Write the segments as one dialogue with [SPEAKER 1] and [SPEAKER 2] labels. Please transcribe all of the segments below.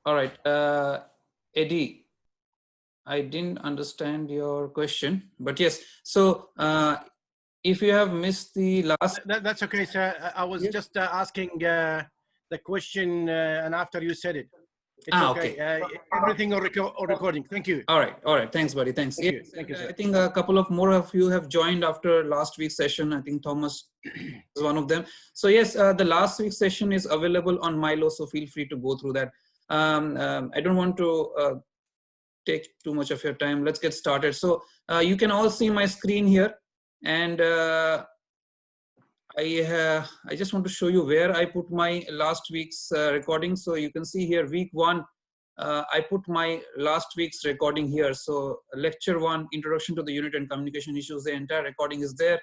[SPEAKER 1] All right, Eddie, I didn't understand your question, but yes. So if you have missed the last,
[SPEAKER 2] That's okay, sir. I was just asking the question, and after you said it, it's okay. Everything on recording. Thank you.
[SPEAKER 1] All right. Thanks, buddy. Thanks.
[SPEAKER 2] Thank
[SPEAKER 1] Yes,
[SPEAKER 2] you. Thank you, sir.
[SPEAKER 1] I think a couple of more of you have joined after last week's session. I think Thomas is one of them. So yes, the last week's session is available on Milo, so feel free to go through that. I don't want to take too much of your time. Let's get started. So you can all see my screen here, and I just want to show you where I put my last week's recording. So you can see here, week 1. I put my last week's recording here. So lecture 1, introduction to the unit and communication issues, the entire recording is there.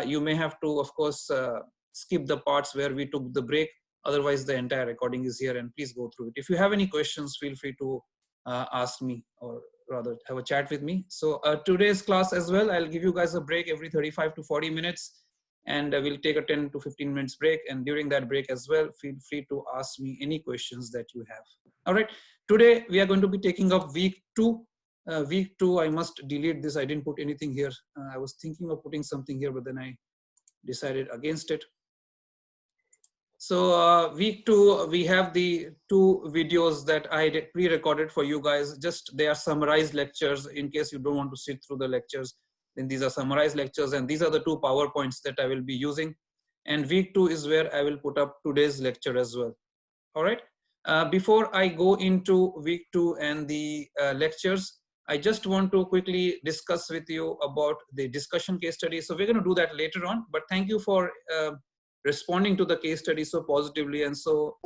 [SPEAKER 1] You may have to, of course, skip the parts where we took the break. Otherwise, the entire recording is here, and please go through it. If you have any questions, feel free to ask me, or rather have a chat with me. So today's class as well, I'll give you guys a break every 35 to 40 minutes. And we'll take a 10 to 15 minutes break. And during that break as well, feel free to ask me any questions that you have. All right. Today, we are going to be taking up week 2. Week 2, I must delete this. I didn't put anything here. I was thinking of putting something here, but then I decided against it. So week 2, we have the 2 videos that I pre-recorded for you guys. Just they are summarized lectures in case you don't want to sit through the lectures. Then these are summarized lectures, and these are the 2 PowerPoints that I will be using. And week 2 is where I will put up today's lecture as well. All right. Before I go into week 2 and the lectures, I just want to quickly discuss with you about the discussion case study. So we're going to do that later on, but thank you for responding to the case study so positively. And so,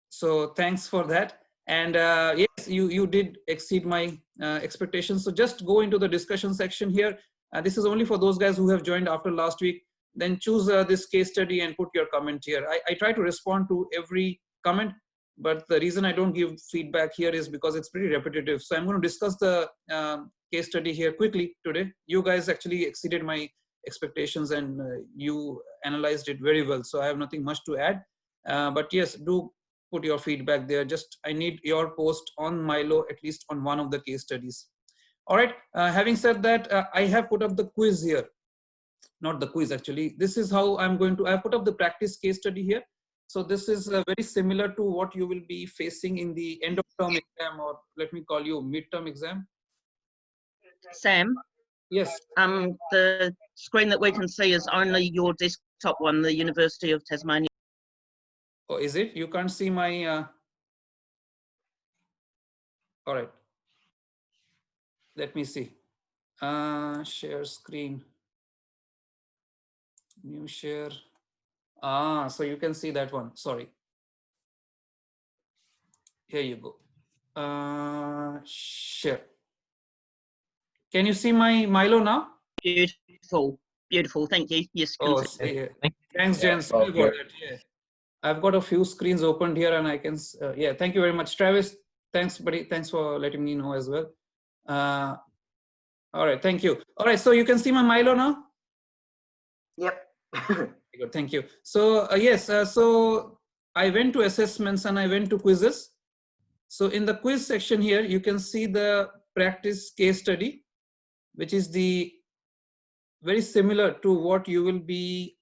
[SPEAKER 1] so thanks for that. And yes, you did exceed my expectations. So just go into the discussion section here. This is only for those guys who have joined after last week. Then choose this case study and put your comment here. I try to respond to every comment, but the reason I don't give feedback here is because it's pretty repetitive. So I'm going to discuss the case study here quickly today. You guys actually exceeded my expectations, and you analyzed it very well. So I have nothing much to add. But yes, do put your feedback there. Just I need your post on Milo, at least on one of the case studies. All right. Having said that, I have put up the quiz here. Not the quiz, actually. This is how I'm going to, I put up the practice case study here. So this is very similar to what you will be facing in the end of term exam, or let me call you midterm exam.
[SPEAKER 3] Sam?
[SPEAKER 1] Yes.
[SPEAKER 3] The screen that we can see is only your desktop one, the University of Tasmania.
[SPEAKER 1] Oh, is it? You can't see my, all right. Let me see. Share screen. New share. So you can see that one. Sorry. Here you go. Share. Can you see my Milo now?
[SPEAKER 3] Beautiful. Beautiful. Thank you. Yes.
[SPEAKER 1] Oh, thanks, Jen. Sorry about that. Yeah. I've got a few screens opened here, and I can, yeah, thank you very much. Travis, thanks, buddy. Thanks for letting me know as well. All right, thank you. All right, so you can see my Milo now?
[SPEAKER 4] Yep.
[SPEAKER 1] Good, thank you. So yes, so I went to assessments and I went to quizzes. So in the quiz section here, you can see the practice case study, which is the very similar to what you will be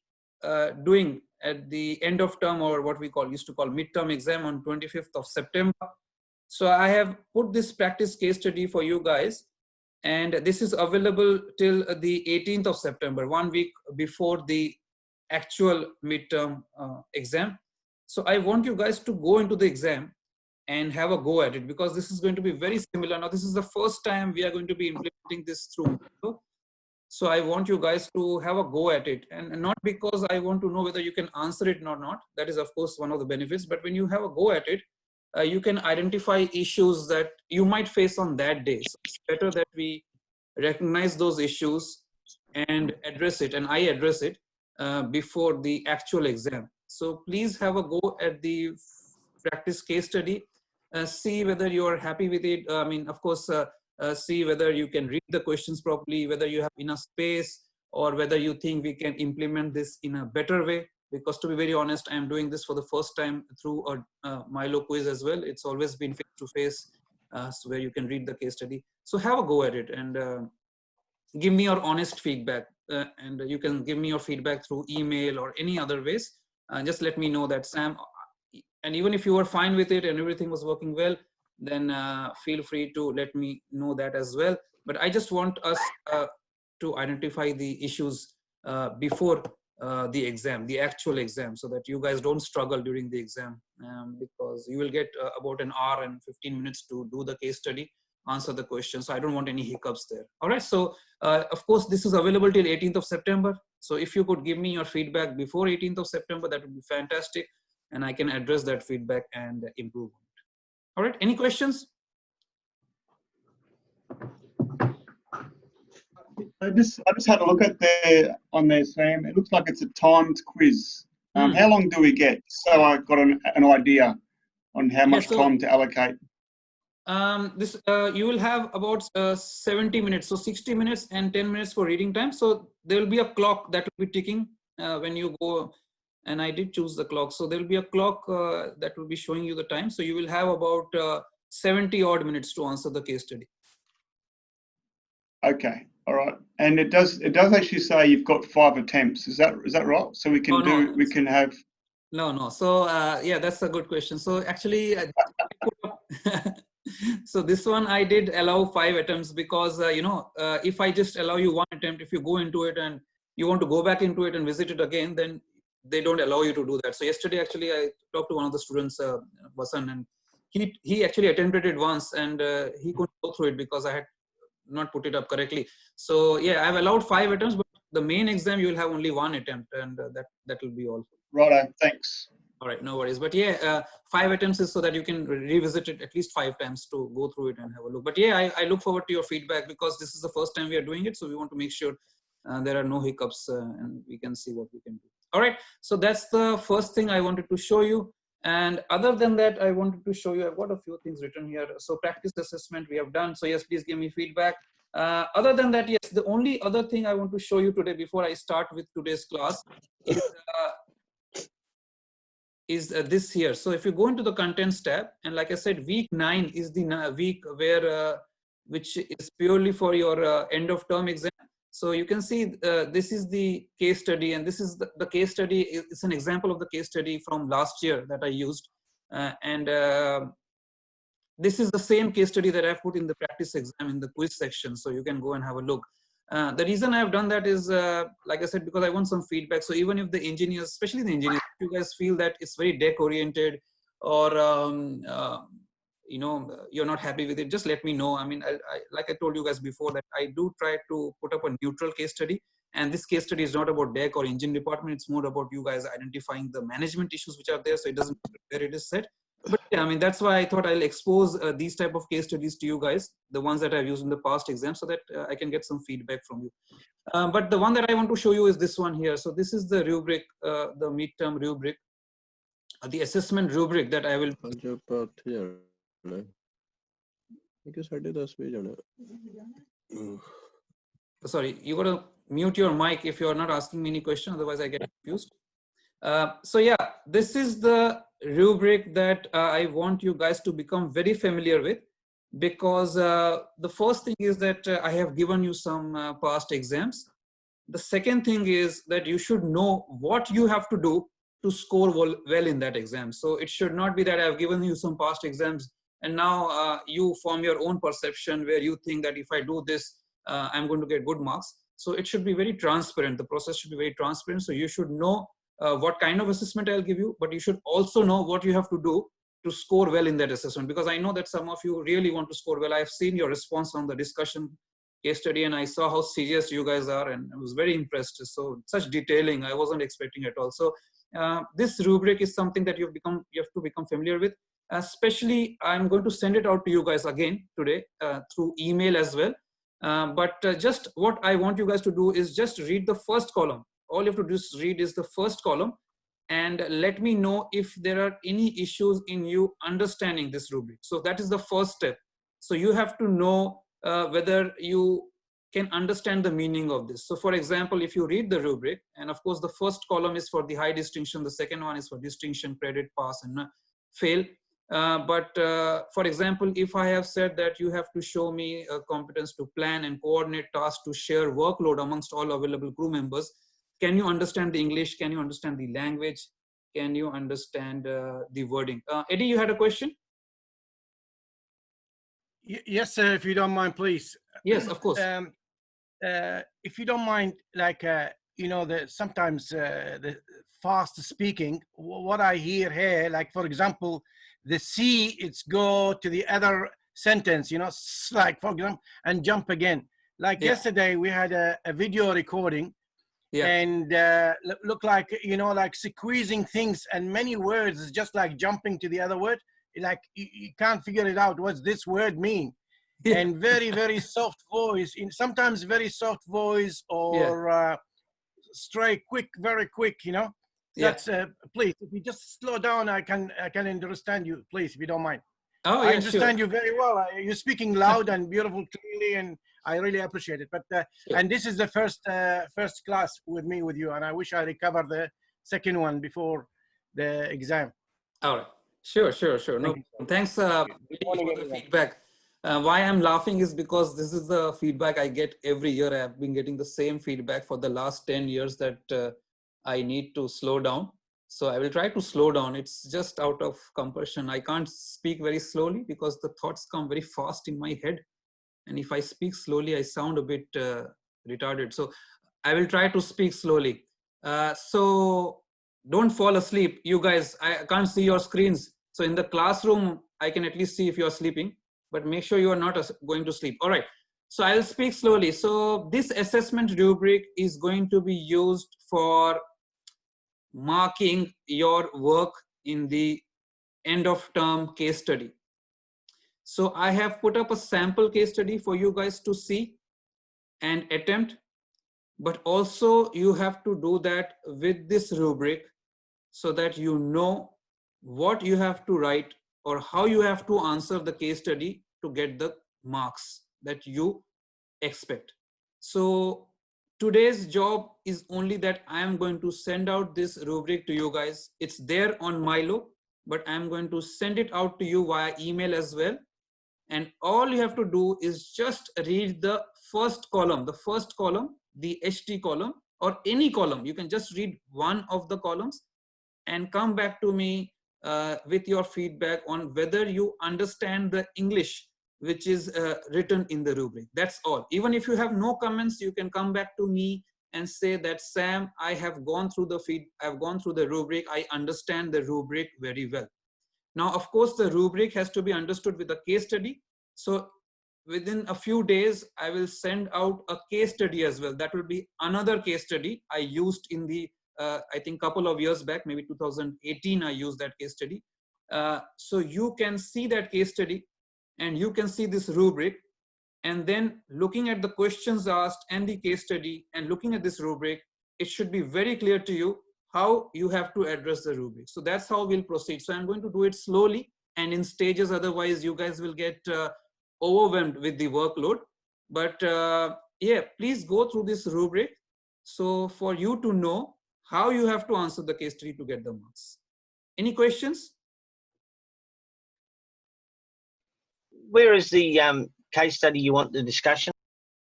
[SPEAKER 1] doing at the end of term, or what we used to call midterm exam on 25th of September. So I have put this practice case study for you guys, and this is available till the 18th of September, 1 week before the actual midterm exam. So I want you guys to go into the exam and have a go at it, because this is going to be very similar. Now, this is the first time we are going to be implementing this through. So I want you guys to have a go at it, and not because I want to know whether you can answer it or not. That is, of course, one of the benefits. But when you have a go at it, you can identify issues that you might face on that day. So it's better that we recognize those issues and address it, and I address it before the actual exam. So please have a go at the practice case study. See whether you are happy with it. I mean, of course, see whether you can read the questions properly, whether you have enough space, or whether you think we can implement this in a better way. because to be very honest, I'm doing this for the first time through a Milo quiz as well. It's always been face-to-face, so where you can read the case study. So have a go at it and give me your honest feedback. And you can give me your feedback through email or any other ways. Just let me know that, Sam, and even if you were fine with it and everything was working well, then feel free to let me know that as well. But I just want us to identify the issues before the exam, the actual exam, so that you guys don't struggle during the exam, because you will get about an hour and 15 minutes to do the case study, answer the questions. So I don't want any hiccups there. All right. So of course, this is available till 18th of September. So if you could give me your feedback before 18th of September, that would be fantastic. And I can address that feedback and improve on it. All right. Any questions?
[SPEAKER 5] I just had a look at on there, Sam. It looks like it's a timed quiz. How long do we get? So I got an idea on how much time to allocate.
[SPEAKER 1] You will have about 70 minutes, so 60 minutes and 10 minutes for reading time. So there will be a clock that will be ticking when you go, and I did choose the clock. So there will be a clock that will be showing you the time. So you will have about 70 odd minutes to answer the case study.
[SPEAKER 5] Okay, all right. And it does actually say you've got 5 attempts. Is that right? So we can we can have.
[SPEAKER 1] No. So yeah, that's a good question. So actually, so this one I did allow 5 attempts because if I just allow you 1 attempt, if you go into it and you want to go back into it and visit it again, then they don't allow you to do that. So yesterday, actually, I talked to one of the students, Vasan, and he actually attempted it once and he couldn't go through it because I had not put it up correctly. So yeah, I've allowed 5 attempts, but the main exam you will have only 1 attempt, and that will be all.
[SPEAKER 5] Righto, thanks.
[SPEAKER 1] All right, no worries. But yeah, 5 attempts is so that you can revisit it at least 5 times to go through it and have a look. But yeah, I look forward to your feedback because this is the first time we are doing it. So we want to make sure there are no hiccups and we can see what we can do. All right, so that's the first thing I wanted to show you. And other than that, I wanted to show you, I've got a few things written here. So practice assessment we have done. So yes, please give me feedback. Other than that, yes, the only other thing I want to show you today before I start with today's class is this here. So if you go into the contents tab, and like I said, week 9 is the week where, which is purely for your end of term exam. So you can see this is the case study, and this is the case study. It's an example of the case study from last year that I used. This is the same case study that I've put in the practice exam in the quiz section. So you can go and have a look. The reason I've done that is, like I said, because I want some feedback. So even if the engineers, especially the engineers, if you guys feel that it's very deck oriented or, you're not happy with it, just let me know. I mean, like I told you guys before, that I do try to put up a neutral case study. And this case study is not about deck or engine department. It's more about you guys identifying the management issues which are there. So it doesn't matter where it is set. But yeah, I mean, that's why I thought I'll expose these type of case studies to you guys, the ones that I've used in the past exams, so that I can get some feedback from you. But the one that I want to show you is this one here. So this is the rubric, the midterm rubric, the assessment rubric that I will. Sorry, you got to mute your mic if you're not asking me any question, otherwise I get confused. So yeah, this is the rubric that I want you guys to become very familiar with, because the first thing is that I have given you some past exams. The second thing is that you should know what you have to do to score well in that exam. So it should not be that I've given you some past exams and now you form your own perception where you think that if I do this, I'm going to get good marks. So it should be very transparent. The process should be very transparent. So you should know what kind of assessment I'll give you, but you should also know what you have to do to score well in that assessment, because I know that some of you really want to score well. I've seen your response on the discussion case study and I saw how serious you guys are, and I was very impressed. So such detailing, I wasn't expecting at all. So this rubric is something that you have to become familiar with. Especially, I'm going to send it out to you guys again today through email as well. But just what I want you guys to do is just read the first column. All you have to do is read is the first column and let me know if there are any issues in you understanding this rubric. So that is the first step. So you have to know whether you can understand the meaning of this. So for example, if you read the rubric, and of course the first column is for the high distinction, the second one is for distinction, credit, pass, and fail. For example, if I have said that you have to show me a competence to plan and coordinate tasks to share workload amongst all available crew members, can you understand the English? Can you understand the language? Can you understand the wording? Eddie, you had a question?
[SPEAKER 2] Yes, sir, if you don't mind, please.
[SPEAKER 1] Yes, of course.
[SPEAKER 2] If you don't mind, like, you know, sometimes the fast speaking, what I hear here, like, for example, the C, it's go to the other sentence, you know, like, for example, and jump again. Like yesterday, we had a video recording, and look like, you know, like squeezing things and many words is just like jumping to the other word. Like you can't figure it out. What's this word mean? And very, very soft voice, sometimes very soft voice, or straight, quick, very quick, you know. That's please, if you just slow down, I can understand you, please, if you don't mind.
[SPEAKER 1] Oh,
[SPEAKER 2] I understand you very well. You're speaking loud and beautiful, clearly, and I really appreciate it. But and this is the first class with you, and I wish I recovered the second one before the exam.
[SPEAKER 1] All right. Sure. No, thanks for the feedback. Why I'm laughing is because this is the feedback I get every year. I have been getting the same feedback for the last 10 years that I need to slow down. So I will try to slow down. It's just out of compulsion. I can't speak very slowly because the thoughts come very fast in my head. And if I speak slowly, I sound a bit retarded. So I will try to speak slowly. So don't fall asleep. You guys, I can't see your screens. So in the classroom, I can at least see if you're sleeping, but make sure you are not going to sleep. All right. So I'll speak slowly. So this assessment rubric is going to be used for marking your work in the end of term case study. So I have put up a sample case study for you guys to see and attempt, but also you have to do that with this rubric so that you know what you have to write or how you have to answer the case study to get the marks that you expect. So today's job is only that I am going to send out this rubric to you guys. It's there on Milo, but I'm going to send it out to you via email as well. And all you have to do is just read the first column, the HT column, or any column. You can just read one of the columns and come back to me with your feedback on whether you understand the English which is written in the rubric. That's all. Even if you have no comments, you can come back to me and say that, Sam, I have gone through the rubric. I understand the rubric very well. Now, of course, the rubric has to be understood with a case study. So within a few days, I will send out a case study as well. That will be another case study I used in the, I think couple of years back, maybe 2018, I used that case study. So you can see that case study and you can see this rubric, and then looking at the questions asked and the case study and looking at this rubric, it should be very clear to you how you have to address the rubric. So that's how we'll proceed. So I'm going to do it slowly and in stages, otherwise you guys will get overwhelmed with the workload. But yeah, please go through this rubric so for you to know how you have to answer the case study to get the marks. Any questions?
[SPEAKER 6] Where is the case study you want the discussion?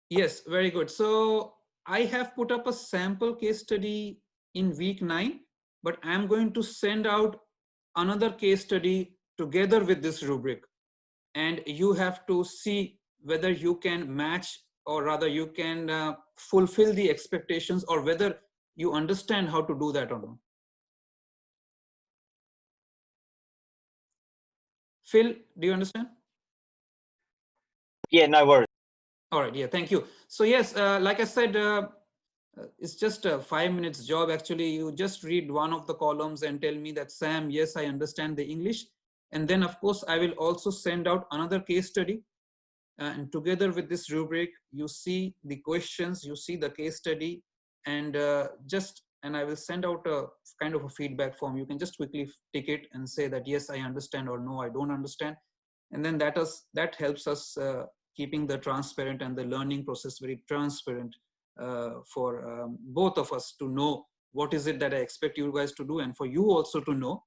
[SPEAKER 1] Yes, very good. So I have put up a sample case study in week 9, but I'm going to send out another case study together with this rubric. And you have to see whether you can match, or rather you can fulfill the expectations, or whether you understand how to do that or not. Phil, do you understand?
[SPEAKER 6] Yeah, no worries.
[SPEAKER 1] All right, yeah, thank you. So yes, like I said, it's just a 5 minutes job. Actually, you just read one of the columns and tell me that, Sam, yes, I understand the English. And then of course, I will also send out another case study. And together with this rubric, you see the questions, you see the case study, and and I will send out a kind of a feedback form. You can just quickly tick it and say that, yes, I understand, or no, I don't understand. And then that helps us keeping the transparent and the learning process very transparent for both of us to know what is it that I expect you guys to do, and for you also to know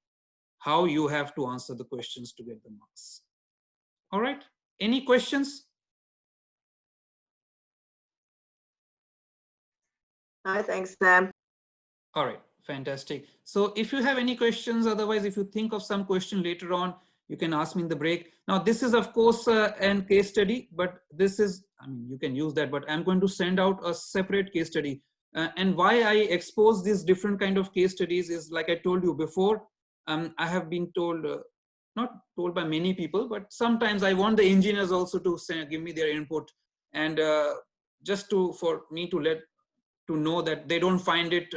[SPEAKER 1] how you have to answer the questions to get the marks. All right, any questions?
[SPEAKER 4] No, thanks, Sam.
[SPEAKER 1] All right, fantastic. So if you have any questions, otherwise, if you think of some question later on, you can ask me in the break. Now, this is of course an case study, but this is, I mean, you can use that, but I'm going to send out a separate case study. And why I expose these different kind of case studies is, like I told you before, I have been told, not told by many people, but sometimes I want the engineers also to say, give me their input, and just for me to know that they don't find it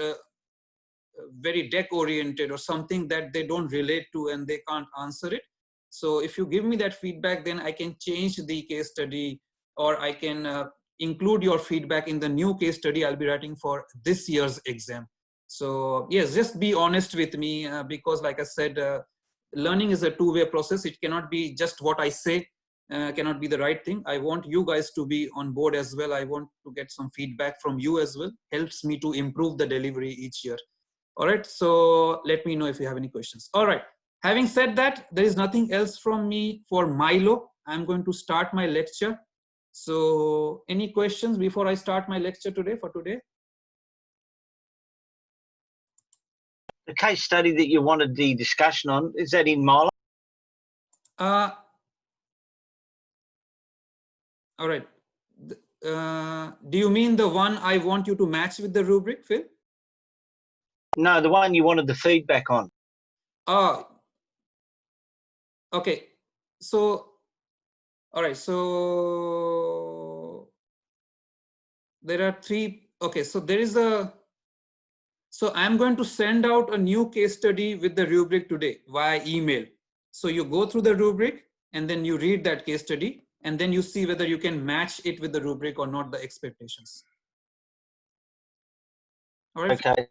[SPEAKER 1] very deck oriented or something that they don't relate to and they can't answer it. So if you give me that feedback, then I can change the case study, or I can include your feedback in the new case study I'll be writing for this year's exam. So yes, just be honest with me, because like I said, learning is a two-way process. It cannot be just what I say, cannot be the right thing. I want you guys to be on board as well. I want to get some feedback from you as well. Helps me to improve the delivery each year. All right, so let me know if you have any questions. All right, having said that, there is nothing else from me for Milo. I'm going to start my lecture. So any questions before I start my lecture today for today?
[SPEAKER 6] The case study that you wanted the discussion on, is that in Milo?
[SPEAKER 1] All right. Do you mean the one I want you to match with the rubric, Phil?
[SPEAKER 6] No, the one you wanted the feedback on.
[SPEAKER 1] Okay. So, all right. So there are three. Okay. So there is so I'm going to send out a new case study with the rubric today via email. So you go through the rubric and then you read that case study, and then you see whether you can match it with the rubric or not, the expectations. All right.
[SPEAKER 6] Okay.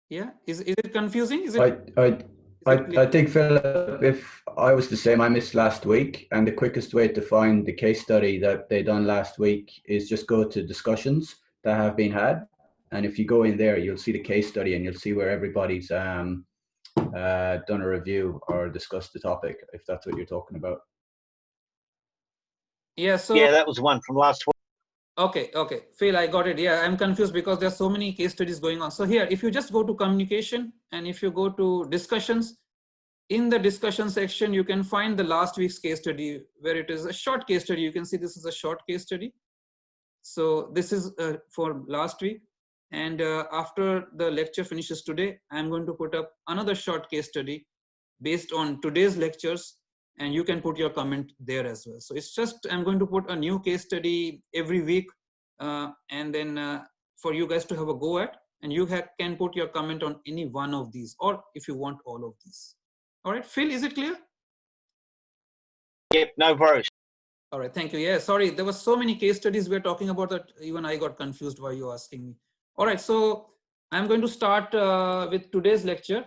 [SPEAKER 1] Yeah. Is it confusing? Is it?
[SPEAKER 7] I think, Philip, if I was the same, I missed last week, and the quickest way to find the case study that they done last week is just go to discussions that have been had. And if you go in there, you'll see the case study and you'll see where everybody's done a review or discussed the topic, if that's what you're talking about.
[SPEAKER 1] Yeah. So
[SPEAKER 6] yeah, that was one from last week.
[SPEAKER 1] Okay, Phil, I got it. Yeah, I'm confused because there's so many case studies going on. So here, if you just go to communication and if you go to discussions, in the discussion section, you can find the last week's case study where it is a short case study. You can see this is a short case study. So this is for last week. And after the lecture finishes today, I'm going to put up another short case study based on today's lectures, and you can put your comment there as well. So it's just, I'm going to put a new case study every week, and then for you guys to have a go at, and you can put your comment on any one of these, or if you want all of these. All right, Phil, is it clear?
[SPEAKER 6] Yep, no worries.
[SPEAKER 1] All right, thank you. Yeah, sorry, there were so many case studies we're talking about that even I got confused while you were asking me. All right, so I'm going to start with today's lecture.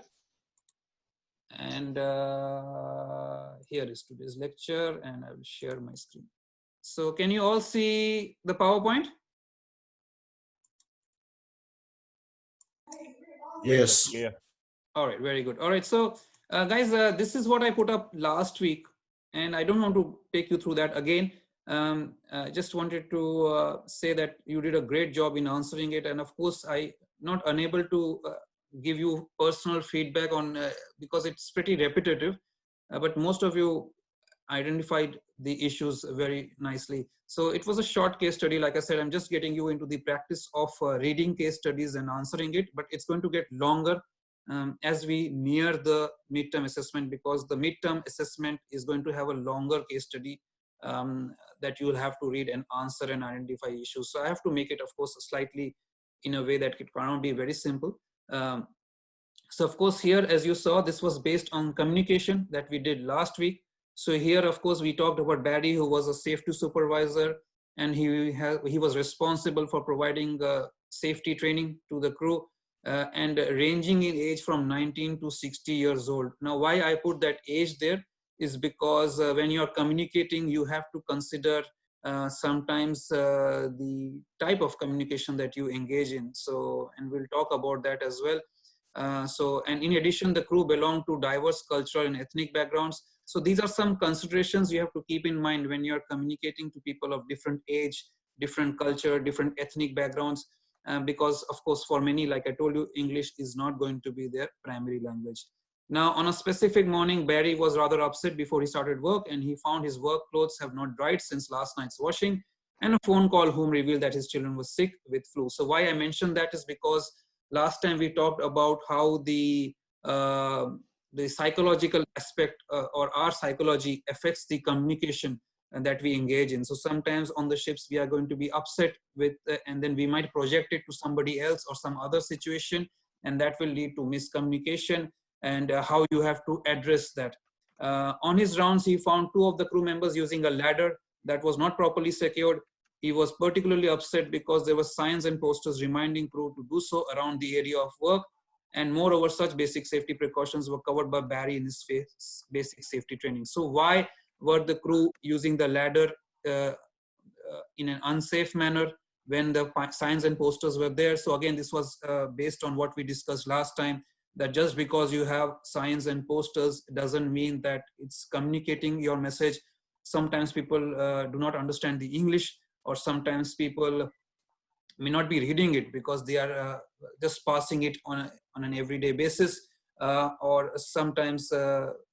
[SPEAKER 1] And here is today's lecture, and I will share my screen. So can you all see the PowerPoint?
[SPEAKER 8] Yes.
[SPEAKER 9] Yeah.
[SPEAKER 1] All right, very good. All right, so guys, this is what I put up last week, and I don't want to take you through that again. I just wanted to say that you did a great job in answering it, and of course I not unable to give you personal feedback on because it's pretty repetitive, but most of you identified the issues very nicely. So it was a short case study. Like I said, I'm just getting you into the practice of reading case studies and answering it, but it's going to get longer as we near the midterm assessment, because the midterm assessment is going to have a longer case study that you will have to read and answer and identify issues. So I have to make it, of course, slightly in a way that it cannot be very simple. So of course here, as you saw, this was based on communication that we did last week. So here, of course, we talked about Barry, who was a safety supervisor, and he was responsible for providing safety training to the crew, and ranging in age from 19 to 60 years old. Now, why I put that age there is because when you are communicating, you have to consider sometimes the type of communication that you engage in. So, and we'll talk about that as well. And in addition, the crew belong to diverse cultural and ethnic backgrounds. So these are some considerations you have to keep in mind when you're communicating to people of different age, different culture, different ethnic backgrounds, because of course, for many, like I told you, English is not going to be their primary language. Now, on a specific morning, Barry was rather upset before he started work, and he found his work clothes have not dried since last night's washing, and a phone call home revealed that his children were sick with flu. So why I mentioned that is because last time we talked about how the psychological aspect or our psychology affects the communication that we engage in. So sometimes on the ships, we are going to be upset with, and then we might project it to somebody else or some other situation, and that will lead to miscommunication, and how you have to address that. On his rounds, he found 2 of the crew members using a ladder that was not properly secured. He was particularly upset because there were signs and posters reminding crew to do so around the area of work. And moreover, such basic safety precautions were covered by Barry in his basic safety training. So why were the crew using the ladder in an unsafe manner when the signs and posters were there? So again, this was based on what we discussed last time, that just because you have signs and posters doesn't mean that it's communicating your message. Sometimes people do not understand the English, or sometimes people may not be reading it because they are just passing it on an everyday basis, or sometimes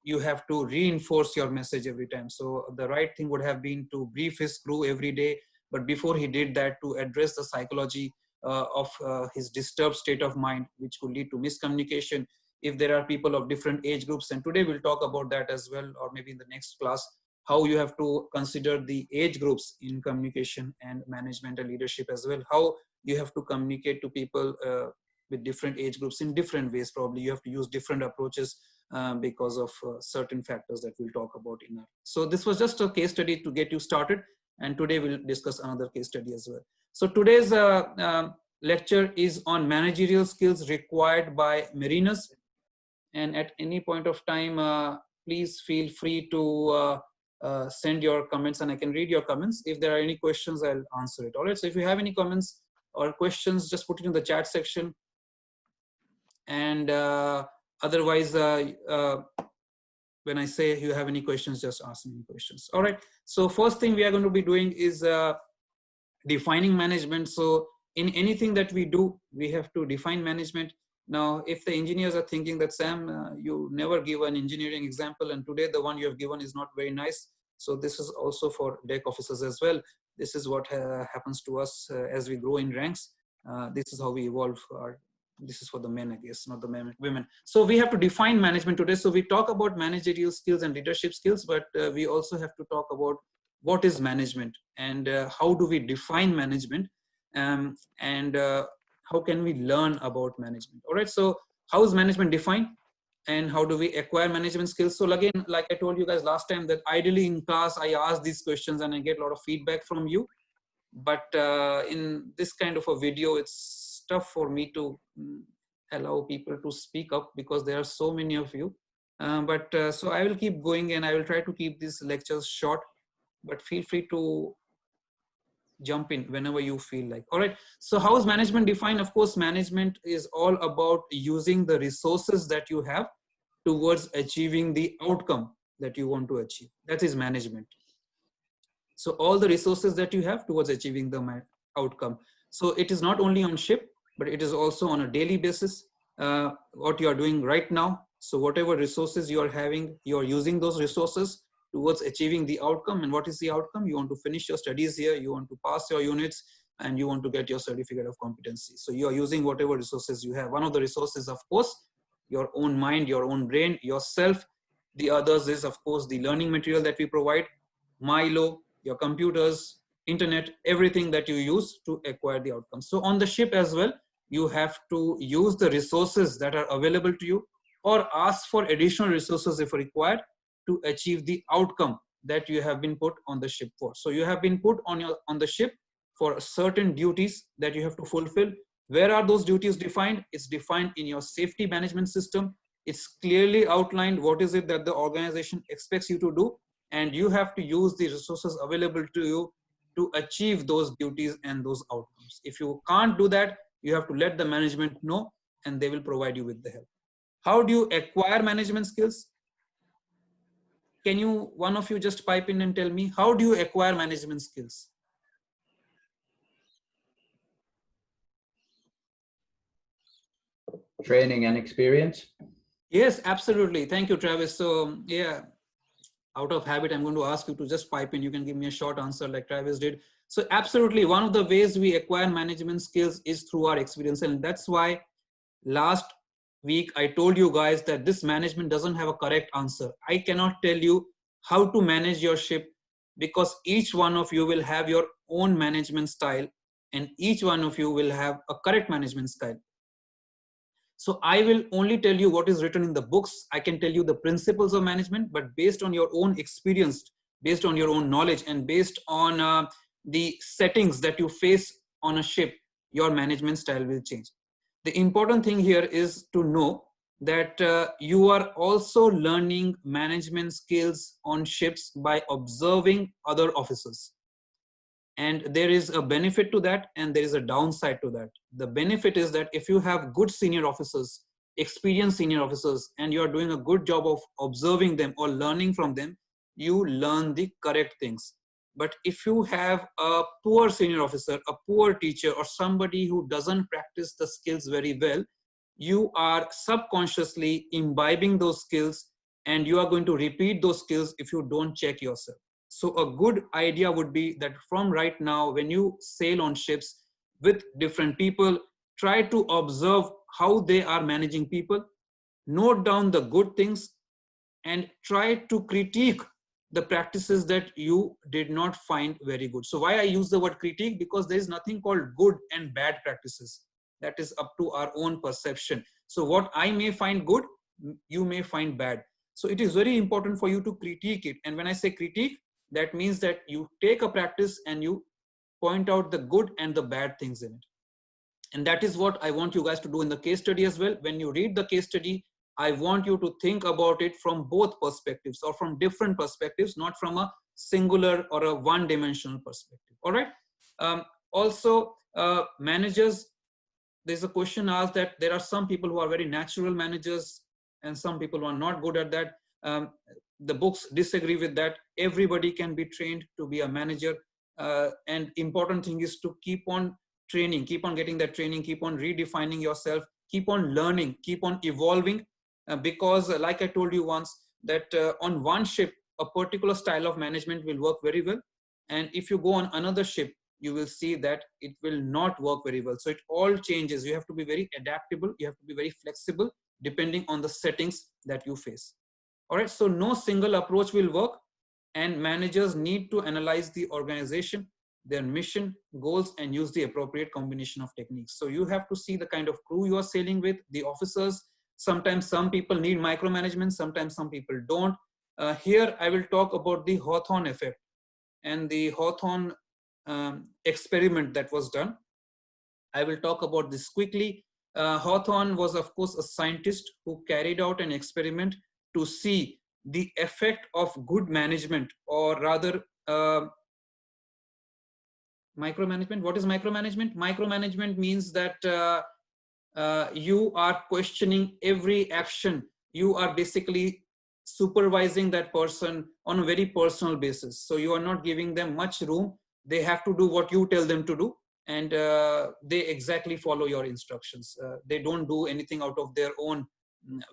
[SPEAKER 1] you have to reinforce your message every time. So the right thing would have been to brief his crew every day, but before he did that, to address the psychology of his disturbed state of mind, which could lead to miscommunication if there are people of different age groups. And today we'll talk about that as well, or maybe in the next class, how you have to consider the age groups in communication and management and leadership as well, how you have to communicate to people with different age groups in different ways. Probably you have to use different approaches because of certain factors that we'll talk about in that. So this was just a case study to get you started, and today we'll discuss another case study as well. So today's lecture is on managerial skills required by mariners, and at any point of time, please feel free to send your comments, and I can read your comments. If there are any questions, I'll answer it. All right, so if you have any comments or questions, just put it in the chat section. And otherwise, when I say you have any questions, just ask me any questions. All right, so first thing we are going to be doing is defining management. So in anything that we do, we have to define management. Now, if the engineers are thinking that, Sam, you never give an engineering example, and today the one you have given is not very nice. So this is also for deck officers as well. This is what happens to us as we grow in ranks. This is how we evolve. This is for the men, I guess, not the women. So we have to define management today. So we talk about managerial skills and leadership skills, but we also have to talk about what is management, and how do we define management, and how can we learn about management. All right, so how is management defined, and how do we acquire management skills? So again, like I told you guys last time, that ideally in class I ask these questions and I get a lot of feedback from you, but in this kind of a video, it's tough for me to allow people to speak up because there are so many of you. So I will keep going, and I will try to keep these lectures short, but feel free to jump in whenever you feel like. All right, so how is management defined? Of course, management is all about using the resources that you have towards achieving the outcome that you want to achieve. That is management. So all the resources that you have towards achieving the outcome. So it is not only on ship, but it is also on a daily basis, what you are doing right now. So whatever resources you are having, you are using those resources towards achieving the outcome. And what is the outcome? You want to finish your studies here, you want to pass your units, and you want to get your certificate of competency. So you are using whatever resources you have. One of the resources, of course, your own mind, your own brain, yourself. The others is, of course, the learning material that we provide, Milo, your computers, internet, everything that you use to acquire the outcome. So on the ship as well, you have to use the resources that are available to you, or ask for additional resources if required, to achieve the outcome that you have been put on the ship for. So you have been put on the ship for certain duties that you have to fulfill. Where are those duties defined? It's defined in your safety management system. It's clearly outlined what is it that the organization expects you to do, and you have to use the resources available to you to achieve those duties and those outcomes. If you can't do that, you have to let the management know, and they will provide you with the help. How do you acquire management skills? Can you, one of you, just pipe in and tell me, how do you acquire management skills?
[SPEAKER 7] Training and experience.
[SPEAKER 1] Yes, absolutely. Thank you, Travis. So yeah, out of habit, I'm going to ask you to just pipe in. You can give me a short answer like Travis did. So absolutely, one of the ways we acquire management skills is through our experience. And that's why last week I told you guys that this management doesn't have a correct answer. I cannot tell you how to manage your ship, because each one of you will have your own management style, and each one of you will have a correct management style. So I will only tell you what is written in the books. I can tell you the principles of management, but based on your own experience, based on your own knowledge, and based on the settings that you face on a ship, your management style will change. The important thing here is to know that you are also learning management skills on ships by observing other officers. And there is a benefit to that, and there is a downside to that. The benefit is that if you have good senior officers, experienced senior officers, and you are doing a good job of observing them or learning from them, you learn the correct things. But if you have a poor senior officer, a poor teacher, or somebody who doesn't practice the skills very well, you are subconsciously imbibing those skills, and you are going to repeat those skills if you don't check yourself. So a good idea would be that from right now, when you sail on ships with different people, try to observe how they are managing people, note down the good things, and try to critique the practices that you did not find very good. So why I use the word critique? Because there is nothing called good and bad practices. That is up to our own perception. So what I may find good, you may find bad. So it is very important for you to critique it. And when I say critique, that means that you take a practice and you point out the good and the bad things in it. And that is what I want you guys to do in the case study as well. When you read the case study, I want you to think about it from both perspectives, or from different perspectives, not from a singular or a one-dimensional perspective. All right. Also, managers, there's a question asked that there are some people who are very natural managers and some people who are not good at that. The books disagree with that. Everybody can be trained to be a manager. And important thing is to keep on training, keep on getting that training, keep on redefining yourself, keep on learning, keep on evolving. Because like I told you once, that on one ship, a particular style of management will work very well. And if you go on another ship, you will see that it will not work very well. So it all changes. You have to be very adaptable. You have to be very flexible depending on the settings that you face. All right. So no single approach will work, and managers need to analyze the organization, their mission, goals, and use the appropriate combination of techniques. So you have to see the kind of crew you are sailing with, the officers. Sometimes some people need micromanagement, sometimes some people don't. Here I will talk about the Hawthorne effect and the Hawthorne experiment that was done. I will talk about this quickly. Hawthorne was, of course, a scientist who carried out an experiment to see the effect of good management, or rather micromanagement. What is micromanagement? Micromanagement means that you are questioning every action. You are basically supervising that person on a very personal basis. So you are not giving them much room. They have to do what you tell them to do, and they exactly follow your instructions. They don't do anything out of their own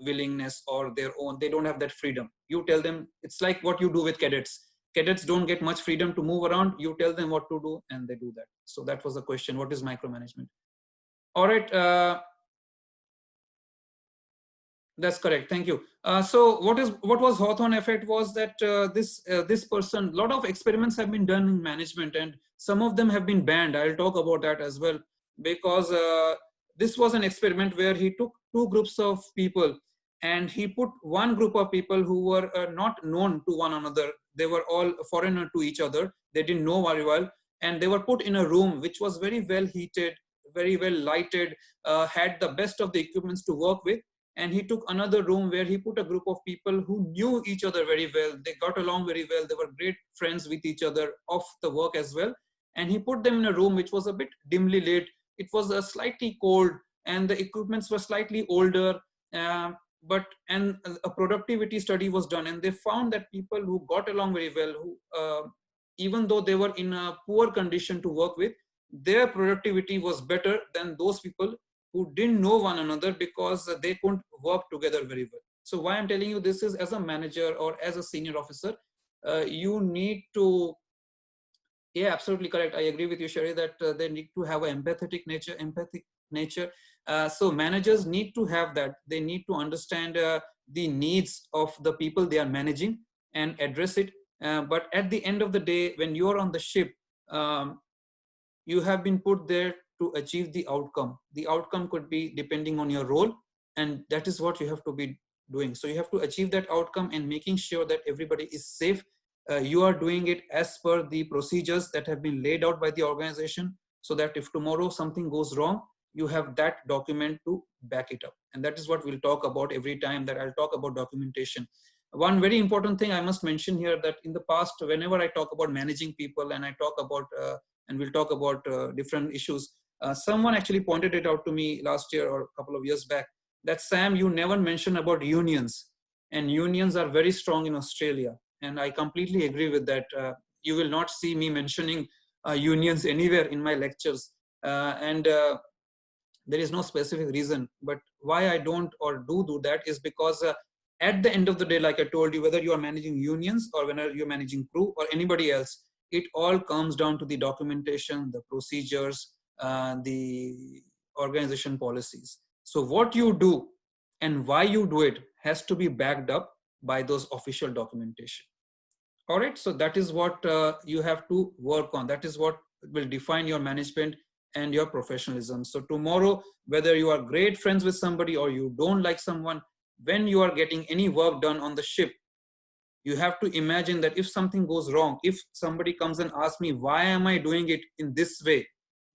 [SPEAKER 1] willingness or their own. They don't have that freedom. You tell them. It's like what you do with cadets. Cadets don't get much freedom to move around. You tell them what to do, and they do that. So that was the question. What is micromanagement? All right. That's correct. Thank you. So what was Hawthorne effect was that this person, a lot of experiments have been done in management, and some of them have been banned. I'll talk about that as well, because this was an experiment where he took two groups of people, and he put one group of people who were not known to one another. They were all foreigner to each other. They didn't know very well, and they were put in a room which was very well heated, very well lighted, had the best of the equipments to work with. And he took another room where he put a group of people who knew each other very well. They got along very well. They were great friends with each other off the work as well. and he put them in a room which was a bit dimly lit. It was slightly cold, and the equipments were slightly older. But a productivity study was done, and they found that people who got along very well, who even though they were in a poor condition to work with, their productivity was better than those people who didn't know one another, because they couldn't work together very well. So why I'm telling you this is, as a manager or as a senior officer, you need to, yeah, absolutely correct. I agree with you, Sherry, that they need to have an empathic nature. So managers need to have that. They need to understand the needs of the people they are managing and address it. But at the end of the day, when you're on the ship, you have been put there to achieve the outcome. The outcome could be depending on your role, and that is what you have to be doing. So you have to achieve that outcome and making sure that everybody is safe. You are doing it as per the procedures that have been laid out by the organization, so that if tomorrow something goes wrong, you have that document to back it up. And that is what we'll talk about every time that I'll talk about documentation. One very important thing I must mention here, that in the past, whenever I talk about managing people and I talk about, and we'll talk about different issues, someone actually pointed it out to me last year or a couple of years back, that Sam, you never mention about unions, and unions are very strong in Australia. And I completely agree with that. You will not see me mentioning unions anywhere in my lectures. There is no specific reason, but why I don't or do that is because at the end of the day, like I told you, whether you are managing unions or whether you're managing crew or anybody else, it all comes down to the documentation, the procedures, the organization policies. So what you do and why you do it has to be backed up by those official documentation. All right, so that is what you have to work on. That is what will define your management and your professionalism. So tomorrow, whether you are great friends with somebody or you don't like someone, when you are getting any work done on the ship, you have to imagine that if something goes wrong, if somebody comes and asks me, why am I doing it in this way?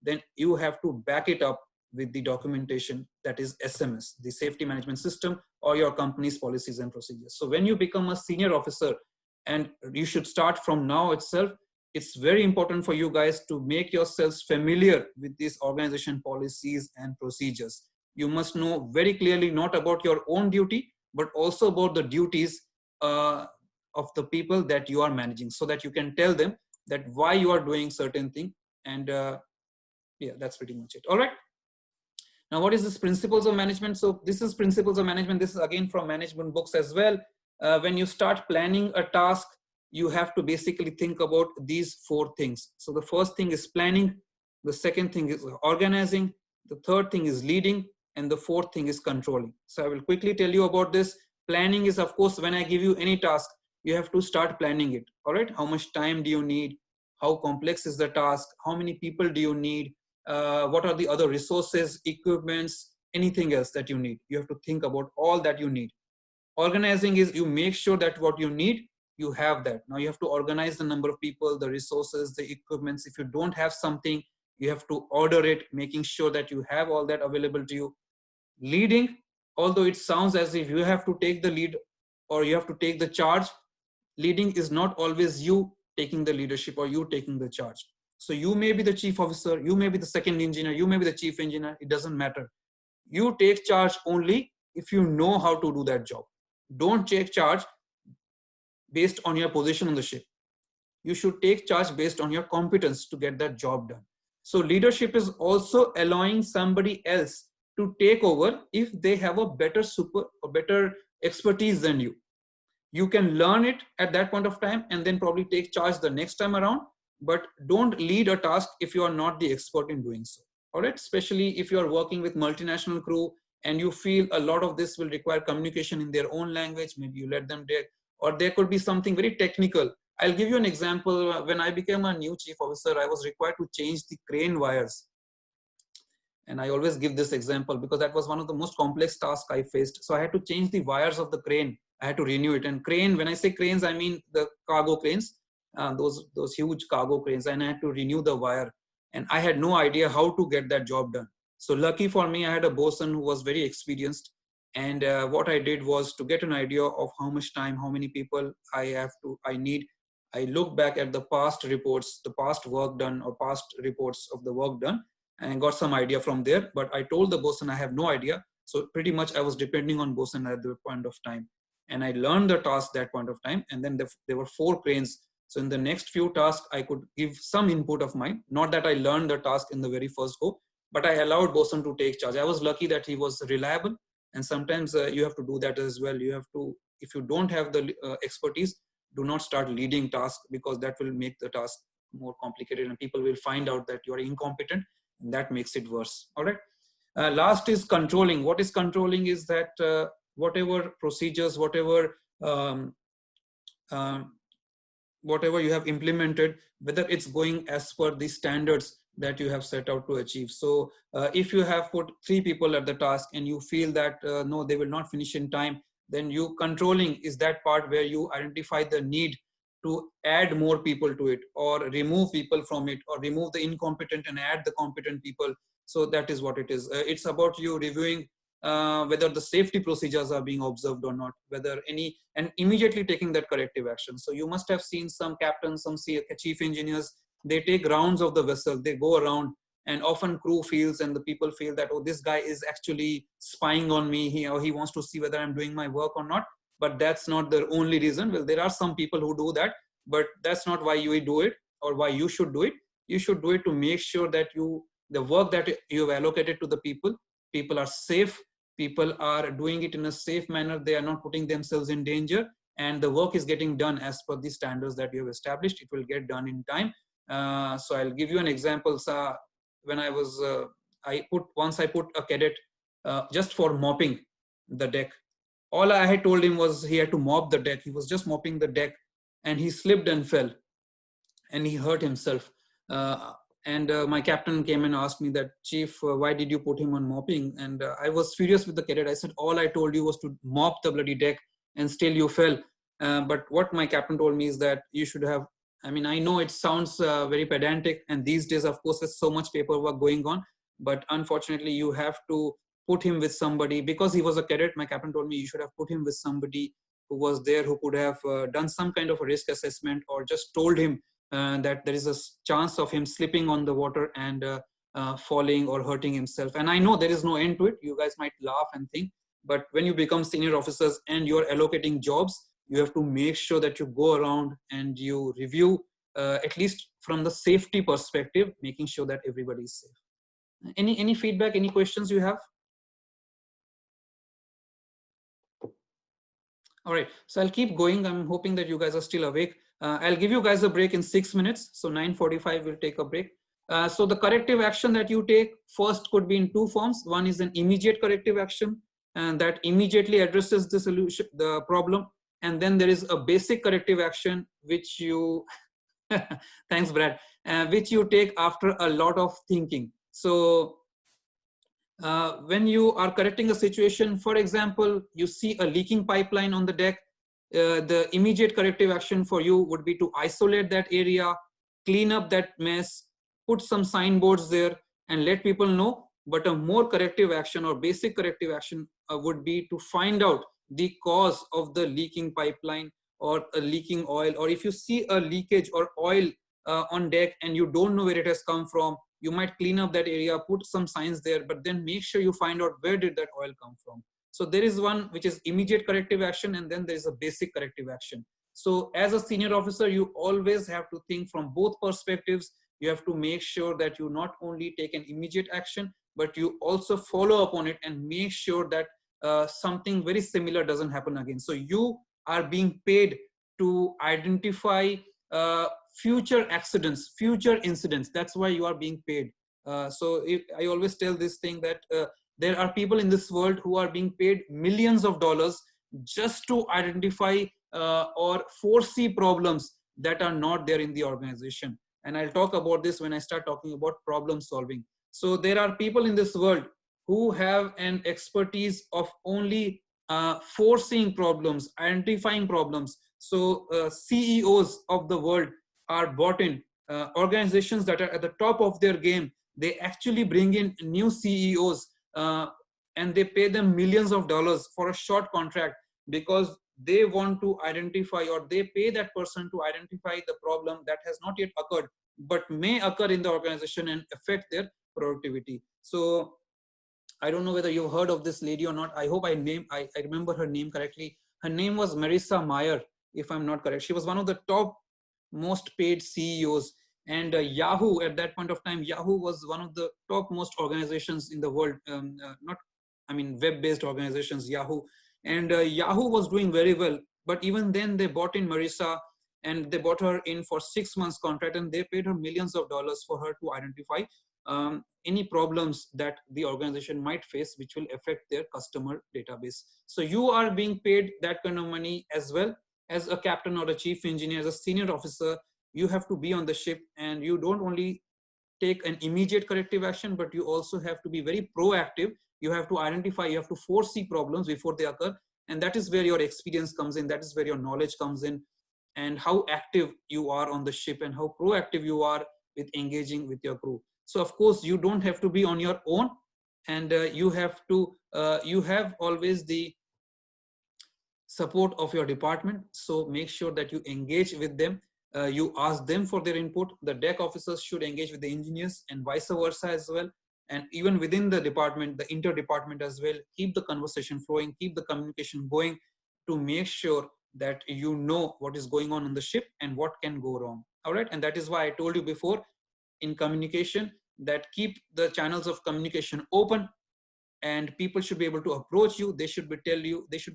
[SPEAKER 1] Then you have to back it up with the documentation, that is SMS, the safety management system, or your company's policies and procedures. So when you become a senior officer, and you should start from now itself, it's very important for you guys to make yourselves familiar with these organization policies and procedures. You must know very clearly, not about your own duty, but also about the duties of the people that you are managing, so that you can tell them that why you are doing certain thing. And yeah, that's pretty much it. All right. Now, what is this principles of management? So this is principles of management. This is again from management books as well. When you start planning a task, you have to basically think about these 4 things. So the first thing is planning. The second thing is organizing. The third thing is leading. And the fourth thing is controlling. So I will quickly tell you about this. Planning is, of course, when I give you any task, you have to start planning it. All right. How much time do you need? How complex is the task? How many people do you need? What are the other resources, equipments, anything else that you need? You have to think about all that you need. Organizing is you make sure that what you need, you have that. Now you have to organize the number of people, the resources, the equipments. If you don't have something, you have to order it, making sure that you have all that available to you. Leading, although it sounds as if you have to take the lead or you have to take the charge, leading is not always you taking the leadership or you taking the charge. So you may be the chief officer, you may be the second engineer, you may be the chief engineer, it doesn't matter. You take charge only if you know how to do that job. Don't take charge based on your position on the ship. You should take charge based on your competence to get that job done. So leadership is also allowing somebody else to take over if they have a better expertise than you. You can learn it at that point of time and then probably take charge the next time around, but don't lead a task if you are not the expert in doing so. All right, especially if you are working with multinational crew and you feel a lot of this will require communication in their own language, maybe you let them there, or there could be something very technical. I'll give you an example. When I became a new chief officer, I was required to change the crane wires. And I always give this example because that was one of the most complex tasks I faced. So I had to change the wires of the crane. I had to renew it. And crane, when I say cranes, I mean the cargo cranes, those huge cargo cranes. And I had to renew the wire. And I had no idea how to get that job done. So lucky for me, I had a bosun who was very experienced. And what I did was to get an idea of how much time, how many people I need. I looked back at the past reports, the past work done or past reports of the work done, and got some idea from there. But I told the bosun I have no idea. So pretty much I was depending on bosun at the point of time. And I learned the task that point of time. And then there were 4 cranes. So in the next few tasks, I could give some input of mine. Not that I learned the task in the very first go, but I allowed bosun to take charge. I was lucky that he was reliable. And sometimes you have to do that as well. You have to, if you don't have the expertise, do not start leading tasks, because that will make the task more complicated and people will find out that you are incompetent, and that makes it worse. All right. Last is controlling. What is controlling is that whatever procedures, whatever you have implemented, whether it's going as per the standards that you have set out to achieve. So if you have put 3 people at the task and you feel that no, they will not finish in time, then you controlling is that part where you identify the need to add more people to it, or remove people from it, or remove the incompetent and add the competent people. So that is what it is. It's about you reviewing whether the safety procedures are being observed or not, whether any, and immediately taking that corrective action. So you must have seen some captains, some chief engineers, they take rounds of the vessel, they go around, and often crew feels and the people feel that, oh, this guy is actually spying on me, he wants to see whether I'm doing my work or not. But that's not the only reason. Well, there are some people who do that, but that's not why you do it or why you should do it. You should do it to make sure that the work that you have allocated to the people are safe, people are doing it in a safe manner, they are not putting themselves in danger, and the work is getting done as per the standards that you have established. It will get done in time. So I'll give you an example. So when I was, once I put a cadet just for mopping the deck. All I had told him was he had to mop the deck. He was just mopping the deck and he slipped and fell and he hurt himself. My captain came and asked me that, Chief, why did you put him on mopping? And I was furious with the cadet. I said, all I told you was to mop the bloody deck and still you fell. But what my captain told me is that you should have, I mean, I know it sounds very pedantic, and these days, of course, there's so much paperwork going on, but unfortunately you have to put him with somebody, because he was a cadet. My captain told me you should have put him with somebody who was there, who could have done some kind of a risk assessment, or just told him that there is a chance of him slipping on the water and falling or hurting himself. And I know there is no end to it. You guys might laugh and think, but when you become senior officers and you're allocating jobs, you have to make sure that you go around and you review, at least from the safety perspective, making sure that everybody is safe. Any feedback, any questions you have? All right, so I'll keep going. I'm hoping that you guys are still awake. I'll give you guys a break in 6 minutes. So 9:45, we'll take a break. So the corrective action that you take first could be in 2 forms. One is an immediate corrective action, and that immediately addresses the solution, the problem. And then there is a basic corrective action, which you, thanks Brad, which you take after a lot of thinking. So when you are correcting a situation, for example, you see a leaking pipeline on the deck, the immediate corrective action for you would be to isolate that area, clean up that mess, put some signboards there and let people know. But a more corrective action or basic corrective action would be to find out the cause of the leaking pipeline or a leaking oil. Or if you see a leakage or oil on deck and you don't know where it has come from, you might clean up that area, put some signs there, but then make sure you find out where did that oil come from. So there is one which is immediate corrective action, and then there is a basic corrective action. So as a senior officer, you always have to think from both perspectives. You have to make sure that you not only take an immediate action, but you also follow up on it and make sure that something very similar doesn't happen again. So you are being paid to identify future accidents, future incidents. That's why you are being paid. I always tell this thing that there are people in this world who are being paid millions of dollars just to identify or foresee problems that are not there in the organization. And I'll talk about this when I start talking about problem solving. So there are people in this world who have an expertise of only foreseeing problems, identifying problems. So CEOs of the world are bought in. Organizations that are at the top of their game, they actually bring in new CEOs and they pay them millions of dollars for a short contract, because they want to identify, or they pay that person to identify the problem that has not yet occurred, but may occur in the organization and affect their productivity. So I don't know whether you've heard of this lady or not. I hope I remember her name correctly. Her name was Marissa Mayer, if I'm not correct. She was one of the top most paid CEOs. And Yahoo, at that point of time, Yahoo was one of the top most organizations in the world, web-based organizations, Yahoo. And Yahoo was doing very well. But even then, they bought in Marissa, and they bought her in for 6 months contract, and they paid her millions of dollars for her to identify any problems that the organization might face, which will affect their customer database. So you are being paid that kind of money as well. As a captain or a chief engineer, as a senior officer, you have to be on the ship, and you don't only take an immediate corrective action, but you also have to be very proactive. You have to identify, you have to foresee problems before they occur. And that is where your experience comes in. That is where your knowledge comes in, and how active you are on the ship and how proactive you are with engaging with your crew. So of course, you don't have to be on your own, and you have always the support of your department. So make sure that you engage with them. You ask them for their input. The deck officers should engage with the engineers, and vice versa as well. And even within the department, the inter-department as well, keep the conversation flowing, keep the communication going to make sure that you know what is going on the ship and what can go wrong. All right. And that is why I told you before in communication that keep the channels of communication open, and people should be able to approach you. They should be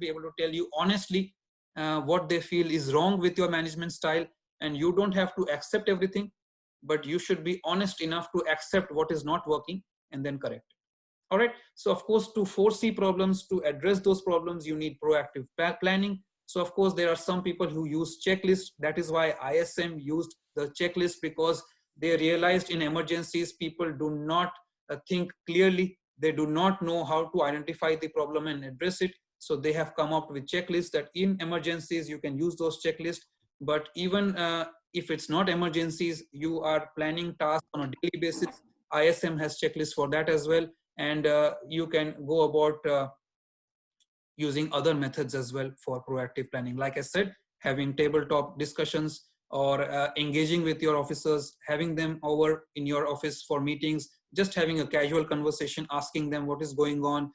[SPEAKER 1] able to tell you honestly what they feel is wrong with your management style. And you don't have to accept everything, but you should be honest enough to accept what is not working and then correct it. All right. So of course, to foresee problems, to address those problems, you need proactive planning. So of course, there are some people who use checklists. That is why ISM used the checklist, because they realized in emergencies, people do not think clearly. They do not know how to identify the problem and address it. So they have come up with checklists that in emergencies, you can use those checklists. But even if it's not emergencies, you are planning tasks on a daily basis, ISM has checklists for that as well. And you can go about using other methods as well for proactive planning. Like I said, having tabletop discussions, or engaging with your officers, having them over in your office for meetings, just having a casual conversation, asking them what is going on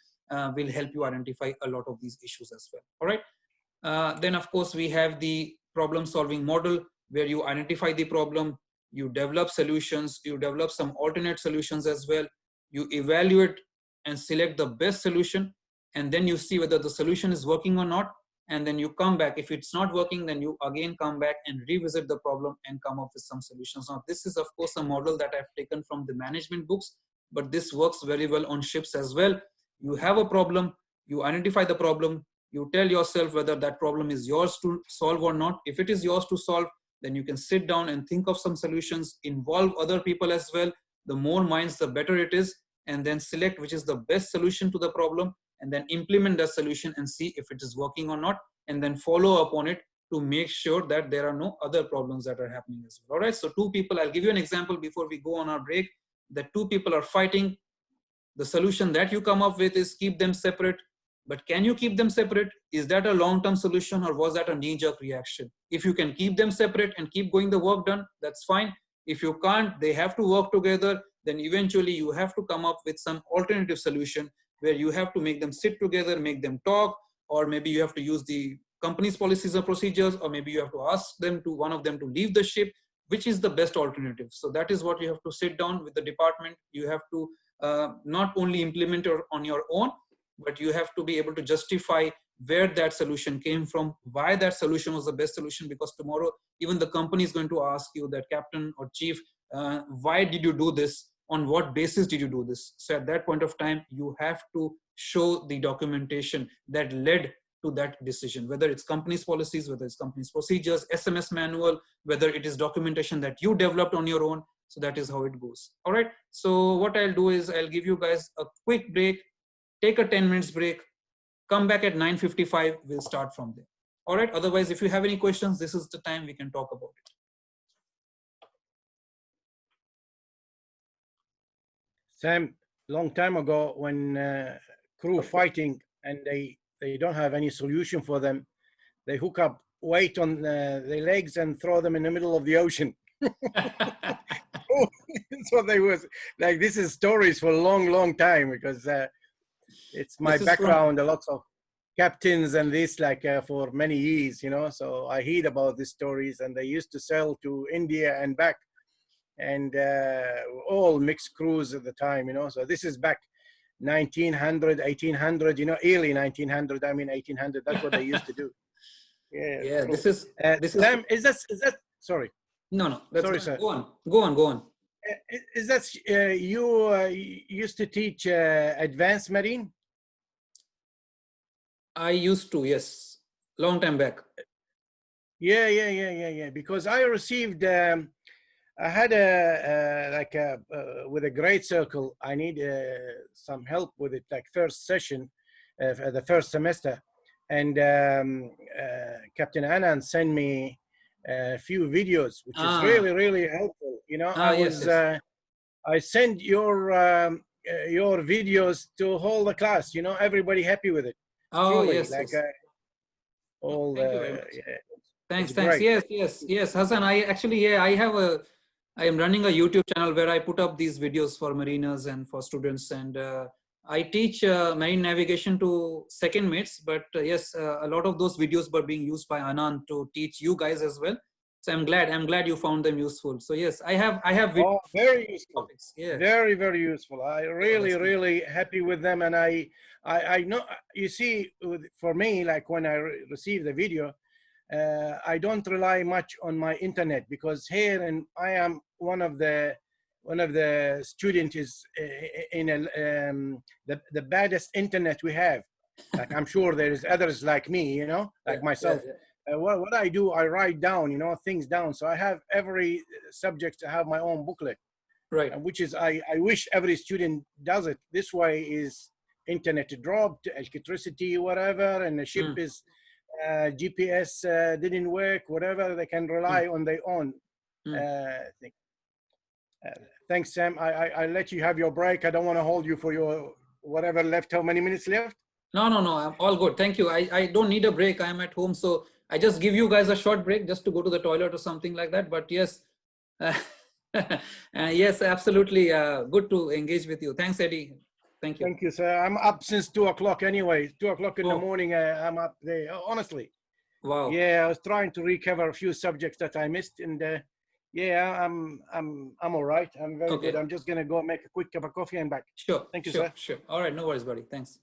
[SPEAKER 1] will help you identify a lot of these issues as well. All right. Then of course, we have the problem solving model, where you identify the problem, you develop solutions, you develop some alternate solutions as well. You evaluate and select the best solution, and then you see whether the solution is working or not. And then you come back. If it's not working, then you again come back and revisit the problem and come up with some solutions. Now, this is of course a model that I've taken from the management books, but this works very well on ships as well. You have a problem, you identify the problem, you tell yourself whether that problem is yours to solve or not. If it is yours to solve, then you can sit down and think of some solutions, involve other people as well. The more minds, the better it is, and then select which is the best solution to the problem, and then implement the solution and see if it is working or not, and then follow up on it to make sure that there are no other problems that are happening as well. All right. So two people, I'll give you an example before we go on our break. The two people are fighting. The solution that you come up with is keep them separate. But can you keep them separate? Is that a long-term solution, or was that a knee-jerk reaction? If you can keep them separate and keep going the work done, that's fine. If you can't, they have to work together, then eventually you have to come up with some alternative solution where you have to make them sit together, make them talk, or maybe you have to use the company's policies or procedures, or maybe you have to ask them to, one of them to leave the ship, which is the best alternative. So that is what you have to sit down with the department. You have to not only implement it on your own, but you have to be able to justify where that solution came from, why that solution was the best solution, because tomorrow even the company is going to ask you that, captain or chief, why did you do this? On what basis did you do this? So at that point of time, you have to show the documentation that led to that decision, whether it's company's policies, whether it's company's procedures, SMS manual, whether it is documentation that you developed on your own. So that is how it goes. All right. So what I'll do is I'll give you guys a quick break, take a 10 minutes break, come back at 9:55. We'll start from there. All right. Otherwise, if you have any questions, this is the time we can talk about it.
[SPEAKER 2] Sam, long time ago, when crew fighting and they don't have any solution for them, they hook up weight on their legs and throw them in the middle of the ocean. So they was like, this is stories for a long, long time, because it's my
[SPEAKER 1] This is
[SPEAKER 2] background, a lot of captains and this, like for many years, you know, so I heard about these stories, and they used to sell to India and back, and all mixed crews at the time, you know, so this is back 1900, 1800, you know, early 1900, I mean 1800, that's what they used to do. Yeah,
[SPEAKER 1] Yeah,
[SPEAKER 2] true.
[SPEAKER 1] this is
[SPEAKER 2] Sam, is that, sorry,
[SPEAKER 1] no, that's
[SPEAKER 2] sorry,
[SPEAKER 1] fine.
[SPEAKER 2] sir.
[SPEAKER 1] Go on.
[SPEAKER 2] Is that you used to teach advanced marine?
[SPEAKER 1] I used to, yes, long time back.
[SPEAKER 2] Yeah. Because I received, I had with a grade circle, I need some help with it, like first session, the first semester. And Captain Anand sent me a few videos, which is really, really helpful. You know,
[SPEAKER 1] Yes.
[SPEAKER 2] I sent your videos to all the class, you know, everybody happy with it.
[SPEAKER 1] Oh,
[SPEAKER 2] Truly,
[SPEAKER 1] yes.
[SPEAKER 2] like
[SPEAKER 1] Yes.
[SPEAKER 2] all
[SPEAKER 1] Thank you very much.
[SPEAKER 2] yeah,
[SPEAKER 1] Thanks.
[SPEAKER 2] it's great.
[SPEAKER 1] Yes, Hassan. I am running a YouTube channel where I put up these videos for mariners and for students, and I teach marine navigation to second mates. But yes, a lot of those videos were being used by Anand to teach you guys as well. So I'm glad you found them useful. So yes, I have
[SPEAKER 2] Oh, very useful.
[SPEAKER 1] topics. Yeah.
[SPEAKER 2] Very, very useful. I really, really happy with them. And I know, you see, for me, like when I receive the video, I don't rely much on my internet, because here, and I am one of the student is in the baddest internet we have. Like, I'm sure there is others like me, you know, like myself. What I do, I write down, you know, things down. So I have every subject to have my own booklet.
[SPEAKER 1] Right.
[SPEAKER 2] Which is, I wish every student does it. This way is internet dropped, electricity, whatever, and the ship is GPS didn't work, whatever, they can rely on their own thing. Thanks, Sam. I let you have your break. I don't want to hold you for your whatever left. How many minutes left?
[SPEAKER 1] No, I'm all good. Thank you. I don't need a break. I'm at home, so I just give you guys a short break just to go to the toilet or something like that. But yes, yes, absolutely. Good to engage with you. Thanks, Eddie. Thank you.
[SPEAKER 2] Thank you, sir. I'm up since 2 o'clock anyway. 2 o'clock in the morning, I'm up there, honestly.
[SPEAKER 1] Wow.
[SPEAKER 2] Yeah, I was trying to recover a few subjects that I missed, and yeah, I'm all right. I'm very good. I'm just gonna go make a quick cup of coffee and back.
[SPEAKER 1] Sure.
[SPEAKER 2] Thank you, sir.
[SPEAKER 1] Sure. All right. No worries, buddy. Thanks.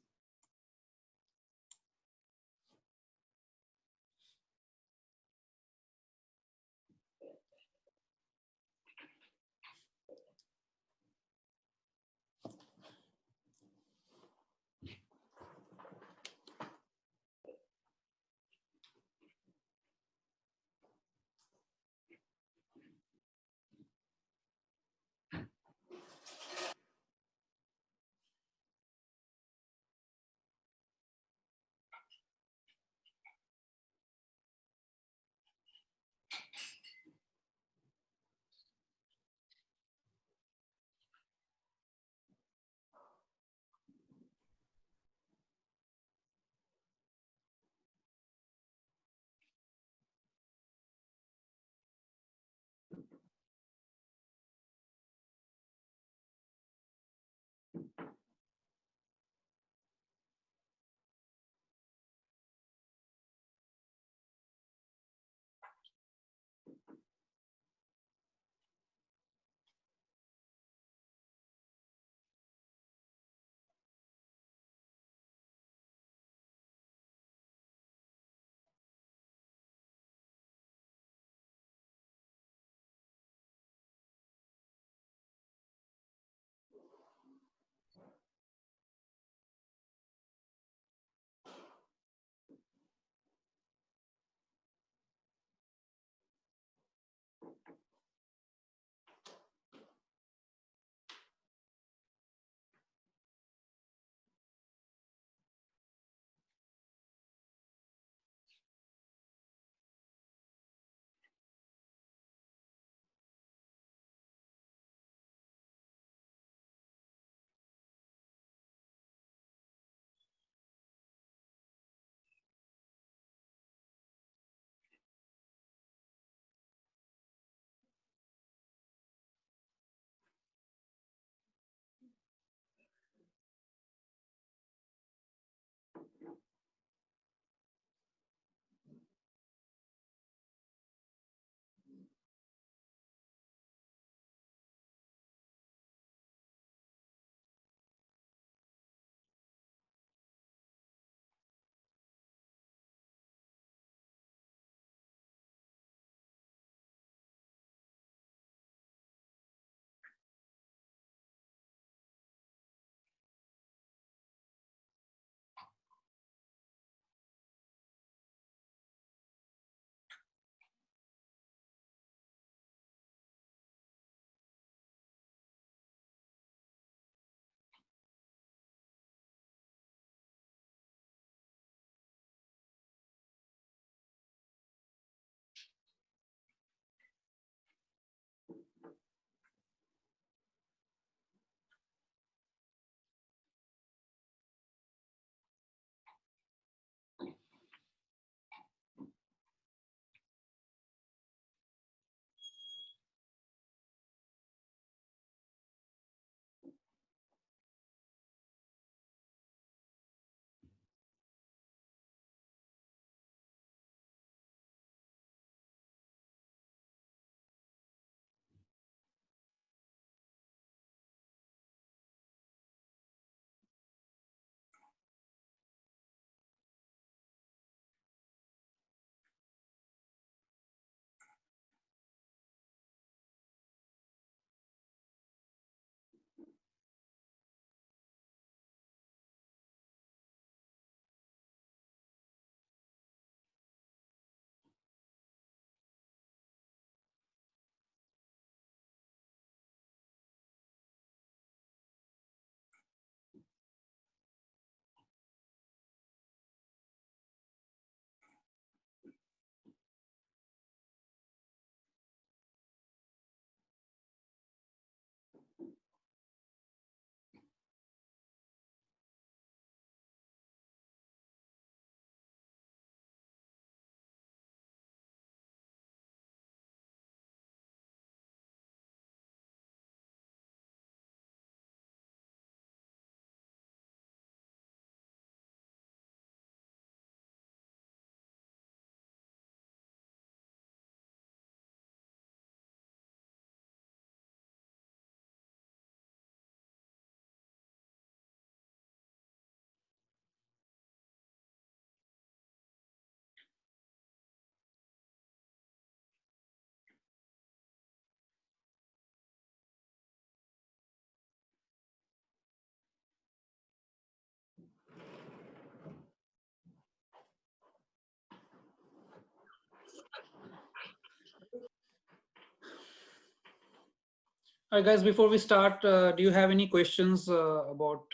[SPEAKER 1] All right, guys, before we start, do you have any questions about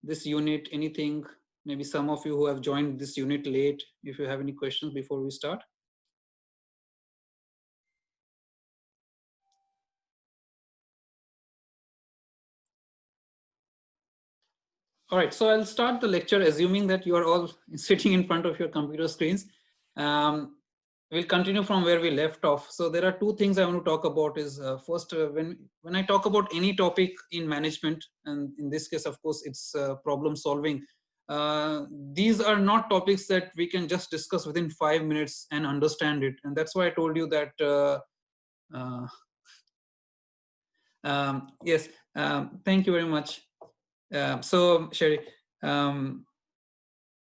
[SPEAKER 1] this unit, anything? Maybe some of you who have joined this unit late, if you have any questions before we start. All right, so I'll start the lecture assuming that you are all sitting in front of your computer screens. We'll continue from where we left off. So there are two things I want to talk about. Is first, when I talk about any topic in management, and in this case, of course, it's problem solving. These are not topics that we can just discuss within 5 minutes and understand it. And that's why I told you that. Yes, thank you very much. So Sherry,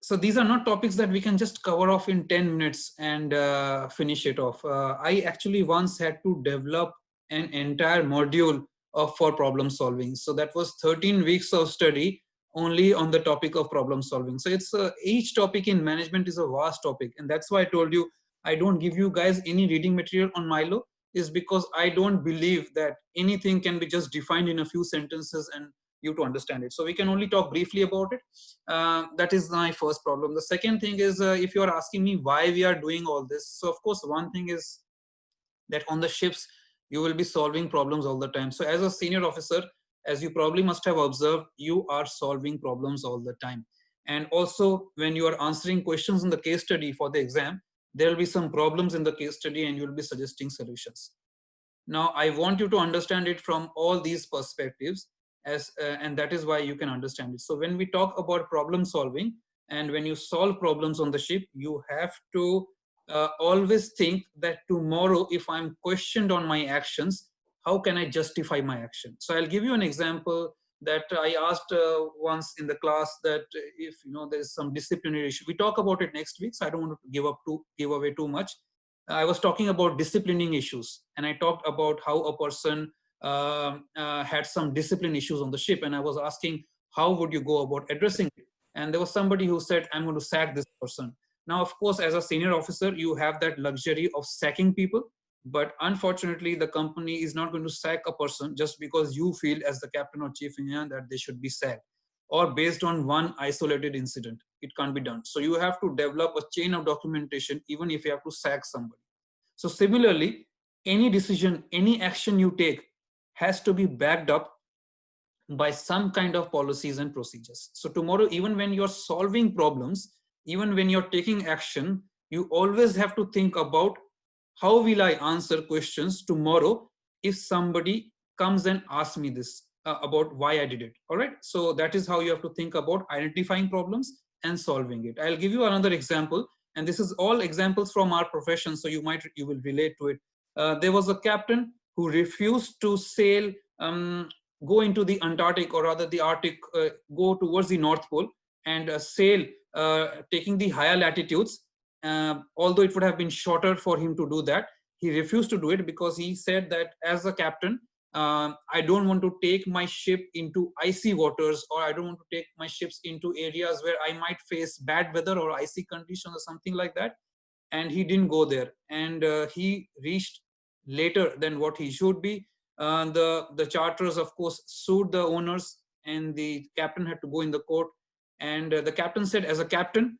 [SPEAKER 1] so these are not topics that we can just cover off in 10 minutes and finish it off. I actually once had to develop an entire module for problem solving. So that was 13 weeks of study only on the topic of problem solving. So it's each topic in management is a vast topic. And that's why I told you, I don't give you guys any reading material on Milo, is because I don't believe that anything can be just defined in a few sentences and you to understand it. So we can only talk briefly about it. That is my first problem. The second thing is, if you are asking me why we are doing all this. So of course, one thing is that on the ships, you will be solving problems all the time. So as a senior officer, as you probably must have observed, you are solving problems all the time. And also when you are answering questions in the case study for the exam, there will be some problems in the case study and you will be suggesting solutions. Now, I want you to understand it from all these perspectives, and that is why you can understand it. So when we talk about problem solving, and when you solve problems on the ship, you have to always think that tomorrow, if I'm questioned on my actions, how can I justify my action? So I'll give you an example that I asked once in the class, that if there's some disciplinary issue, we talk about it next week, so I don't want to give away too much. I was talking about disciplining issues, and I talked about how a person had some discipline issues on the ship, and I was asking how would you go about addressing it. And there was somebody who said, I'm going to sack this person. Now, of course, as a senior officer, you have that luxury of sacking people, but unfortunately the company is not going to sack a person just because you feel as the captain or chief engineer that they should be sacked, or based on one isolated incident. It can't be done. So you have to develop a chain of documentation even if you have to sack somebody. So similarly, any decision, any action you take has to be backed up by some kind of policies and procedures. So tomorrow, even when you're solving problems, even when you're taking action, you always have to think about how will I answer questions tomorrow if somebody comes and asks me this about why I did it. All right. So that is how you have to think about identifying problems and solving it. I'll give you another example, and this is all examples from our profession, so you will relate to it. There was a captain who refused to sail, go into the Antarctic, or rather the Arctic, go towards the North Pole and sail, taking the higher latitudes. Although it would have been shorter for him to do that, he refused to do it because he said that as a captain, I don't want to take my ship into icy waters, or I don't want to take my ships into areas where I might face bad weather or icy conditions or something like that. And he didn't go there, and he reached later than what he should be. The charterers, of course, sued the owners, and the captain had to go in the court. And the captain said, as a captain,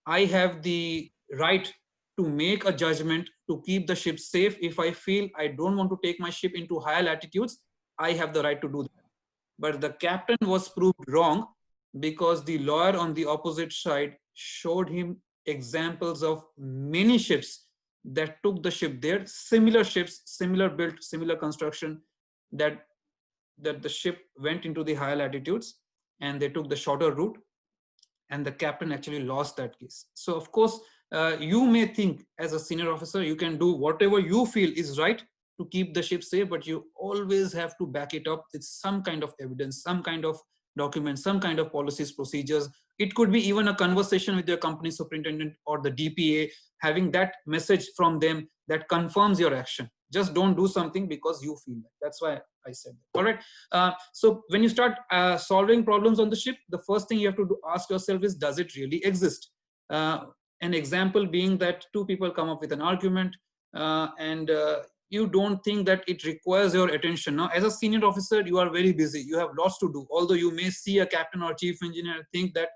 [SPEAKER 1] I have the right to make a judgment to keep the ship safe. If I feel I don't want to take my ship into higher latitudes, I have the right to do that. But the captain was proved wrong because the lawyer on the opposite side showed him examples of many ships that took the ship there, similar ships, similar built, similar construction, that the ship went into the higher latitudes and they took the shorter route, and the captain actually lost that case. So of course, you may think as a senior officer, you can do whatever you feel is right to keep the ship safe, but you always have to back it up with some kind of evidence, some kind of document, some kind of policies, procedures. It could be even a conversation with your company superintendent or the DPA, having that message from them that confirms your action. Just don't do something because you feel that. That's why I said that. All right. So when you start solving problems on the ship, the first thing you have to ask yourself is, does it really exist? An example being that two people come up with an argument, and you don't think that it requires your attention. Now, as a senior officer, you are very busy. You have lots to do. Although you may see a captain or chief engineer and think that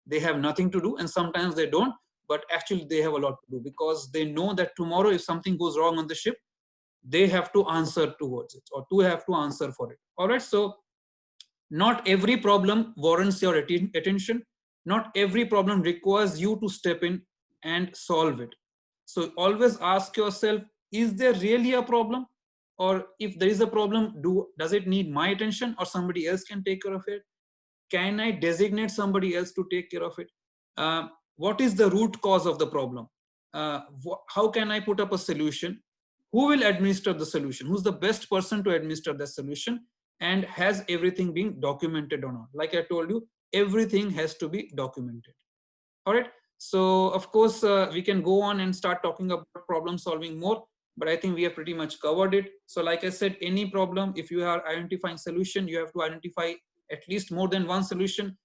[SPEAKER 1] they have nothing to do, and sometimes they don't, but actually they have a lot to do, because they know that tomorrow if something goes wrong on the ship, they have to answer towards it, or to have to answer for it. All right. So not every problem warrants your attention. Not every problem requires you to step in and solve it. So always ask yourself, is there really a problem? Or if there is a problem, does it need my attention, or somebody else can take care of it? Can I designate somebody else to take care of it? What is the root cause of the problem? How can I put up a solution? Who will administer the solution? Who's the best person to administer the solution? And has everything been documented or not? Like I told you, everything has to be documented. All right. So of course, we can go on and start talking about problem solving more, but I think we have pretty much covered it. So like I said, any problem, if you are identifying solution, you have to identify at least more than one solution,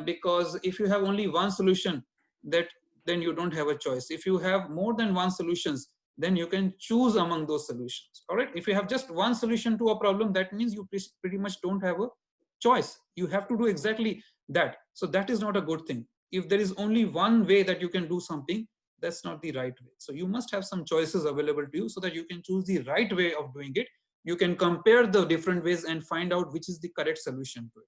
[SPEAKER 1] because if you have only one solution, then you don't have a choice. If you have more than one solutions, then you can choose among those solutions. All right. If you have just one solution to a problem, that means you pretty much don't have a choice. You have to do exactly that. So that is not a good thing. If there is only one way that you can do something, that's not the right way. So you must have some choices available to you so that you can choose the right way of doing it. You can compare the different ways and find out which is the correct solution to it.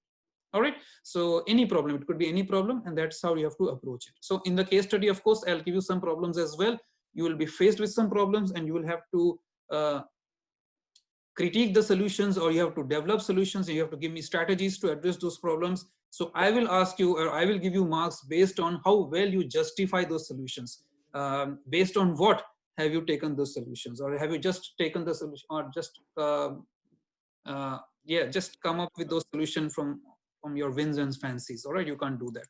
[SPEAKER 1] All right. So any problem, it could be any problem, and that's how you have to approach it. So in the case study, of course, I'll give you some problems as well. You will be faced with some problems, and you will have to critique the solutions, or you have to develop solutions, and you have to give me strategies to address those problems. So I will ask you, or I will give you marks based on how well you justify those solutions. Based on what have you taken those solutions, or have you just taken the solution, or just just come up with those solutions from your whims and fancies. All right, you can't do that.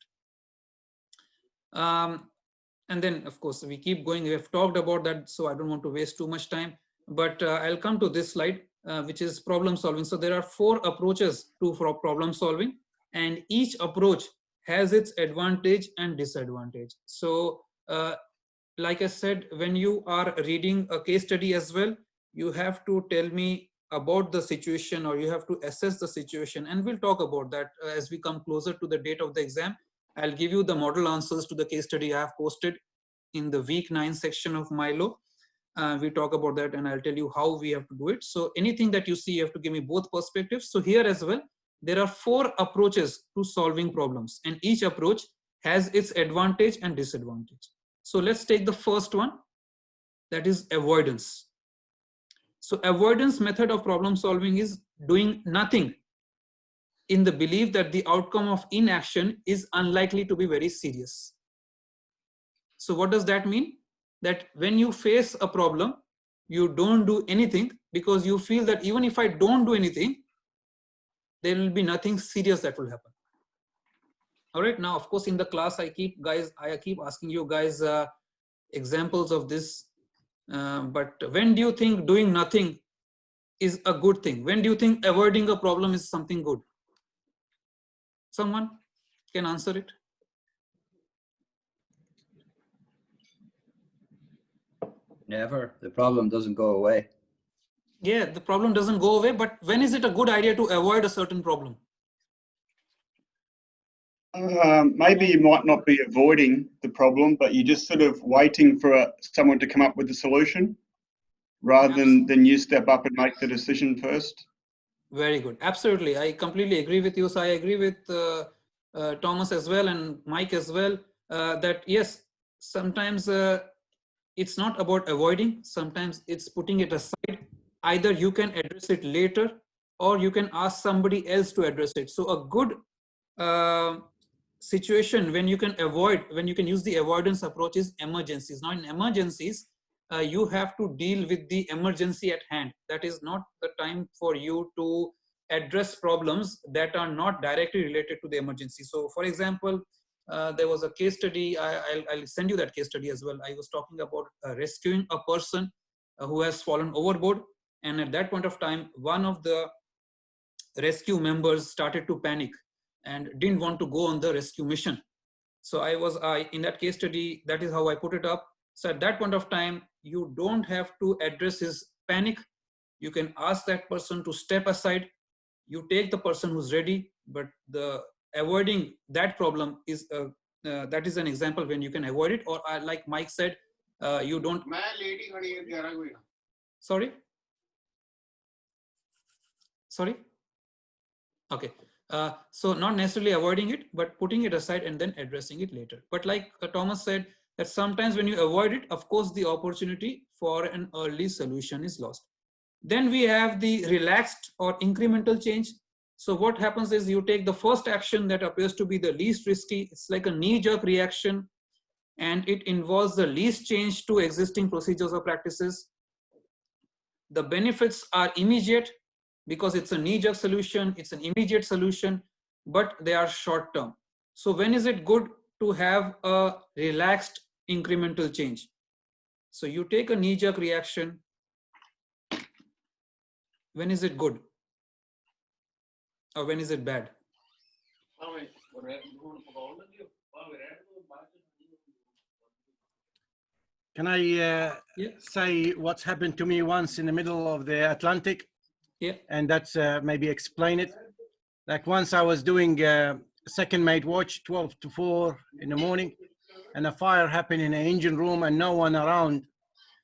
[SPEAKER 1] And then, of course, we keep going. We have talked about that, so I don't want to waste too much time. But I'll come to this slide, which is problem solving. So there are 4 approaches to problem solving, and each approach has its advantage and disadvantage. So like I said, when you are reading a case study as well, you have to tell me about the situation, or you have to assess the situation. And we'll talk about that as we come closer to the date of the exam. I'll give you the model answers to the case study I have posted in the week 9 section of Milo. We talk about that, and I'll tell you how we have to do it. So anything that you see, you have to give me both perspectives. So here as well, there are 4 approaches to solving problems, and each approach has its advantage and disadvantage. So let's take the first one, that is avoidance. So avoidance method of problem solving is doing nothing in the belief that the outcome of inaction is unlikely to be very serious. So what does that mean? That when you face a problem, you don't do anything because you feel that even if I don't do anything, there will be nothing serious that will happen. All right. Now, of course, in the class, I keep asking you guys examples of this. But when do you think doing nothing is a good thing? When do you think avoiding a problem is something good? Someone can answer it.
[SPEAKER 7] Never. The problem doesn't go away.
[SPEAKER 1] Yeah, the problem doesn't go away, but when is it a good idea to avoid a certain problem?
[SPEAKER 5] Maybe you might not be avoiding the problem, but you're just sort of waiting for someone to come up with a solution rather than you step up and make the decision first.
[SPEAKER 1] Very good. Absolutely. I completely agree with you. So I agree with Thomas as well and Mike as well, that yes, sometimes it's not about avoiding. Sometimes it's putting it aside. Either you can address it later or you can ask somebody else to address it. So a good situation when you can use the avoidance approach is emergencies. Now in emergencies, you have to deal with the emergency at hand. That is not the time for you to address problems that are not directly related to the emergency. So for example, there was a case study, I'll send you that case study as well. I was talking about rescuing a person who has fallen overboard. And at that point of time, one of the rescue members started to panic and didn't want to go on the rescue mission. So in that case study, that is how I put it up. So at that point of time, you don't have to address his panic, you can ask that person to step aside. You take the person who's ready, but the avoiding that problem is that is an example when you can avoid it. Or like Mike said, you don't. Sorry. Sorry. Okay. So not necessarily avoiding it, but putting it aside and then addressing it later. But like Thomas said, that sometimes when you avoid it, of course, the opportunity for an early solution is lost. Then we have the relaxed or incremental change. So what happens is you take the first action that appears to be the least risky. It's like a knee-jerk reaction, and it involves the least change to existing procedures or practices. The benefits are immediate because it's a knee-jerk solution, it's an immediate solution, but they are short-term. So when is it good to have a relaxed incremental change? So you take a knee-jerk reaction. When is it good? Or when is it bad?
[SPEAKER 2] Can I say what's happened to me once in the middle of the Atlantic?
[SPEAKER 1] Yeah.
[SPEAKER 2] And that's maybe explain it. Like once I was doing second mate watch, 12 to 4 in the morning, and a fire happened in the engine room and no one around.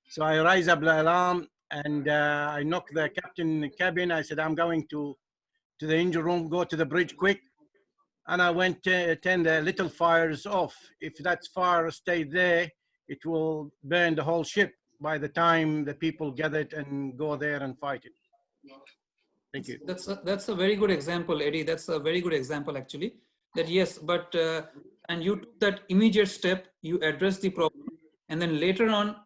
[SPEAKER 2] So I raise up the alarm and I knock the captain cabin. I said, I'm going to the engine room, go to the bridge quick. And I went to turn the little fires off. If that fire stayed there, it will burn the whole ship by the time the people gather it and go there and fight it. Thank you.
[SPEAKER 1] That's a very good example, Eddie. That's a very good example, actually. That yes, but and you took that immediate step, you address the problem, and then later on,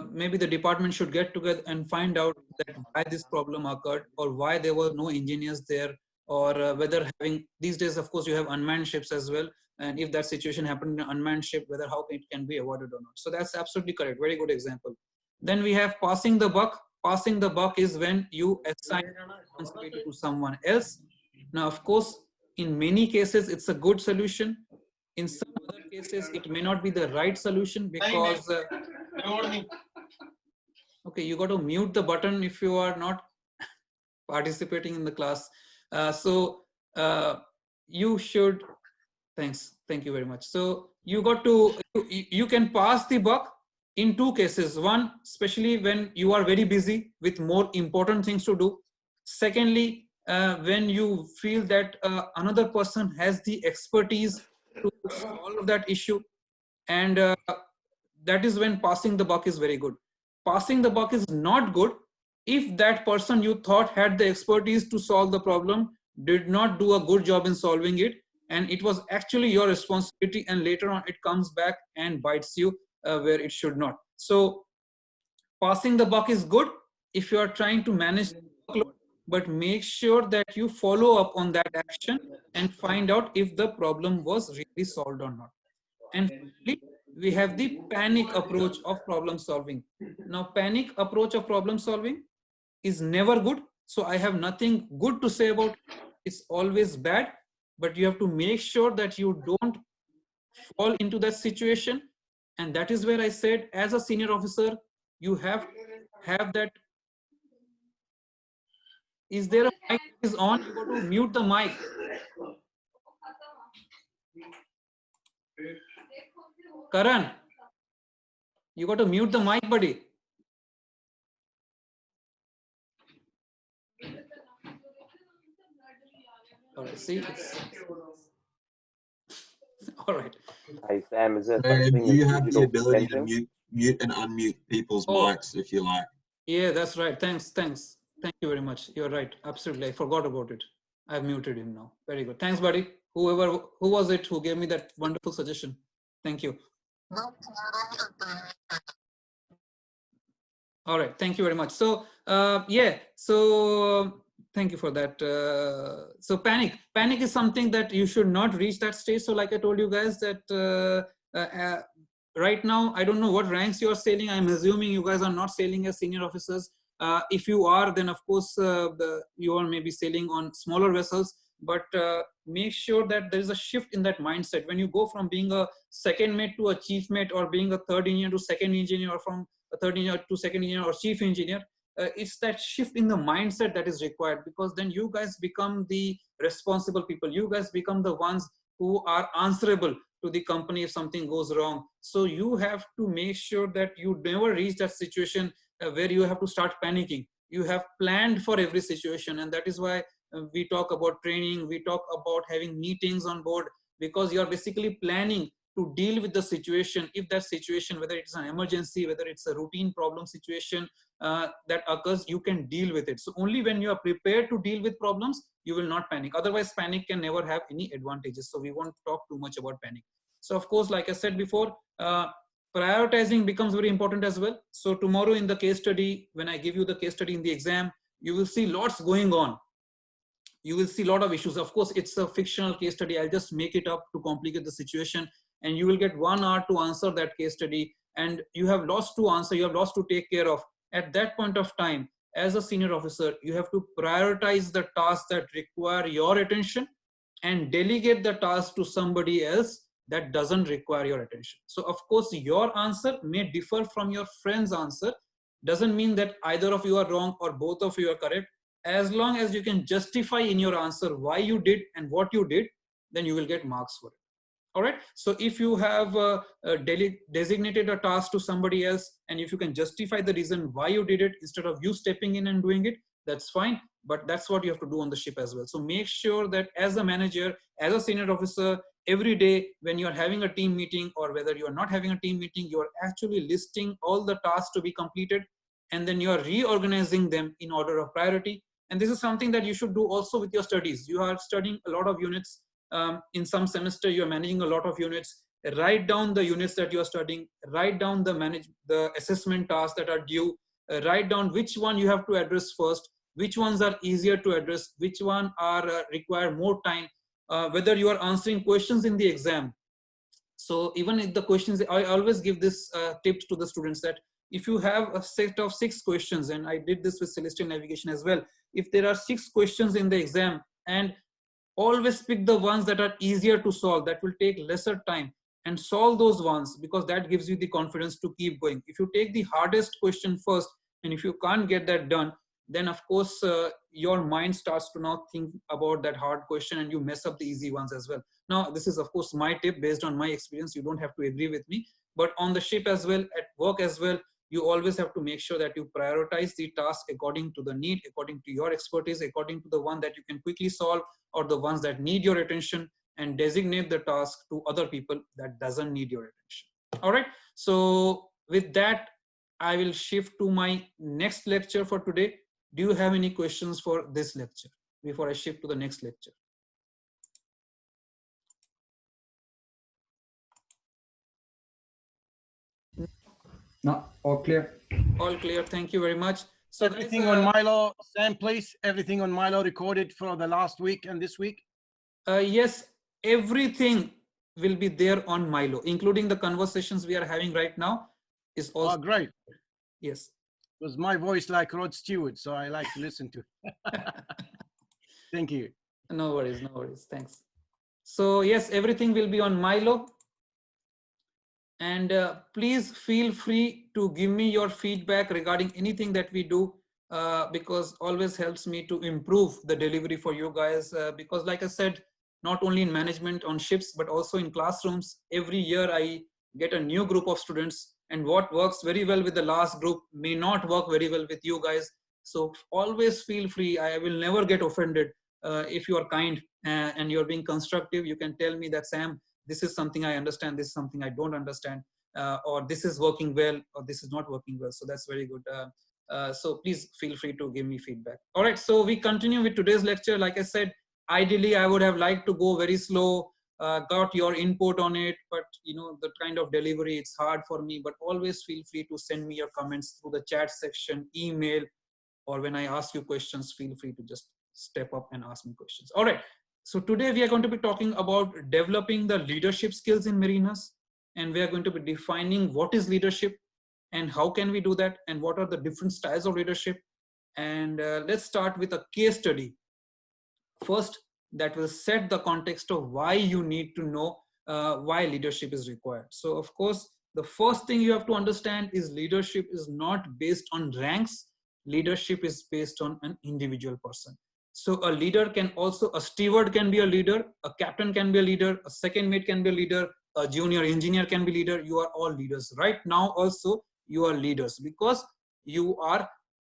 [SPEAKER 1] maybe the department should get together and find out that why this problem occurred, or why there were no engineers there, or whether having these days, of course, you have unmanned ships as well. And if that situation happened in an unmanned ship, whether how it can be avoided or not. So that's absolutely correct. Very good example. Then we have passing the buck. Passing the buck is when you assign responsibility to someone else. Now, of course, in many cases, it's a good solution. In some other cases, it may not be the right solution because, okay, you got to mute the button if you are not participating in the class. You should, thanks, thank you very much. So you got to, you can pass the buck in two cases. One, especially when you are very busy with more important things to do. Secondly, when you feel that another person has the expertise to solve that issue, and that is when passing the buck is very good. Passing the buck is not good if that person you thought had the expertise to solve the problem did not do a good job in solving it, and it was actually your responsibility, and later on it comes back and bites you where it should not. So passing the buck is good if you are trying to manage the workload, but make sure that you follow up on that action and find out if the problem was really solved or not. And finally, we have the panic approach of problem solving. Now, panic approach of problem solving is never good. So I have nothing good to say about it. It's always bad, but you have to make sure that you don't fall into that situation. And that is where I said, as a senior officer, you have that. Is there a mic that is on? You got to mute the mic. Karan, you got to mute the mic, buddy. All right, see, all right.
[SPEAKER 8] Hey Sam, is there
[SPEAKER 9] you have the ability to mute and unmute people's mics if you like.
[SPEAKER 1] Yeah, that's right. Thanks. Thank you very much. You're right. Absolutely. I forgot about it. I've muted him now. Very good. Thanks, buddy. Who was it who gave me that wonderful suggestion? Thank you. All right. Thank you very much. So, yeah. So, thank you for that. So, panic is something that you should not reach that stage. So, like I told you guys that right now, I don't know what ranks you are sailing. I'm assuming you guys are not sailing as senior officers. If you are, then of course you are maybe sailing on smaller vessels, but make sure that there is a shift in that mindset. When you go from being a second mate to a chief mate, or being a third engineer to second engineer, or from a third engineer to second engineer or chief engineer, it's that shift in the mindset that is required, because then you guys become the responsible people. You guys become the ones who are answerable to the company if something goes wrong. So you have to make sure that you never reach that situation where you have to start panicking. You have planned for every situation, and that is why we talk about training, we talk about having meetings on board, because you are basically planning to deal with the situation. If that situation, whether it's an emergency, whether it's a routine problem situation that occurs, you can deal with it. So only when you are prepared to deal with problems, you will not panic. Otherwise, panic can never have any advantages. So we won't talk too much about panic. So of course, like I said before, prioritizing becomes very important as well. So tomorrow in the case study, when I give you the case study in the exam, you will see lots going on. You will see a lot of issues. Of course, it's a fictional case study. I'll just make it up to complicate the situation, and you will get 1 hour to answer that case study, and you have lots to answer, you have lots to take care of. At that point of time, as a senior officer, you have to prioritize the tasks that require your attention and delegate the task to somebody else that doesn't require your attention. So of course, your answer may differ from your friend's answer. Doesn't mean that either of you are wrong or both of you are correct. As long as you can justify in your answer why you did and what you did, then you will get marks for it. All right. So if you have designated a task to somebody else, and if you can justify the reason why you did it instead of you stepping in and doing it, that's fine. But that's what you have to do on the ship as well. So make sure that as a manager, as a senior officer, every day when you're having a team meeting, or whether you're not having a team meeting, you're actually listing all the tasks to be completed, and then you're reorganizing them in order of priority. And this is something that you should do also with your studies. You are studying a lot of units. In some semester, you're managing a lot of units. Write down the units that you're studying. Write down the assessment tasks that are due. Write down which one you have to address first, which ones are easier to address, which one are require more time, whether you are answering questions in the exam. So even if the questions, I always give this tips to the students that if you have a set of 6 questions, and I did this with Celestial Navigation as well, if there are 6 questions in the exam, and always pick the ones that are easier to solve, that will take lesser time, and solve those ones, because that gives you the confidence to keep going. If you take the hardest question first, and if you can't get that done, then of course your mind starts to now think about that hard question, and you mess up the easy ones as well. Now, this is of course my tip based on my experience. You don't have to agree with me, but on the ship as well, at work as well, you always have to make sure that you prioritize the task according to the need, according to your expertise, according to the one that you can quickly solve, or the ones that need your attention, and designate the task to other people that doesn't need your attention. All right. So with that, I will shift to my next lecture for today. Do you have any questions for this lecture before I shift to the next lecture?
[SPEAKER 7] No, all clear.
[SPEAKER 1] All clear. Thank you very much. So
[SPEAKER 2] everything on Milo, Sam, please. Everything on Milo recorded for the last week and this week?
[SPEAKER 1] Yes, everything will be there on Milo, including the conversations we are having right now. Is also
[SPEAKER 2] great.
[SPEAKER 1] Yes.
[SPEAKER 2] It was my voice like Rod Stewart, so I like to listen to it. Thank you.
[SPEAKER 1] No worries, no worries. Thanks. So yes, everything will be on Milo. And please feel free to give me your feedback regarding anything that we do, because always helps me to improve the delivery for you guys. Because like I said, not only in management on ships, but also in classrooms, every year I get a new group of students, and what works very well with the last group may not work very well with you guys. So always feel free. I will never get offended if you are kind and you're being constructive. You can tell me that, Sam, this is something I understand, this is something I don't understand, or this is working well, or this is not working well. So that's very good. So please feel free to give me feedback. All right, so we continue with today's lecture. Like I said, ideally I would have liked to go very slow, got your input on it, but you know, the kind of delivery, it's hard for me. But always feel free to send me your comments through the chat section, email, or when I ask you questions, feel free to just step up and ask me questions. All right. So today we are going to be talking about developing the leadership skills in marinas, and we are going to be defining what is leadership and how can we do that, and what are the different styles of leadership. And let's start with a case study first that will set the context of why you need to know why leadership is required. So of course, the first thing you have to understand is leadership is not based on ranks. leadership is based on an individual person. So a leader can also, a steward can be a leader, a captain can be a leader, a second mate can be a leader, a junior engineer can be leader. You are all leaders. Right now also you are leaders because you are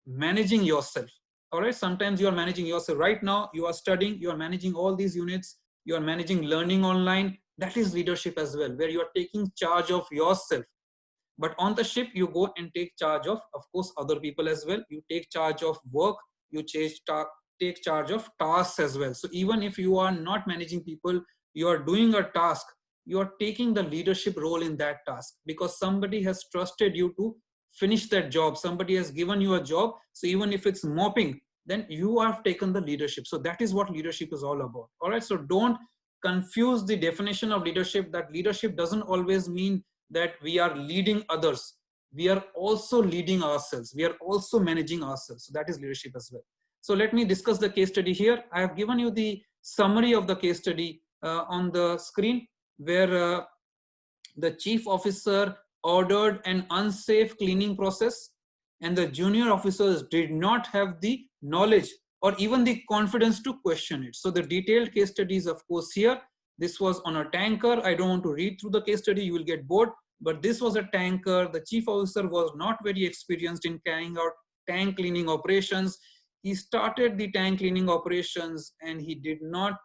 [SPEAKER 1] managing yourself. All right, sometimes you are managing yourself. Right now you are studying, you are managing all these units, you are managing learning online. That is leadership as well, where you are taking charge of yourself. But on the ship, you go and take charge of course, other people as well. You take charge of work, you take charge of tasks as well. So even if you are not managing people, you are doing a task, you are taking the leadership role in that task because somebody has trusted you to finish that job. Somebody has given you a job. So even if it's mopping, then you have taken the leadership. So that is what leadership is all about. All right. So don't confuse the definition of leadership. That leadership doesn't always mean that we are leading others. We are also leading ourselves. We are also managing ourselves. So that is leadership as well. So let me discuss the case study here. I have given you the summary of the case study on the screen, where the chief officer ordered an unsafe cleaning process and the junior officers did not have the knowledge or even the confidence to question it. So the detailed case study is of course here. This was on a tanker. I don't want to read through the case study, you will get bored, but this was a tanker. The chief officer was not very experienced in carrying out tank cleaning operations. He started the tank cleaning operations and he did not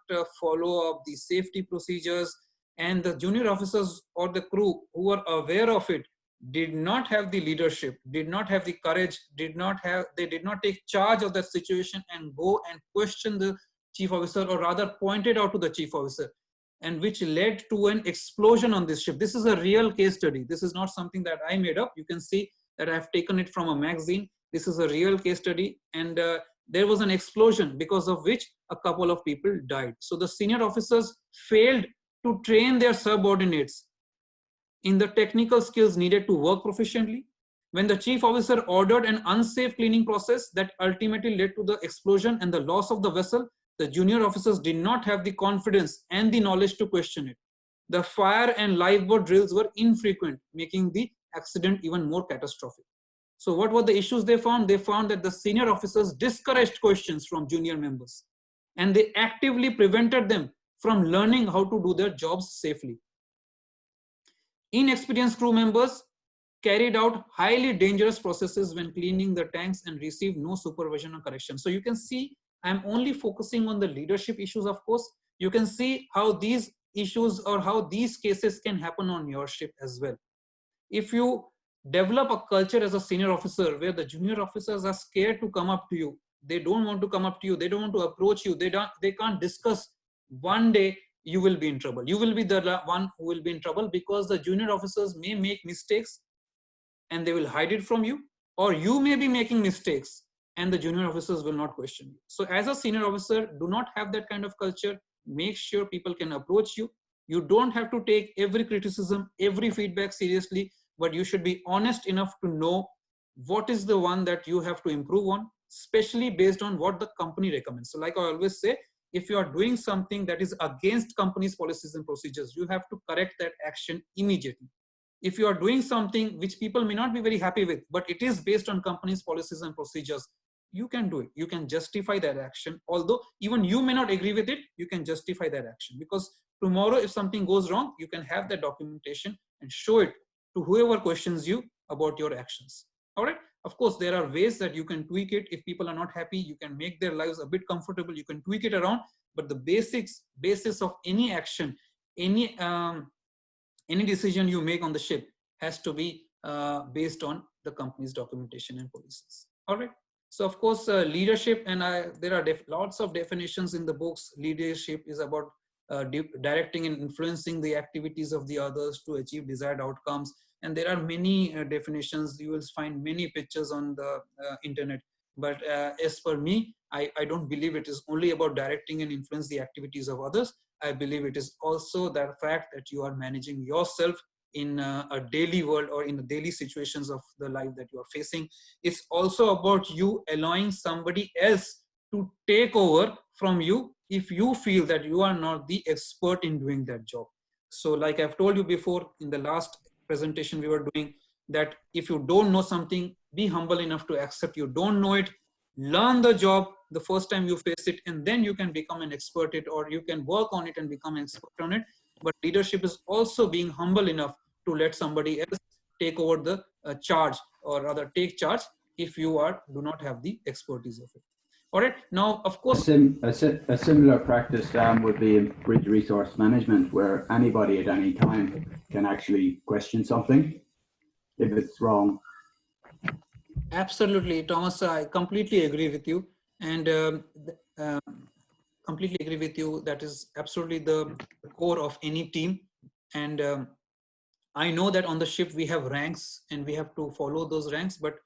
[SPEAKER 1] follow up the safety procedures, and the junior officers or the crew who were aware of it did not have the leadership, did not have the courage, they did not take charge of that situation and go and question the chief officer, or rather pointed out to the chief officer, and which led to an explosion on this ship. This is a real case study. This is not something that I made up. You can see that I have taken it from a magazine. This is a real case study, and there was an explosion because of which a couple of people died. So the senior officers failed to train their subordinates in the technical skills needed to work proficiently. When the chief officer ordered an unsafe cleaning process that ultimately led to the explosion and the loss of the vessel, the junior officers did not have the confidence and the knowledge to question it. The fire and lifeboat drills were infrequent, making the accident even more catastrophic. So what were the issues they found? They found that the senior officers discouraged questions from junior members, and they actively prevented them from learning how to do their jobs safely. Inexperienced crew members carried out highly dangerous processes when cleaning the tanks and received no supervision or correction. So you can see I'm only focusing on the leadership issues, of course. You can see how these issues or how these cases can happen on your ship as well. If you develop a culture as a senior officer where the junior officers are scared to come up to you, they don't want to come up to you, they don't want to approach you, they can't discuss, one day you will be in trouble. You will be the one who will be in trouble because the junior officers may make mistakes and they will hide it from you, or you may be making mistakes and the junior officers will not question you. So as a senior officer, do not have that kind of culture. Make sure people can approach you. You don't have to take every criticism, every feedback seriously, but you should be honest enough to know what is the one that you have to improve on, especially based on what the company recommends. So like I always say, if you are doing something that is against company's policies and procedures, you have to correct that action immediately. If you are doing something which people may not be very happy with, but it is based on company's policies and procedures, you can do it. You can justify that action. Although even you may not agree with it, you can justify that action, because tomorrow if something goes wrong, you can have that documentation and show it to whoever questions you about your actions. All right. Of course, there are ways that you can tweak it. If people are not happy, you can make their lives a bit comfortable. You can tweak it around, but the basis of any action, any decision you make on the ship has to be based on the company's documentation and policies. All right. So of course, leadership, and there are lots of definitions in the books. Leadership is about directing and influencing the activities of the others to achieve desired outcomes. And there are many definitions. You will find many pictures on the internet. But as per me, I don't believe it is only about directing and influence the activities of others. I believe it is also that fact that you are managing yourself in a daily world or in the daily situations of the life that you are facing. It's also about you allowing somebody else to take over from you if you feel that you are not the expert in doing that job. So like I've told you before in the last presentation we were doing, that if you don't know something, be humble enough to accept you don't know it, learn the job the first time you face it, and then you can become an expert it, or you can work on it and become an expert on it. But leadership is also being humble enough to let somebody else take over the charge, or rather take charge if you do not have the expertise of it. All right. Now, of course,
[SPEAKER 7] a similar practice would be in bridge resource management, where anybody at any time can actually question something if it's wrong.
[SPEAKER 1] Absolutely, Thomas. I completely agree with you, and completely agree with you. That is absolutely the core of any team. And I know that on the ship we have ranks, and we have to follow those ranks. But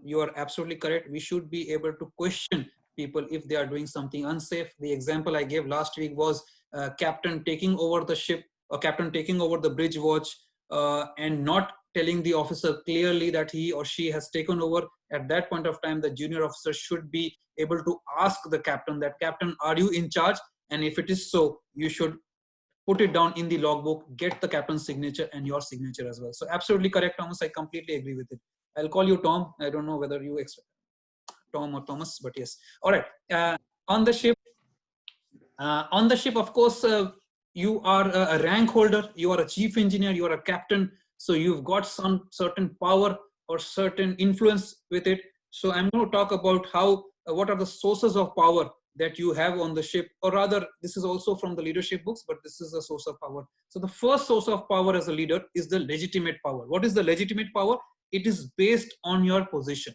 [SPEAKER 1] you are absolutely correct. We should be able to question people if they are doing something unsafe. The example I gave last week was captain taking over the ship, or captain taking over the bridge watch, and not telling the officer clearly that he or she has taken over. At that point of time, the junior officer should be able to ask the captain that, captain, are you in charge? And if it is so, you should put it down in the logbook, get the captain's signature and your signature as well. So absolutely correct, Thomas. I completely agree with it. I'll call you Tom. I don't know whether you expect Tom or Thomas, but yes. All right. On the ship, of course, you are a rank holder. You are a chief engineer. You are a captain. So you've got some certain power or certain influence with it. So I'm going to talk about how, what are the sources of power that you have on the ship, or rather, this is also from the leadership books, but this is a source of power. So the first source of power as a leader is the legitimate power. What is the legitimate power? It is based on your position.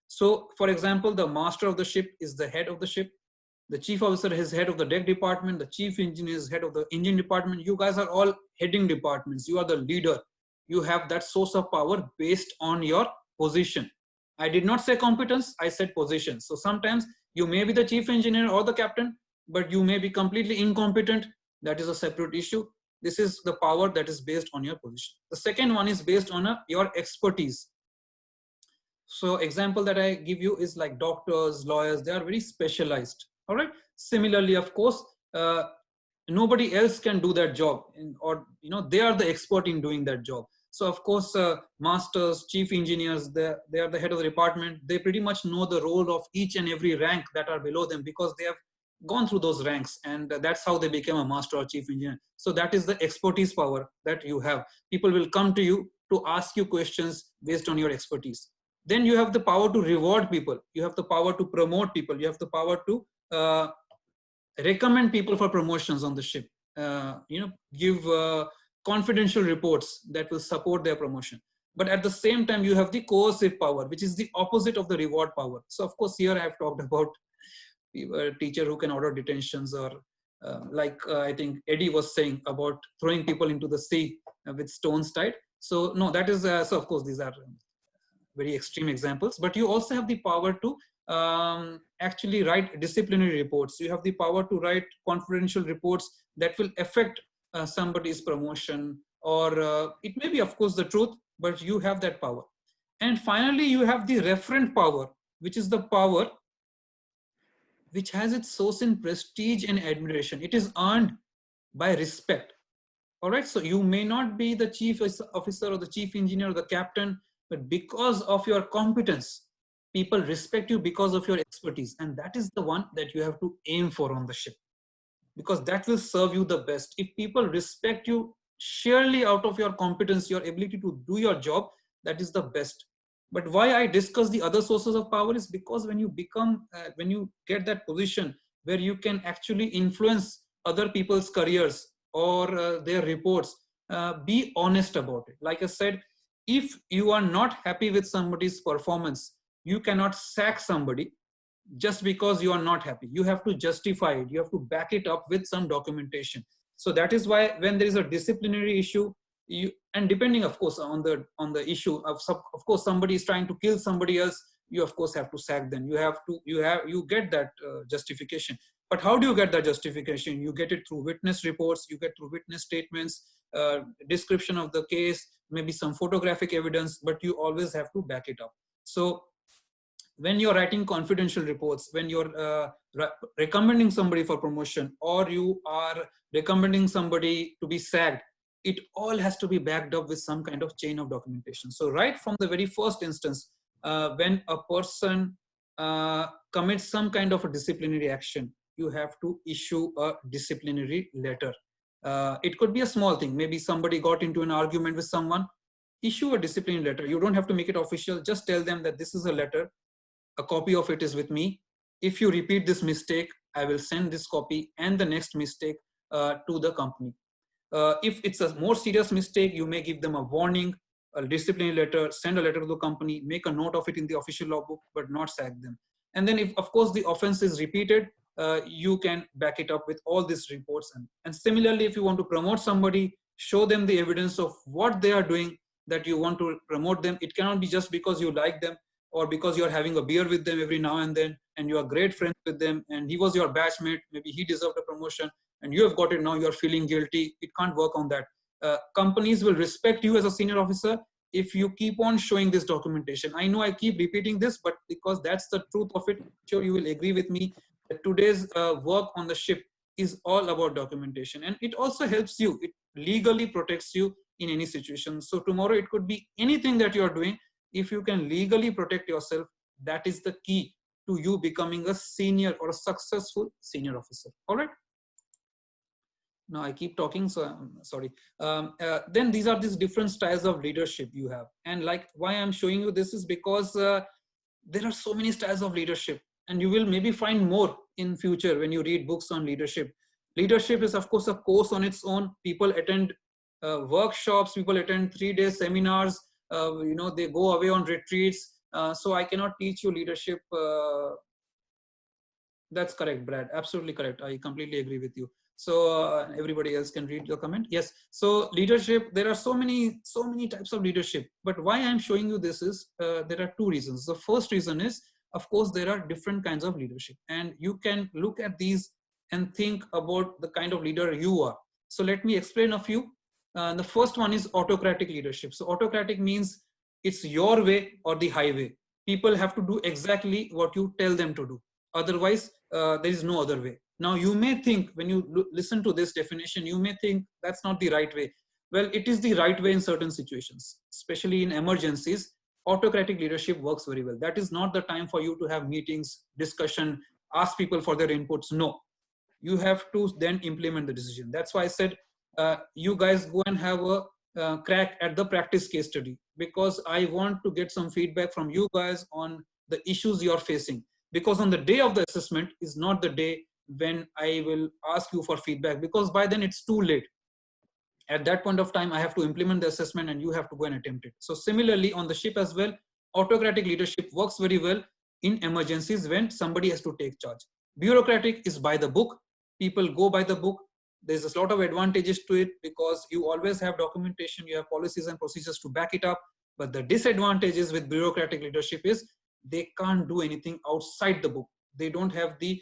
[SPEAKER 1] So for example, the master of the ship is the head of the ship. The chief officer is head of the deck department. The chief engineer is head of the engine department. You guys are all heading departments. You are the leader. You have that source of power based on your position. I did not say competence, I said position. So sometimes you may be the chief engineer or the captain, but you may be completely incompetent. That is a separate issue. This is the power that is based on your position. The second one is based on your expertise. So example that I give you is like doctors, lawyers, they are very specialized. All right. Similarly, of course, nobody else can do that job, or they are the expert in doing that job. So of course, masters, chief engineers, they are the head of the department. They pretty much know the role of each and every rank that are below them, because they have gone through those ranks, and that's how they became a master or chief engineer. So that is the expertise power that you have. People will come to you to ask you questions based on your expertise. Then you have the power to reward people. You have the power to promote people. You have the power to recommend people for promotions on the ship. Give confidential reports that will support their promotion. But at the same time, you have the coercive power, which is the opposite of the reward power. So of course, here I have talked about a teacher who can order detentions, or I think Eddie was saying about throwing people into the sea with stones tied. So no, that is, so of course, these are very extreme examples, but you also have the power to actually write disciplinary reports. You have the power to write confidential reports that will affect somebody's promotion, or it may be, of course, the truth, but you have that power. And finally, you have the referent power, which is the power which has its source in prestige and admiration. It is earned by respect. All right. So you may not be the chief officer or the chief engineer or the captain, but because of your competence, people respect you because of your expertise. And that is the one that you have to aim for on the ship, because that will serve you the best. If people respect you sheerly out of your competence, your ability to do your job, that is the best. But why I discuss the other sources of power is because when you become, when you get that position where you can actually influence other people's careers or their reports, be honest about it. Like I said, if you are not happy with somebody's performance, you cannot sack somebody just because you are not happy. You have to justify it. You have to back it up with some documentation. So that is why when there is a disciplinary issue, and depending, of course, on the issue of course, somebody is trying to kill somebody else, you of course have to sack them. You get that justification. But how do you get that justification? You get it through witness reports. You get through witness statements, description of the case, maybe some photographic evidence, but you always have to back it up. So when you're writing confidential reports, when you're recommending somebody for promotion, or you are recommending somebody to be sacked, it all has to be backed up with some kind of chain of documentation. So right from the very first instance, when a person commits some kind of a disciplinary action, you have to issue a disciplinary letter. It could be a small thing. Maybe somebody got into an argument with someone, issue a disciplinary letter. You don't have to make it official. Just tell them that this is a letter. A copy of it is with me. If you repeat this mistake, I will send this copy and the next mistake to the company. If it's a more serious mistake, you may give them a warning, a disciplinary letter, send a letter to the company, make a note of it in the official logbook, but not sack them. And then if, of course, the offense is repeated, you can back it up with all these reports. And similarly, if you want to promote somebody, show them the evidence of what they are doing that you want to promote them. It cannot be just because you like them or because you're having a beer with them every now and then and you are great friends with them and he was your batchmate, maybe he deserved a promotion and you have got it, now you're feeling guilty. It can't work on that. Companies will respect you as a senior officer if you keep on showing this documentation. I know I keep repeating this, but because that's the truth of it, I'm sure you will agree with me that today's work on the ship is all about documentation, and it also helps you. It legally protects you in any situation. So tomorrow it could be anything that you're doing. If you can legally protect yourself, that is the key to you becoming a senior or a successful senior officer. All right. Now I keep talking, so I'm sorry. Then these are these different styles of leadership you have. And like why I'm showing you this is because there are so many styles of leadership, and you will maybe find more in future when you read books on leadership. Leadership is of course a course on its own. People attend workshops, people attend 3-day seminars, they go away on retreats. So I cannot teach you leadership. That's correct, Brad. Absolutely correct. I completely agree with you. So everybody else can read your comment. Yes. So leadership, there are so many types of leadership. But why I'm showing you this is there are two reasons. The first reason is, of course, there are different kinds of leadership, and you can look at these and think about the kind of leader you are. So let me explain a few. The first one is autocratic leadership. So autocratic means it's your way or the highway. People have to do exactly what you tell them to do. Otherwise, there is no other way. Now, you may think when you listen to this definition, you may think that's not the right way. Well, it is the right way in certain situations, especially in emergencies. Autocratic leadership works very well. That is not the time for you to have meetings, discussion, ask people for their inputs. No, you have to then implement the decision. That's why I said, you guys go and have a crack at the practice case study, because I want to get some feedback from you guys on the issues you're facing. Because on the day of the assessment is not the day when I will ask you for feedback, because by then it's too late. At that point of time, I have to implement the assessment and you have to go and attempt it. So similarly on the ship as well, autocratic leadership works very well in emergencies when somebody has to take charge. Bureaucratic is by the book. People go by the book. There's a lot of advantages to it because you always have documentation, you have policies and procedures to back it up. But the disadvantages with bureaucratic leadership is they can't do anything outside the book. They don't have the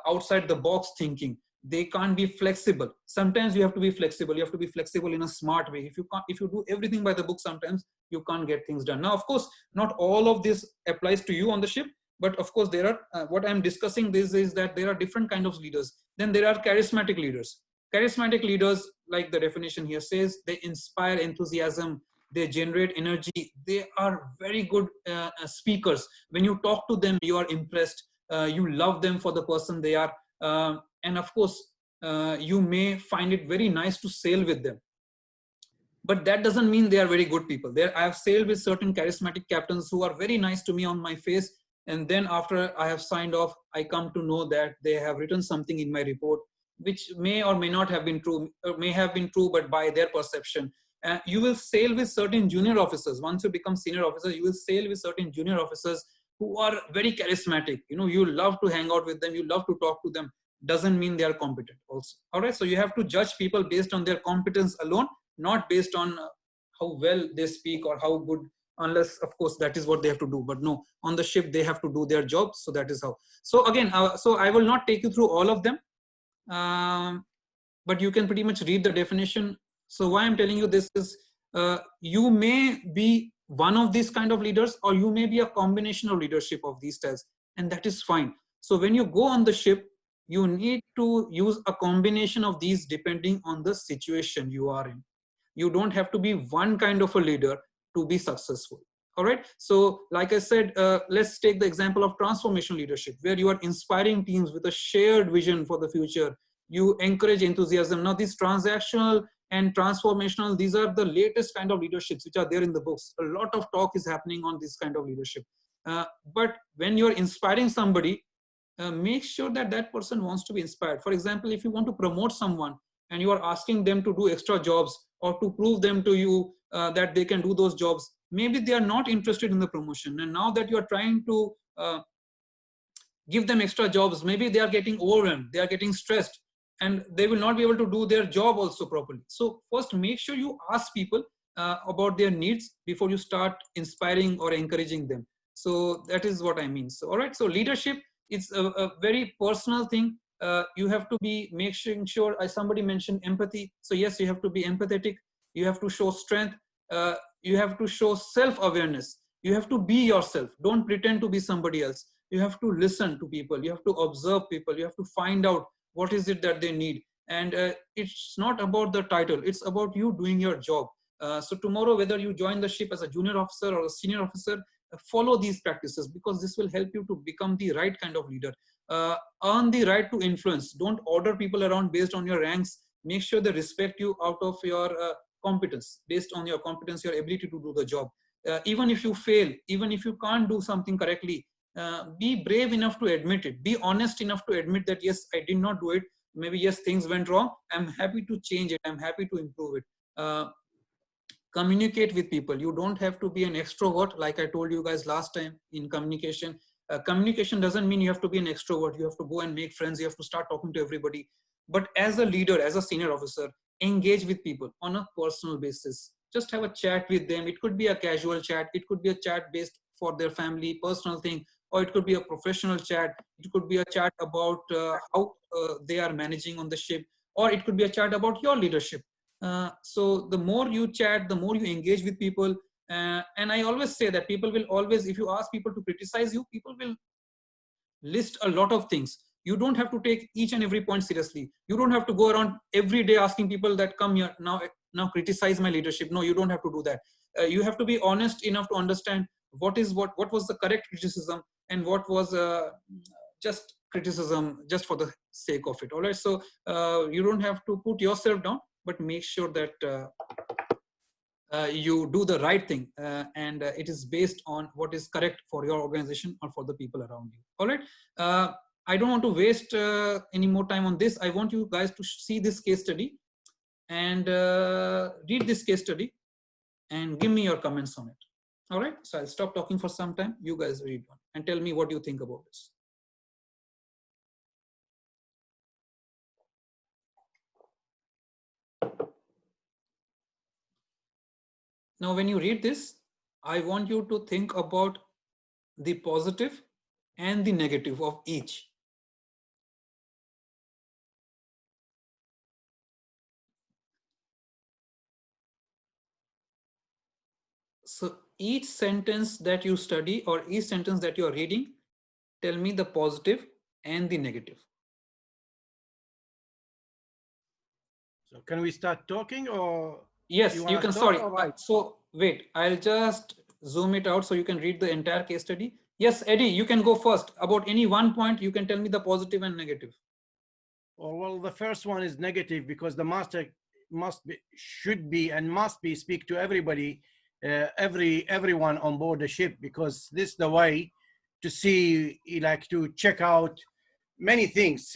[SPEAKER 1] outside the box thinking. They can't be flexible. Sometimes you have to be flexible. You have to be flexible in a smart way. If you do everything by the book, sometimes you can't get things done. Now, of course, not all of this applies to you on the ship, but of course there are, what I'm discussing this is that there are different kinds of leaders. Then there are charismatic leaders. Charismatic leaders, like the definition here says, they inspire enthusiasm, they generate energy, they are very good speakers. When you talk to them, you are impressed, you love them for the person they are. And of course, you may find it very nice to sail with them. But that doesn't mean they are very good people. I have sailed with certain charismatic captains who are very nice to me on my face. And then after I have signed off, I come to know that they have written something in my report, which may or may not have been true, or may have been true, but by their perception. You will sail with certain junior officers. Once you become senior officer, you will sail with certain junior officers who are very charismatic. You love to hang out with them. You love to talk to them. Doesn't mean they are competent also. All right. So you have to judge people based on their competence alone, not based on how well they speak or how good, unless of course that is what they have to do. But no, on the ship, they have to do their job. So that is how. So again, so I will not take you through all of them. But you can pretty much read the definition. So why I'm telling you this is you may be one of these kind of leaders, or you may be a combination of leadership of these styles, and that is fine. So when you go on the ship, you need to use a combination of these depending on the situation you are in. You don't have to be one kind of a leader to be successful. All right. So like I said, let's take the example of transformational leadership, where you are inspiring teams with a shared vision for the future. You encourage enthusiasm. Now, these transactional and transformational, these are the latest kind of leaderships which are there in the books. A lot of talk is happening on this kind of leadership. But when you're inspiring somebody, make sure that that person wants to be inspired. For example, if you want to promote someone and you are asking them to do extra jobs or to prove them to you that they can do those jobs, maybe they are not interested in the promotion. And now that you are trying to give them extra jobs, maybe they are getting overwhelmed, they are getting stressed, and they will not be able to do their job also properly. So first, make sure you ask people about their needs before you start inspiring or encouraging them. So that is what I mean. So, all right. So leadership, it's a very personal thing. You have to be making sure, somebody mentioned empathy. So yes, you have to be empathetic. You have to show strength. You have to show self-awareness. You have to be yourself. Don't pretend to be somebody else. You have to listen to people. You have to observe people. You have to find out what is it that they need. And it's not about the title. It's about you doing your job. So tomorrow, whether you join the ship as a junior officer or a senior officer, follow these practices, because this will help you to become the right kind of leader. Earn the right to influence. Don't order people around based on your ranks. Make sure they respect you out of your competence, based on your competence, your ability to do the job. Even if you fail, even if you can't do something correctly, be brave enough to admit it. Be honest enough to admit that, yes, I did not do it. Maybe, yes, things went wrong. I'm happy to change it. I'm happy to improve it. Communicate with people. You don't have to be an extrovert, like I told you guys last time in communication. Communication doesn't mean you have to be an extrovert. You have to go and make friends. You have to start talking to everybody. But as a leader, as a senior officer, engage with people on a personal basis. Just have a chat with them. It could be a casual chat. It could be a chat based for their family, personal thing, or it could be a professional chat. It could be a chat about how they are managing on the ship, or it could be a chat about your leadership. So the more you chat, the more you engage with people. And I always say that people will always, if you ask people to criticize you, people will list a lot of things. You don't have to take each and every point seriously. You don't have to go around every day asking people that come here now criticize my leadership. No, you don't have to do that. You have to be honest enough to understand what was the correct criticism and what was just criticism just for the sake of it. All right. So you don't have to put yourself down, but make sure that you do the right thing, and it is based on what is correct for your organization or for the people around you. All right. I don't want to waste any more time on this. I want you guys to see this case study and read this case study and give me your comments on it. All right. So I'll stop talking for some time. You guys read one and tell me what you think about this. Now, when you read this, I want you to think about the positive and the negative of each. So each sentence that you study or each sentence that you are reading, tell me the positive and the negative.
[SPEAKER 2] So can we start talking, or?
[SPEAKER 1] Yes, you can. Sorry.
[SPEAKER 2] Right.
[SPEAKER 1] So wait, I'll just zoom it out so you can read the entire case study. Yes, Eddie, you can go first. About any one point, you can tell me the positive and negative.
[SPEAKER 2] Well, the first one is negative because the master should be speak to everybody, everyone on board the ship, because this is the way to see, like, to check out many things.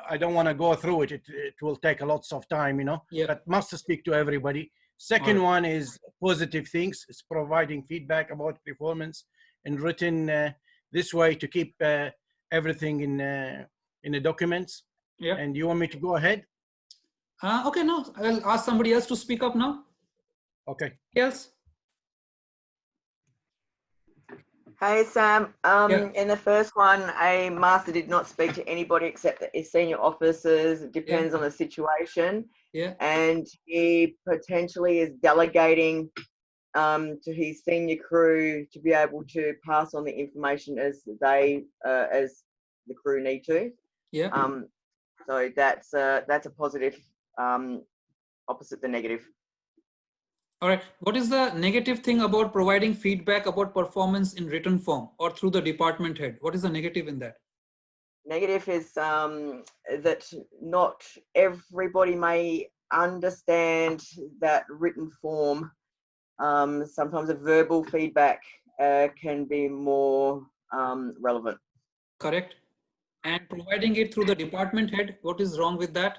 [SPEAKER 2] I don't want to go through it. It will take a lots of time, you know.
[SPEAKER 1] Yeah.
[SPEAKER 2] But must speak to everybody. Second one is positive things. It's providing feedback about performance and written this way to keep everything in the documents.
[SPEAKER 1] Yeah.
[SPEAKER 2] And you want me to go ahead?
[SPEAKER 1] Okay, no, I'll ask somebody else to speak up now.
[SPEAKER 2] Okay.
[SPEAKER 1] Yes.
[SPEAKER 4] Hey, Sam.
[SPEAKER 1] Yeah.
[SPEAKER 4] In the first one, a master did not speak to anybody except the senior officers. It depends on the situation.
[SPEAKER 1] Yeah.
[SPEAKER 4] And he potentially is delegating to his senior crew to be able to pass on the information as the crew need to.
[SPEAKER 1] Yeah.
[SPEAKER 4] So that's a positive, opposite the negative.
[SPEAKER 1] All right. What is the negative thing about providing feedback about performance in written form or through the department head? What is the negative in that?
[SPEAKER 4] Negative is that not everybody may understand that written form. Sometimes a verbal feedback can be more relevant.
[SPEAKER 1] Correct. And providing it through the department head, what is wrong with that?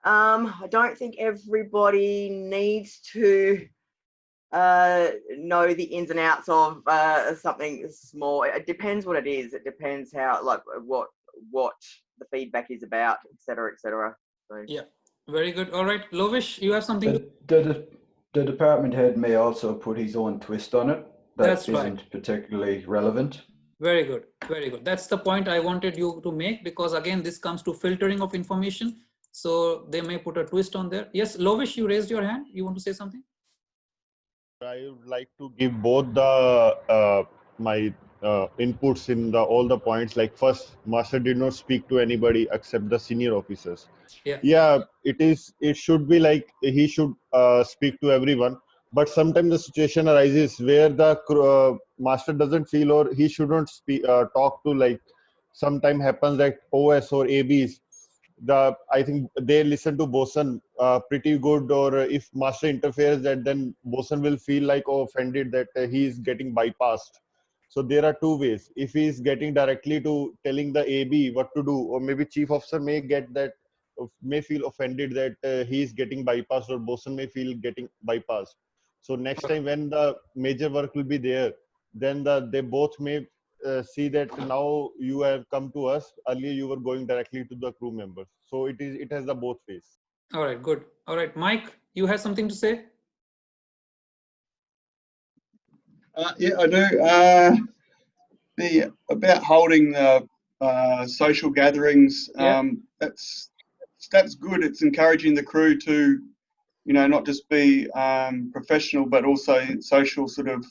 [SPEAKER 4] I don't think everybody needs to know the ins and outs of something small. It depends what it is. It depends how, like, what the feedback is about, etc., etc. So.
[SPEAKER 1] Yeah, very good. All right, Lovish, you have something?
[SPEAKER 7] The department head may also put his own twist on it that
[SPEAKER 1] That's
[SPEAKER 7] isn't
[SPEAKER 1] right.
[SPEAKER 7] particularly relevant.
[SPEAKER 1] Very good, very good. That's the point I wanted you to make, because again, this comes to filtering of information. So they may put a twist on there. Yes, Lovish, you raised your hand. You want to say something?
[SPEAKER 8] I would like to give both the my inputs in the all the points. Like, first, master did not speak to anybody except the senior officers.
[SPEAKER 1] Yeah,
[SPEAKER 8] it should be like he should speak to everyone, but sometimes the situation arises where the master doesn't feel, or he shouldn't speak talk to, like sometime happens that OS or ABs, I think they listen to Bosun pretty good, or if master interferes, that then Bosun will feel like offended that he is getting bypassed. So there are two ways. If he is getting directly to telling the AB what to do, or maybe chief officer may get that, may feel offended that he is getting bypassed, or Bosun may feel getting bypassed. So next time when the major work will be there, then they both may see that now you have come to us. Earlier you were going directly to the crew members. So it has the both ways.
[SPEAKER 1] all right, good. All right, Mike, you have something to say?
[SPEAKER 5] Yeah, I do. About holding social gatherings. That's good. It's encouraging the crew to, not just be professional, but also social sort of.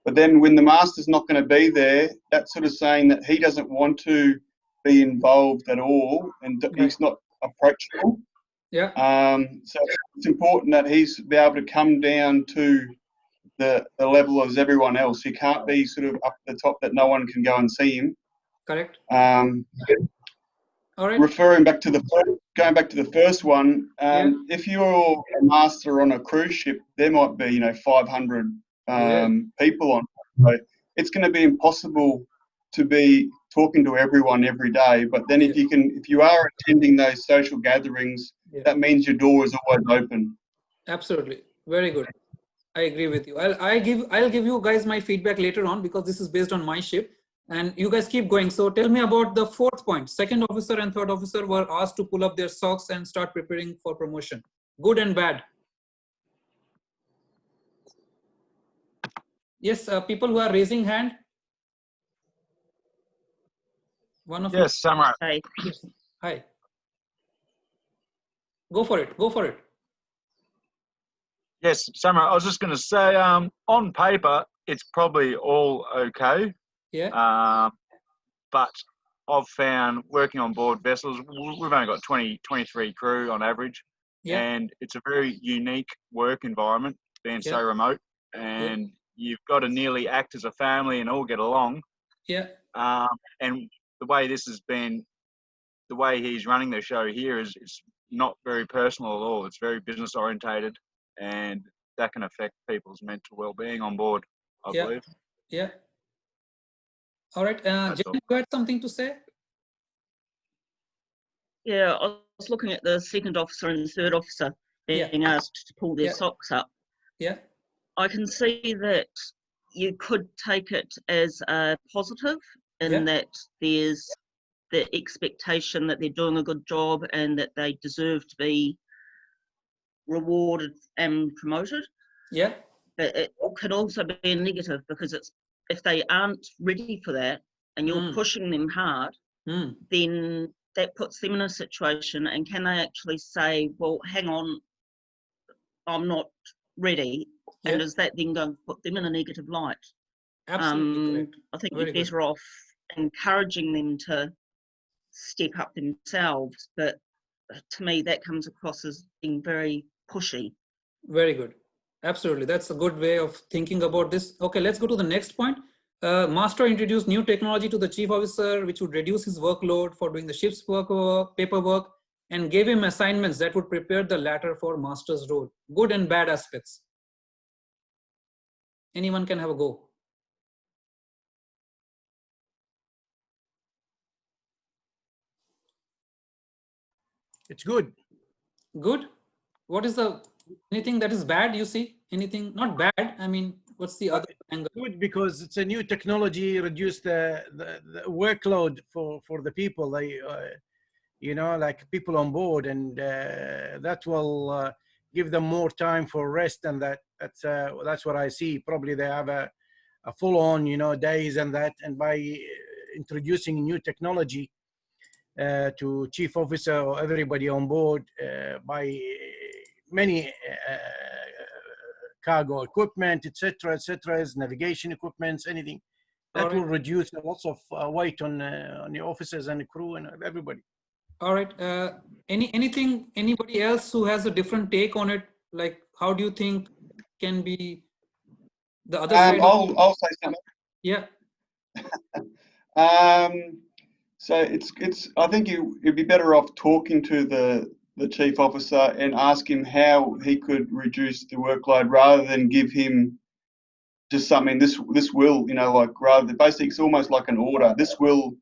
[SPEAKER 5] But then when the master's not going to be there, that's sort of saying that he doesn't want to be involved at all, and he's not approachable.
[SPEAKER 1] Yeah.
[SPEAKER 5] So it's important that he's be able to come down to the level as everyone else. He can't be sort of up the top that no one can go and see him.
[SPEAKER 1] Correct.
[SPEAKER 5] All right. Going back to the first one, if you're a master on a cruise ship, there might be 500 people on. So it's going to be impossible to be talking to everyone every day. But then if you are attending those social gatherings, that means your door is always open.
[SPEAKER 1] Absolutely, very good. I agree with you. I'll give you guys my feedback later on, because this is based on my ship, and you guys keep going. So tell me about the fourth point. Second officer and third officer were asked to pull up their socks and start preparing for promotion. Good and bad. Yes, people who are raising hand. One of you.
[SPEAKER 10] Yes, Samurai.
[SPEAKER 3] Hi.
[SPEAKER 1] Yes. Hi. Go for it. Go for it.
[SPEAKER 10] Yes, Samurai. I was just going to say, on paper, it's probably all okay.
[SPEAKER 1] Yeah.
[SPEAKER 10] But I've found working on board vessels, we've only got 23 crew on average.
[SPEAKER 1] Yeah.
[SPEAKER 10] And it's a very unique work environment, being so remote. And you've got to nearly act as a family and all get along.
[SPEAKER 1] Yeah.
[SPEAKER 10] And the way this has been, the way he's running the show here is it's not very personal at all. It's very business orientated, and that can affect people's mental well-being on board, I believe.
[SPEAKER 1] Yeah. All right. Jen, you had something to say?
[SPEAKER 3] Yeah, I was looking at the second officer and the third officer being asked to pull their socks up.
[SPEAKER 1] Yeah.
[SPEAKER 3] I can see that you could take it as a positive in that there's the expectation that they're doing a good job and that they deserve to be rewarded and promoted.
[SPEAKER 1] Yeah.
[SPEAKER 3] But it can also be a negative, because it's, if they aren't ready for that and you're pushing them hard, then that puts them in a situation, and can they actually say, well, hang on, I'm not ready, and is that then going to put them in a negative light?
[SPEAKER 1] Absolutely correct.
[SPEAKER 3] I think you're better off encouraging them to step up themselves, but to me, that comes across as being very pushy.
[SPEAKER 1] Very good. Absolutely. That's a good way of thinking about this. Okay, let's go to the next point. Master introduced new technology to the chief officer, which would reduce his workload for doing the ship's paperwork, and gave him assignments that would prepare the latter for master's role. Good and bad aspects. Anyone can have a go.
[SPEAKER 2] It's good.
[SPEAKER 1] Good. What is the anything that is bad? You see anything not bad? I mean, what's the other angle?
[SPEAKER 2] Good because it's a new technology. Reduce the workload for the people. They, you know, like people on board, and that will give them more time for rest. And that's what I see. Probably they have a full-on, you know, days and that. And by introducing new technology to chief officer or everybody on board, by many cargo equipment, etc., navigation equipments, anything that will reduce lots of weight on the officers and the crew and everybody.
[SPEAKER 1] All right. Anybody else who has a different take on it? Like, how do you think can be the other side?
[SPEAKER 5] I'll say something.
[SPEAKER 1] Yeah.
[SPEAKER 5] So it's. I think you'd be better off talking to the chief officer and ask him how he could reduce the workload rather than give him just something. This will, you know, like rather than basically it's almost like an order. This will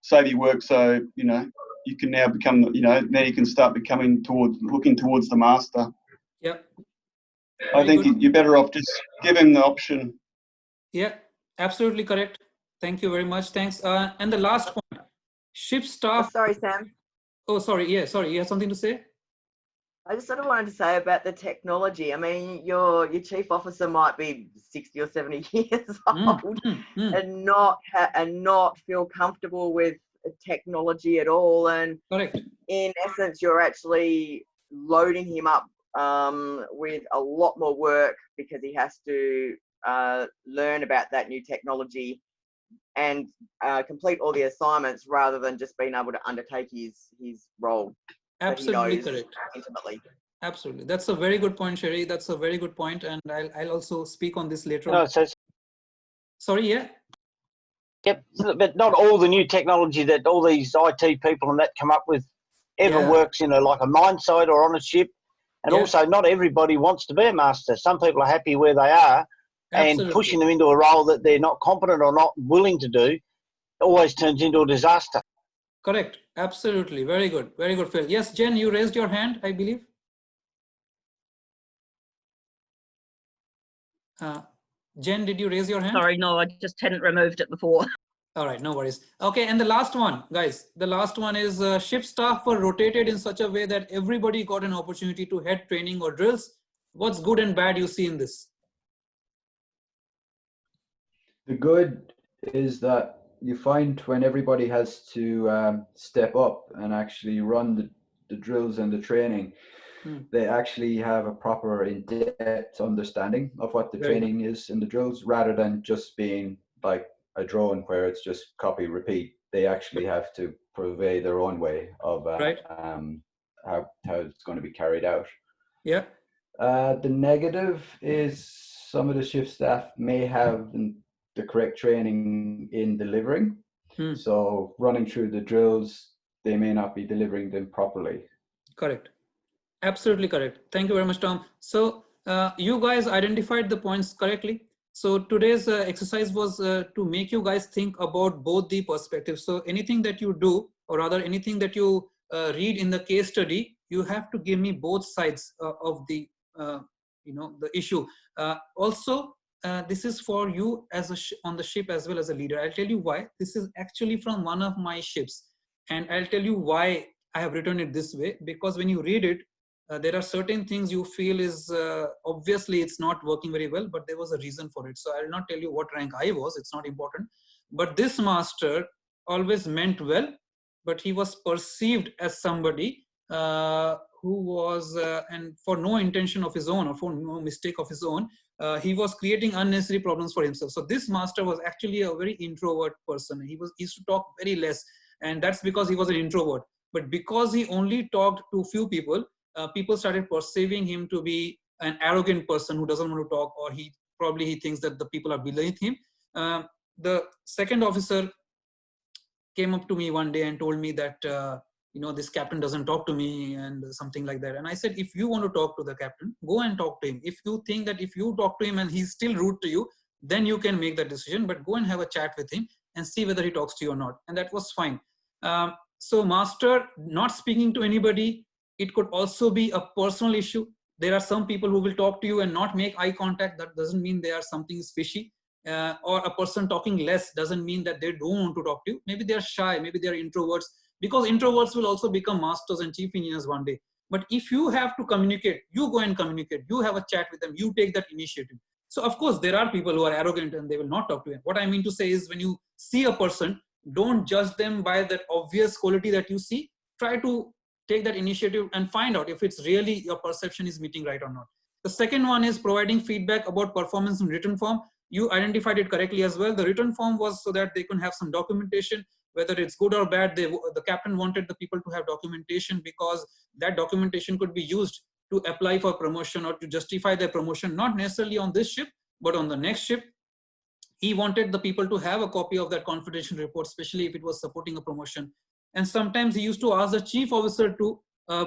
[SPEAKER 5] save you work. So you know you can now become, you know, now you can start looking towards the master.
[SPEAKER 1] Yeah.
[SPEAKER 5] I think you're better off just give him the option.
[SPEAKER 1] Yeah, absolutely correct. Thank you very much. Thanks. And the last point, ship staff.
[SPEAKER 4] Oh, sorry, Sam.
[SPEAKER 1] Oh, sorry. Yeah, sorry. You have something to say?
[SPEAKER 4] I just sort of wanted to say about the technology. I mean, your chief officer might be 60 or 70 years old and not feel comfortable with technology at all. And
[SPEAKER 1] correct.
[SPEAKER 4] In essence, you're actually loading him up with a lot more work because he has to learn about that new technology and complete all the assignments rather than just being able to undertake his role.
[SPEAKER 1] Absolutely correct.
[SPEAKER 4] Intimately.
[SPEAKER 1] Absolutely. That's a very good point, Sherry. That's a very good point, and I'll also speak on this later on. Sorry, yeah?
[SPEAKER 6] Yep, but not all the new technology that all these IT people and that come up with ever works in like a mine site or on a ship. And also not everybody wants to be a master. Some people are happy where they are.
[SPEAKER 1] Absolutely.
[SPEAKER 6] And pushing them into a role that they're not competent or not willing to do always turns into a disaster.
[SPEAKER 1] Correct. Absolutely. Very good. Very good, Phil. Yes, Jen, you raised your hand, I believe. Jen, did you raise your hand?
[SPEAKER 3] Sorry, no, I just hadn't removed it before.
[SPEAKER 1] All right, no worries. Okay, and the last one, guys. The last one is ship staff were rotated in such a way that everybody got an opportunity to head training or drills. What's good and bad you see in this?
[SPEAKER 7] The good is that you find when everybody has to step up and actually run the drills and the training, they actually have a proper in-depth understanding of what the training is in the drills, rather than just being like a drone where it's just copy, repeat. They actually have to purvey their own way of how it's going to be carried out.
[SPEAKER 1] Yeah.
[SPEAKER 7] The negative is some of the shift staff may have the correct training in delivering. So running through the drills, they may not be delivering them properly.
[SPEAKER 1] Correct. Absolutely correct. Thank you very much, Tom. So you guys identified the points correctly. So today's exercise was to make you guys think about both the perspectives. So anything that you do, or rather anything that you read in the case study, you have to give me both sides of the the issue. Also, this is for you as on the ship as well as a leader. I'll tell you why. This is actually from one of my ships, and I'll tell you why I have written it this way. Because when you read it, there are certain things you feel is obviously it's not working very well, but there was a reason for it. So I'll not tell you what rank I was, it's not important. But this master always meant well, but he was perceived as somebody who was, and for no intention of his own or for no mistake of his own, he was creating unnecessary problems for himself. So this master was actually a very introvert person. He used to talk very less, and that's because he was an introvert. But because he only talked to few people, people started perceiving him to be an arrogant person who doesn't want to talk, or he thinks that the people are beneath him. The second officer came up to me one day and told me that, this captain doesn't talk to me and something like that. And I said, if you want to talk to the captain, go and talk to him. If you think that if you talk to him and he's still rude to you, then you can make that decision, but go and have a chat with him and see whether he talks to you or not. And that was fine. So master not speaking to anybody, it could also be a personal issue. There are some people who will talk to you and not make eye contact. That doesn't mean they are something is fishy. Or a person talking less doesn't mean that they don't want to talk to you. Maybe they are shy, maybe they are introverts, because introverts will also become masters and chief engineers one day. But if you have to communicate, you go and communicate, you have a chat with them, you take that initiative. So of course, there are people who are arrogant and they will not talk to you. What I mean to say is, when you see a person, don't judge them by that obvious quality that you see. Try to take that initiative and find out if it's really your perception is meeting right or not. The second one is providing feedback about performance in written form. You identified it correctly as well. The written form was so that they can have some documentation, whether it's good or bad. The captain wanted the people to have documentation, because that documentation could be used to apply for promotion or to justify their promotion, not necessarily on this ship, but on the next ship. He wanted the people to have a copy of that confidential report, especially if it was supporting a promotion. And sometimes he used to ask the chief officer to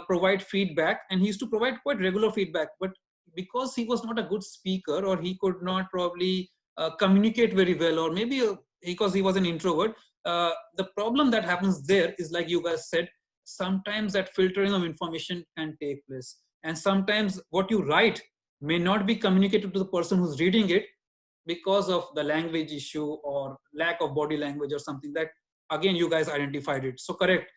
[SPEAKER 1] provide feedback, and he used to provide quite regular feedback. But because he was not a good speaker, or he could not probably communicate very well, or maybe because he was an introvert, the problem that happens there is, like you guys said, sometimes that filtering of information can take place. And sometimes what you write may not be communicated to the person who's reading it because of the language issue or lack of body language or something that, again, you guys identified it. So correct.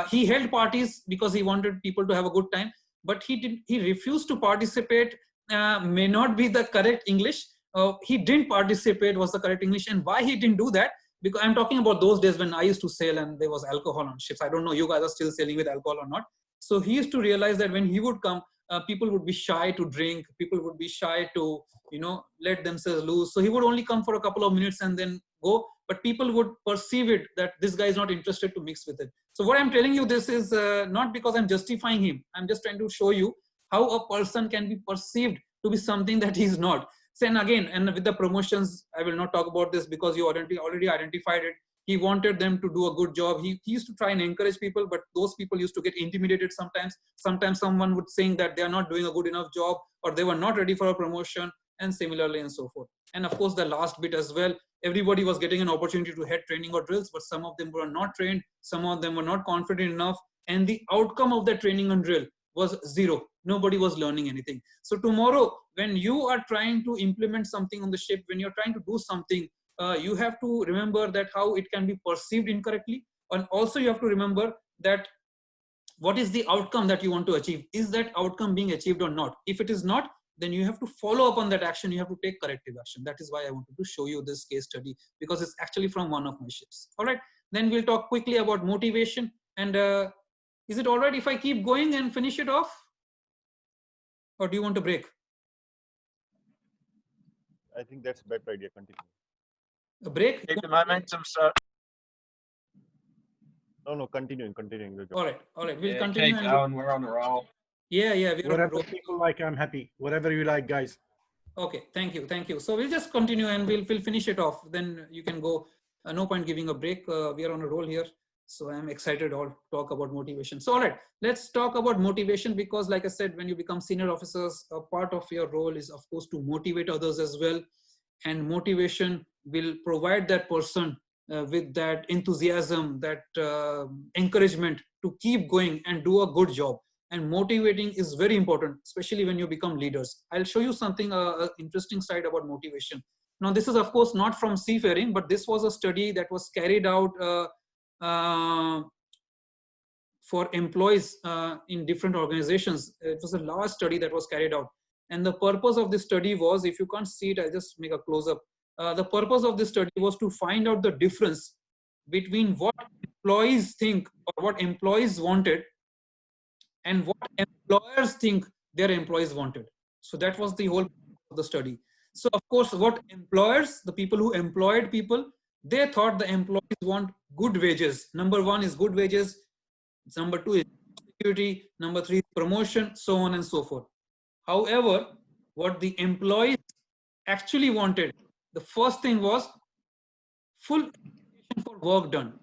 [SPEAKER 1] He held parties because he wanted people to have a good time, but he refused to participate. May not be the correct English. He didn't participate was the correct English. And why he didn't do that? Because I'm talking about those days when I used to sail and there was alcohol on ships. I don't know you guys are still sailing with alcohol or not. So he used to realize that when he would come, people would be shy to drink. People would be shy to, let themselves loose. So he would only come for a couple of minutes and then go. But people would perceive it that this guy is not interested to mix with it. So what I'm telling you this is not because I'm justifying him. I'm just trying to show you how a person can be perceived to be something that he's not. So, and again, and with the promotions, I will not talk about this because you already identified it. He wanted them to do a good job. He used to try and encourage people, but those people used to get intimidated sometimes. Sometimes someone would saying that they are not doing a good enough job, or they were not ready for a promotion, and similarly and so forth. And of course, the last bit as well, everybody was getting an opportunity to head training or drills, but some of them were not trained. Some of them were not confident enough. And the outcome of the training and drill was zero. Nobody was learning anything. So tomorrow, when you are trying to implement something on the ship, when you're trying to do something, you have to remember that how it can be perceived incorrectly. And also you have to remember that what is the outcome that you want to achieve? Is that outcome being achieved or not? If it is not, then you have to follow up on that action. You have to take corrective action. That is why I wanted to show you this case study, because it's actually from one of my ships. All right. Then we'll talk quickly about motivation. And is it all right if I keep going and finish it off? Or do you want to break?
[SPEAKER 8] I think that's a better idea. Continue.
[SPEAKER 1] A break?
[SPEAKER 10] Keep the momentum, sir.
[SPEAKER 8] No, continuing.
[SPEAKER 1] All right. We'll
[SPEAKER 11] Yeah,
[SPEAKER 1] continue.
[SPEAKER 11] keep going. We're on a roll.
[SPEAKER 1] Yeah. We're
[SPEAKER 2] Whatever
[SPEAKER 1] on a
[SPEAKER 2] people like, I'm happy. Whatever you like, guys.
[SPEAKER 1] Okay. Thank you. So we'll just continue and we'll finish it off. Then you can go. No point giving a break. We are on a roll here. So I'm excited to talk about motivation. So all right, let's talk about motivation, because like I said, when you become senior officers, a part of your role is of course to motivate others as well. And motivation will provide that person with that enthusiasm, that encouragement to keep going and do a good job. And motivating is very important, especially when you become leaders. I'll show you something, interesting side about motivation. Now, this is of course not from seafaring, but this was a study that was carried out for employees in different organizations. It was a large study that was carried out. And the purpose of this study was, if you can't see it, I'll just make a close up. The purpose of this study was to find out the difference between what employees think or what employees wanted and what employers think their employees wanted. So that was the whole of the study. So of course, what employers, the people who employed people, they thought the employees want good wages. Number one is good wages. Number 2 is security. Number 3 is promotion, so on and so forth. However, what the employees actually wanted, the first thing was full appreciation for work done.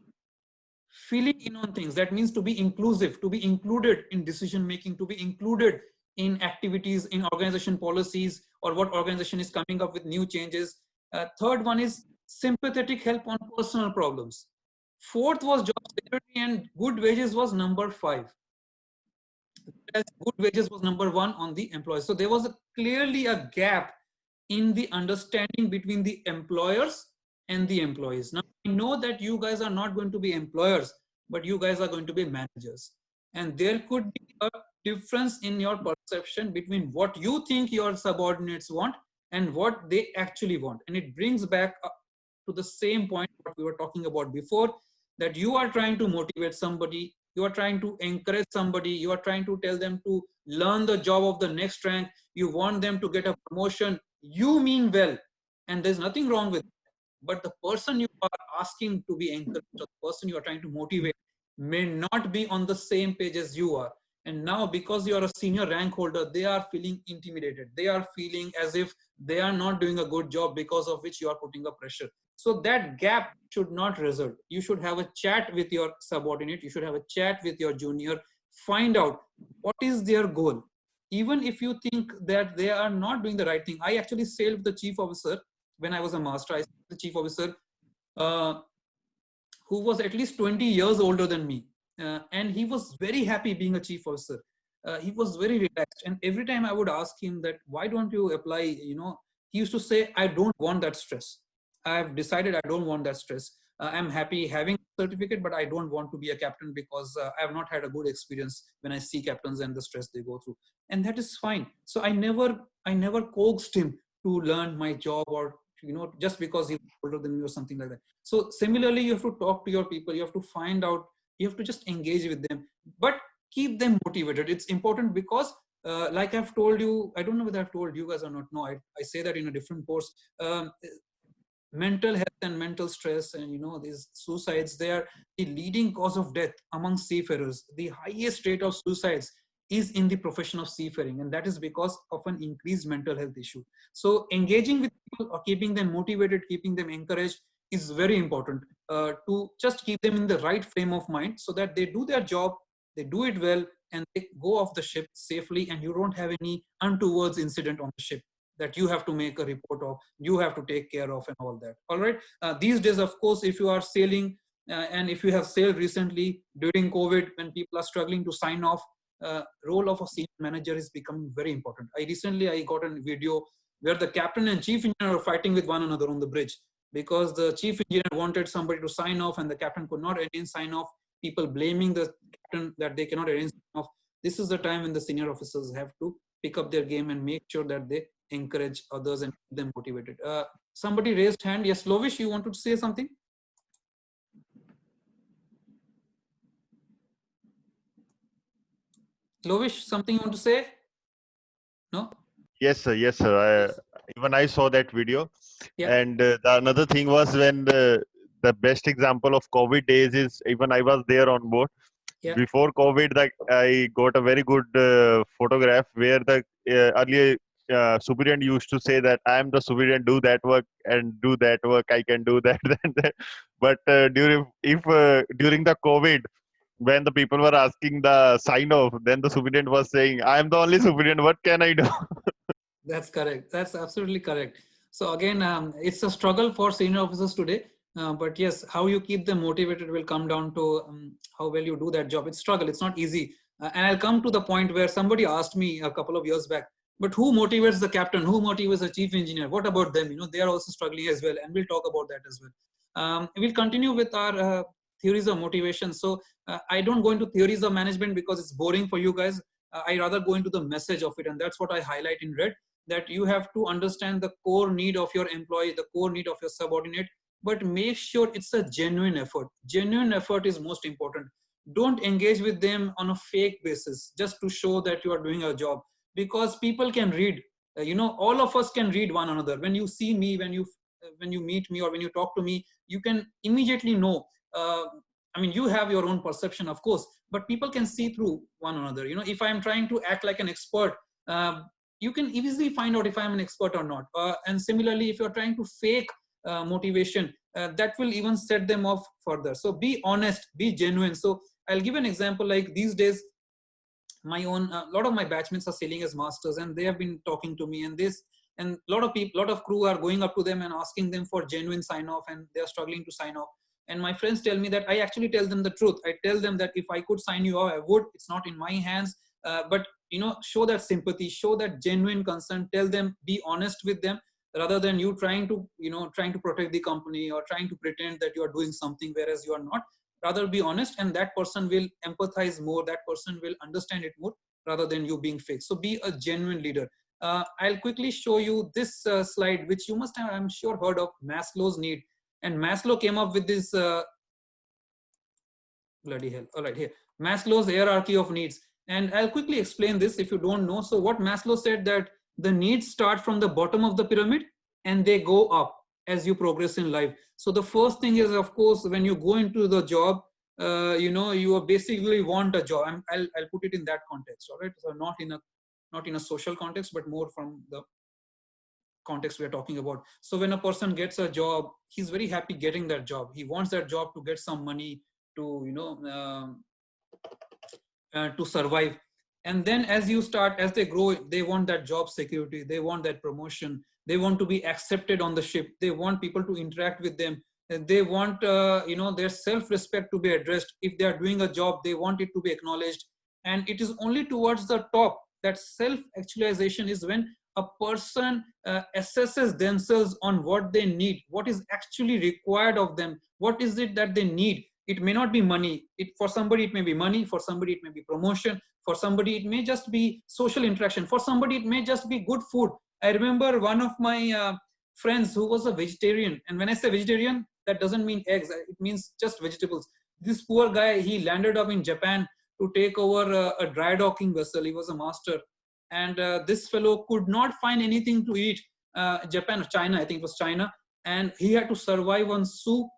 [SPEAKER 1] Feeling in on things, that means to be inclusive, to be included in decision making, to be included in activities, in organization policies, or what organization is coming up with new changes. Third one is sympathetic help on personal problems. Fourth was job security, and good wages was number 5. As good wages was number 1 on the employees. So there was clearly a gap in the understanding between the employers and the employees. Now, I know that you guys are not going to be employers, but you guys are going to be managers. And there could be a difference in your perception between what you think your subordinates want and what they actually want. And it brings back to the same point what we were talking about before, that you are trying to motivate somebody, you are trying to encourage somebody, you are trying to tell them to learn the job of the next rank, you want them to get a promotion, you mean well, and there's nothing wrong with it. But the person you are asking to be encouraged, or the person you are trying to motivate, may not be on the same page as you are. And now, because you are a senior rank holder, they are feeling intimidated. They are feeling as if they are not doing a good job, because of which you are putting a pressure. So that gap should not result. You should have a chat with your subordinate. You should have a chat with your junior. Find out what is their goal. Even if you think that they are not doing the right thing. I actually sailed the chief officer when I was a master. I sailed the chief officer who was at least 20 years older than me. And he was very happy being a chief officer. He was very relaxed. And every time I would ask him that, why don't you apply, he used to say, I don't want that stress. I've decided I don't want that stress. I'm happy having a certificate, but I don't want to be a captain, because I have not had a good experience when I see captains and the stress they go through. And that is fine. So I never coaxed him to learn my job, or just because he's older than me or something like that. So similarly, you have to talk to your people. You have to find out. You have to just engage with them, but keep them motivated. It's important, because like I've told you, I don't know whether I've told you guys or not. No, I say that in a different course. Mental health and mental stress and these suicides, they are the leading cause of death among seafarers. The highest rate of suicides is in the profession of seafaring, and that is because of an increased mental health issue. So engaging with people, or keeping them motivated, keeping them encouraged, is very important, to just keep them in the right frame of mind, so that they do their job, they do it well, and they go off the ship safely, and you don't have any untoward incident on the ship that you have to make a report of, you have to take care of, and all that. All right. These days, of course, if you are sailing, and if you have sailed recently during COVID, when people are struggling to sign off, role of a senior manager is becoming very important. I got a video where the captain and chief engineer are fighting with one another on the bridge, because the chief engineer wanted somebody to sign off and the captain could not arrange sign off. People blaming the captain that they cannot arrange sign off. This is the time when the senior officers have to pick up their game and make sure that they encourage others and keep them motivated. Somebody raised hand. Yes, Lovish, you wanted to say something? Lovish, something you want to say? No?
[SPEAKER 8] Yes, sir. Yes, sir. Even I saw that video.
[SPEAKER 1] Yeah.
[SPEAKER 8] And the another thing was, when the best example of COVID days is, even I was there on board.
[SPEAKER 1] Yeah.
[SPEAKER 8] Before COVID, I got a very good photograph where the earlier superintendent used to say that I am the superintendent, do that work and do that work, I can do that. But during the COVID, when the people were asking the sign off, then the superintendent was saying, I am the only superintendent, what can I do?
[SPEAKER 1] That's correct. That's absolutely correct. So again, it's a struggle for senior officers today. But yes, how you keep them motivated will come down to how well you do that job. It's struggle. It's not easy. And I'll come to the point where somebody asked me a couple of years back, but who motivates the captain? Who motivates the chief engineer? What about them? They are also struggling as well. And we'll talk about that as well. We'll continue with our theories of motivation. So I don't go into theories of management because it's boring for you guys. I rather go into the message of it. And that's what I highlight in red, that you have to understand the core need of your employee, the core need of your subordinate, but make sure it's a genuine effort. Genuine effort is most important. Don't engage with them on a fake basis just to show that you are doing a job, because people can read. All of us can read one another. When you see me, when you meet me, or when you talk to me, you can immediately know I mean, you have your own perception, of course, but people can see through one another. You know, if I'm trying to act like an expert, you can easily find out if I'm an expert or not. And similarly, if you're trying to fake motivation, that will even set them off further. So be honest, be genuine. So I'll give an example. Like these days, my own, a lot of my batchmates are sailing as masters, and they have been talking to me, and a lot of people, lot of crew are going up to them and asking them for genuine sign off, and they are struggling to sign off. And my friends tell me that I actually tell them the truth. I tell them that if I could sign you off, I would. It's not in my hands. But you know, show that sympathy, show that genuine concern. Tell them, be honest with them, rather than you trying to, you know, trying to protect the company or trying to pretend that you are doing something whereas you are not. Rather be honest, and that person will empathize more. That person will understand it more, rather than you being fake. So be a genuine leader. I'll quickly show you this slide, which you must have, I'm sure, heard of, Maslow's need. And Maslow came up with this, bloody hell, all right, here, Maslow's hierarchy of needs. And I'll quickly explain this if you don't know. So what Maslow said, that the needs start from the bottom of the pyramid and they go up as you progress in life. So the first thing is, of course, when you go into the job, you know, you basically want a job. I'll put it in that context, all right? So not in a social context, but more from the context we are talking about. So when a person gets a job, he's very happy getting that job. He wants that job to get some money to, you know, to survive. And then as they grow, they want that job security. They want that promotion. They want to be accepted on the ship. They want people to interact with them. They want, you know, their self-respect to be addressed. If they are doing a job, they want it to be acknowledged. And it is only towards the top that self-actualization is when a person assesses themselves on what they need, what is actually required of them, what is it that they need. It may not be money. For somebody, it may be money. For somebody, it may be promotion. For somebody, it may just be social interaction. For somebody, it may just be good food. I remember one of my friends who was a vegetarian. And when I say vegetarian, that doesn't mean eggs. It means just vegetables. This poor guy, he landed up in Japan to take over a dry docking vessel. He was a master. And this fellow could not find anything to eat. Japan or China, I think it was China. And he had to survive on soup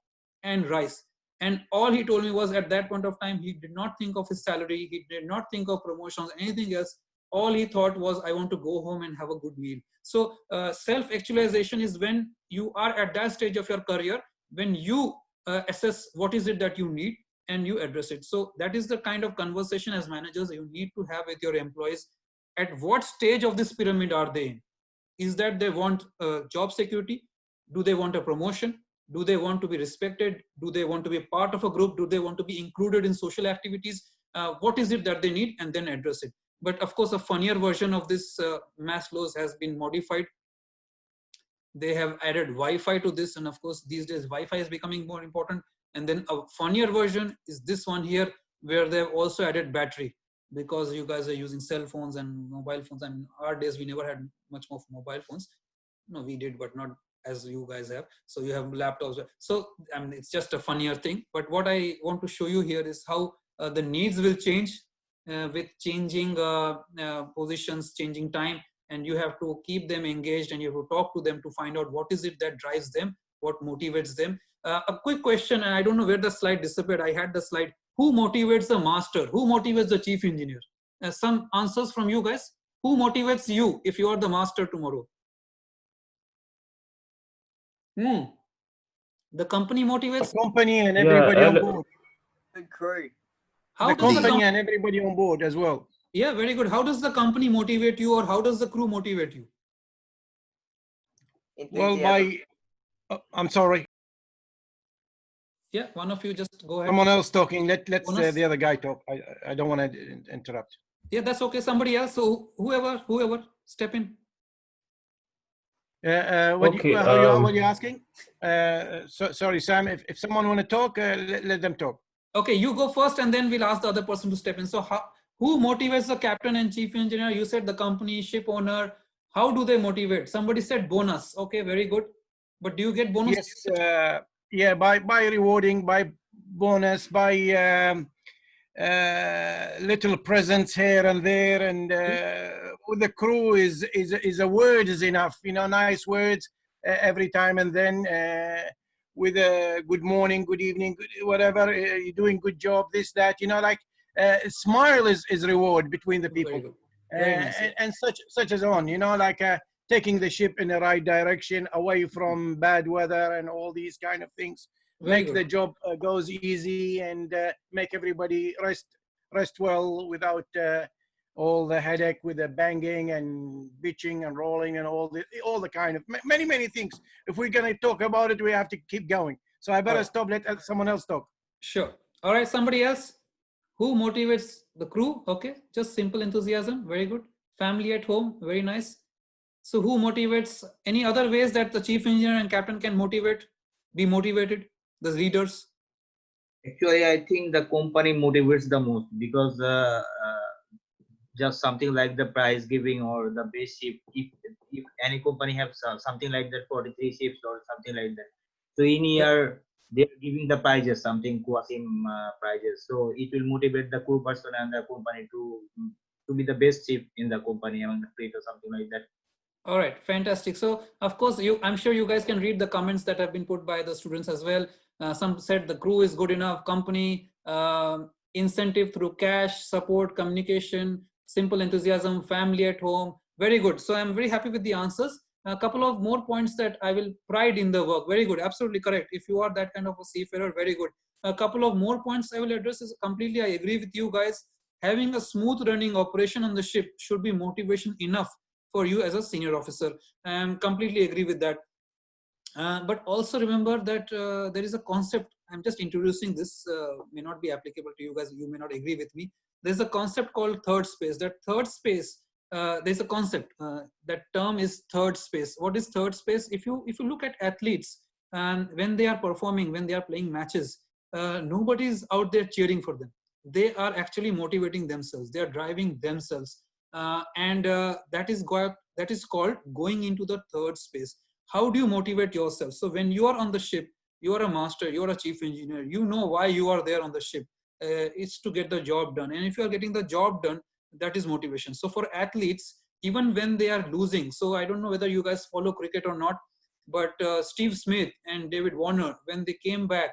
[SPEAKER 1] and rice. And all he told me was, at that point of time, he did not think of his salary. He did not think of promotions, anything else. All he thought was, I want to go home and have a good meal. So self-actualization is when you are at that stage of your career, when you assess what is it that you need and you address it. So that is the kind of conversation as managers you need to have with your employees. At what stage of this pyramid are they in? Is that they want job security? Do they want a promotion? Do they want to be respected? Do they want to be a part of a group? Do they want to be included in social activities? What is it that they need? And then address it. But of course, a funnier version of this Maslow's has been modified. They have added Wi-Fi to this. And of course, these days, Wi-Fi is becoming more important. And then a funnier version is this one here, where they've also added battery, because you guys are using cell phones and mobile phones. And in our days, we never had much more mobile phones. No, we did, but not as you guys have. So you have laptops. So I mean, it's just a funnier thing. But what I want to show you here is how the needs will change with changing positions, changing time. And you have to keep them engaged, and you have to talk to them to find out what is it that drives them, what motivates them. A quick question, and I don't know where the slide disappeared. I had the slide. Who motivates the master? Who motivates the chief engineer? Some answers from you guys. Who motivates you if you are the master tomorrow? The company motivates?
[SPEAKER 2] The company and everybody on board.
[SPEAKER 4] The crew.
[SPEAKER 1] How
[SPEAKER 2] the
[SPEAKER 1] does
[SPEAKER 2] company and everybody on board as well.
[SPEAKER 1] Yeah, very good. How does the company motivate you, or how does the crew motivate you?
[SPEAKER 2] Well, I'm sorry.
[SPEAKER 1] Yeah, one of you just go ahead.
[SPEAKER 2] Someone else talking. Let's the other guy talk. I don't want to interrupt.
[SPEAKER 1] Yeah, that's okay. Somebody else. So whoever, step in.
[SPEAKER 2] What are you asking? Sorry, Sam. If someone want to talk, let them talk.
[SPEAKER 1] Okay, you go first, and then we'll ask the other person to step in. So who motivates the captain and chief engineer? You said the company, ship owner. How do they motivate? Somebody said bonus. Okay, very good. But do you get bonus?
[SPEAKER 2] Yes. Yeah, by rewarding, by bonus, by little presents here and there, and with the crew is a word is enough. You know, nice words every time and then. with a good morning, good evening, whatever, you're doing good job, this, that, you know, like smile is reward between the people.
[SPEAKER 1] Very good. Very nice.
[SPEAKER 2] And such as on, you know, like taking the ship in the right direction, away from bad weather and all these kind of things.
[SPEAKER 1] Very
[SPEAKER 2] Make
[SPEAKER 1] good.
[SPEAKER 2] the job goes easy, and make everybody rest well without all the headache with the banging and bitching and rolling and all the kind of many things. If we're going to talk about it, we have to keep going. So I better stop, let someone else talk.
[SPEAKER 1] Sure. All right, somebody else. Who motivates the crew? Okay, just simple enthusiasm. Very good. Family at home. Very nice. So who motivates? Any other ways that the chief engineer and captain can be motivated? The leaders?
[SPEAKER 11] Actually, I think the company motivates the most, because just something like the prize giving or the base ship, if any company has something like that, 43 ships or something like that, so in year they're giving the prizes, something Qasim prizes, so it will motivate the crew person and the company to be the best ship in the company among the fleet or something like that.
[SPEAKER 1] All right, fantastic. So of course, I'm sure you guys can read the comments that have been put by the students as well. Some said the crew is good enough, company, incentive through cash, support, communication, simple enthusiasm, family at home. Very good. So I'm very happy with the answers. A couple of more points that I will pride in the work. Very good. Absolutely correct. If you are that kind of a seafarer, very good. A couple of more points I will address is completely, I agree with you guys. Having a smooth running operation on the ship should be motivation enough for you as a senior officer. I completely agree with that. But also remember that there is a concept, I'm just introducing this, may not be applicable to you guys, you may not agree with me. There's a concept called third space. That third space, there's a concept, that term is third space. What is third space? If you look at athletes, and when they are performing, when they are playing matches, nobody's out there cheering for them. They are actually motivating themselves. They are driving themselves. That is called going into the third space. How do you motivate yourself? So when you are on the ship, you are a master, you are a chief engineer, you know why you are there on the ship. It's to get the job done. And if you are getting the job done, that is motivation. So for athletes, even when they are losing, so I don't know whether you guys follow cricket or not, but Steve Smith and David Warner, when they came back,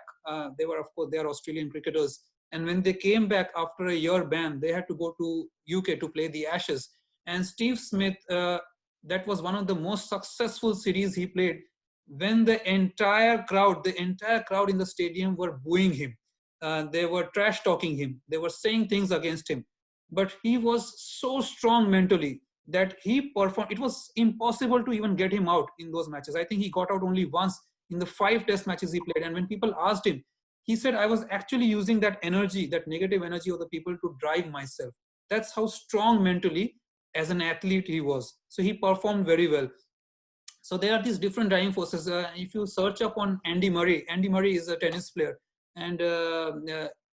[SPEAKER 1] they were, of course, they are Australian cricketers. And when they came back after a year ban, they had to go to UK to play the Ashes. And Steve Smith, that was one of the most successful series he played, when the entire crowd in the stadium were booing him. They were trash talking him. They were saying things against him. But he was so strong mentally that he performed. It was impossible to even get him out in those matches. I think he got out only once in the 5 test matches he played. And when people asked him, he said, I was actually using that energy, that negative energy of the people to drive myself. That's how strong mentally as an athlete he was. So he performed very well. So there are these different driving forces. If you search up on Andy Murray is a tennis player. And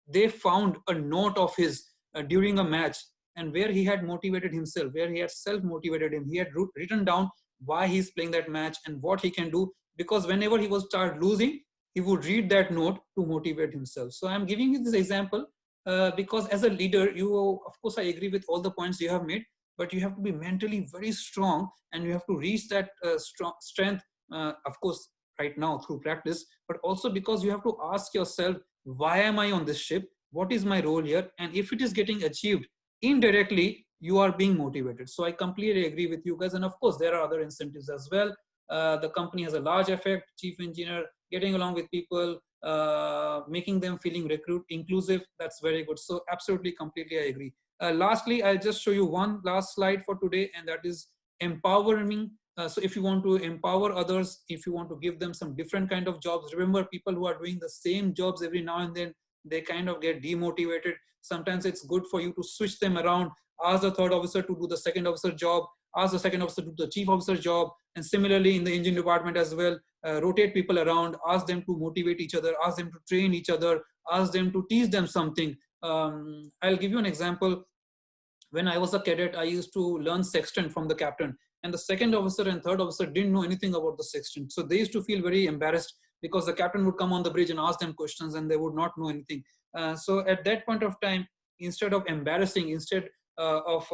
[SPEAKER 1] they found a note of his during a match, and where he had motivated himself, where he had self-motivated him. He had written down why he's playing that match and what he can do, because whenever he was start losing, he would read that note to motivate himself. So I'm giving you this example because as a leader, of course, I agree with all the points you have made, but you have to be mentally very strong, and you have to reach that strength, of course, right now through practice, but also because you have to ask yourself, why am I on this ship? What is my role here? And if it is getting achieved indirectly, you are being motivated. So I completely agree with you guys. And of course, there are other incentives as well. The company has a large effect, chief engineer, getting along with people, making them feeling inclusive. That's very good. So absolutely, completely, I agree. Lastly, I'll just show you one last slide for today, and that is empowering. So if you want to empower others, if you want to give them some different kind of jobs, remember, people who are doing the same jobs every now and then, they kind of get demotivated. Sometimes it's good for you to switch them around, ask the third officer to do the second officer job, ask the second officer to do the chief officer job, and similarly in the engine department as well, rotate people around, ask them to motivate each other, ask them to train each other, ask them to teach them something. I'll give you an example. When I was a cadet, I used to learn sextant from the captain, and the second officer and third officer didn't know anything about the sextant. So they used to feel very embarrassed because the captain would come on the bridge and ask them questions and they would not know anything. So at that point of time, instead of embarrassing, instead of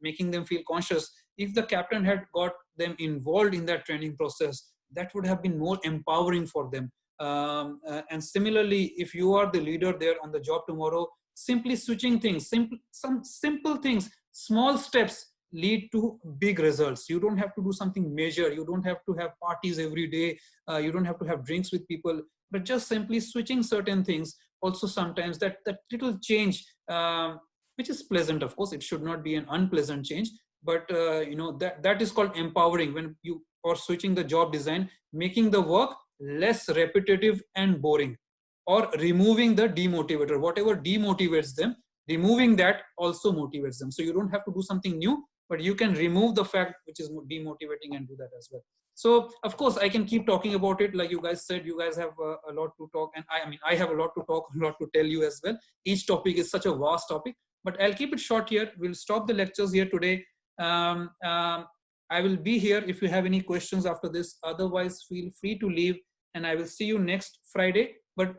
[SPEAKER 1] making them feel conscious, if the captain had got them involved in that training process, that would have been more empowering for them. And similarly, if you are the leader there on the job tomorrow, simply switching things, some simple things, small steps lead to big results. You don't have to do something major. You don't have to have parties every day. You don't have to have drinks with people, but just simply switching certain things. Also, sometimes that little change, which is pleasant, of course, it should not be an unpleasant change, but that is called empowering. When you are switching the job design, making the work less repetitive and boring, or removing the demotivator. Whatever demotivates them, removing that also motivates them. So you don't have to do something new, but you can remove the fact which is demotivating and do that as well. So of course I can keep talking about it. Like you guys said, you guys have a lot to talk, and I have a lot to talk, a lot to tell you as well. Each topic is such a vast topic, but I'll keep it short here. We'll stop the lectures here today. I will be here if you have any questions after this. Otherwise, feel free to leave, and I will see you next Friday. But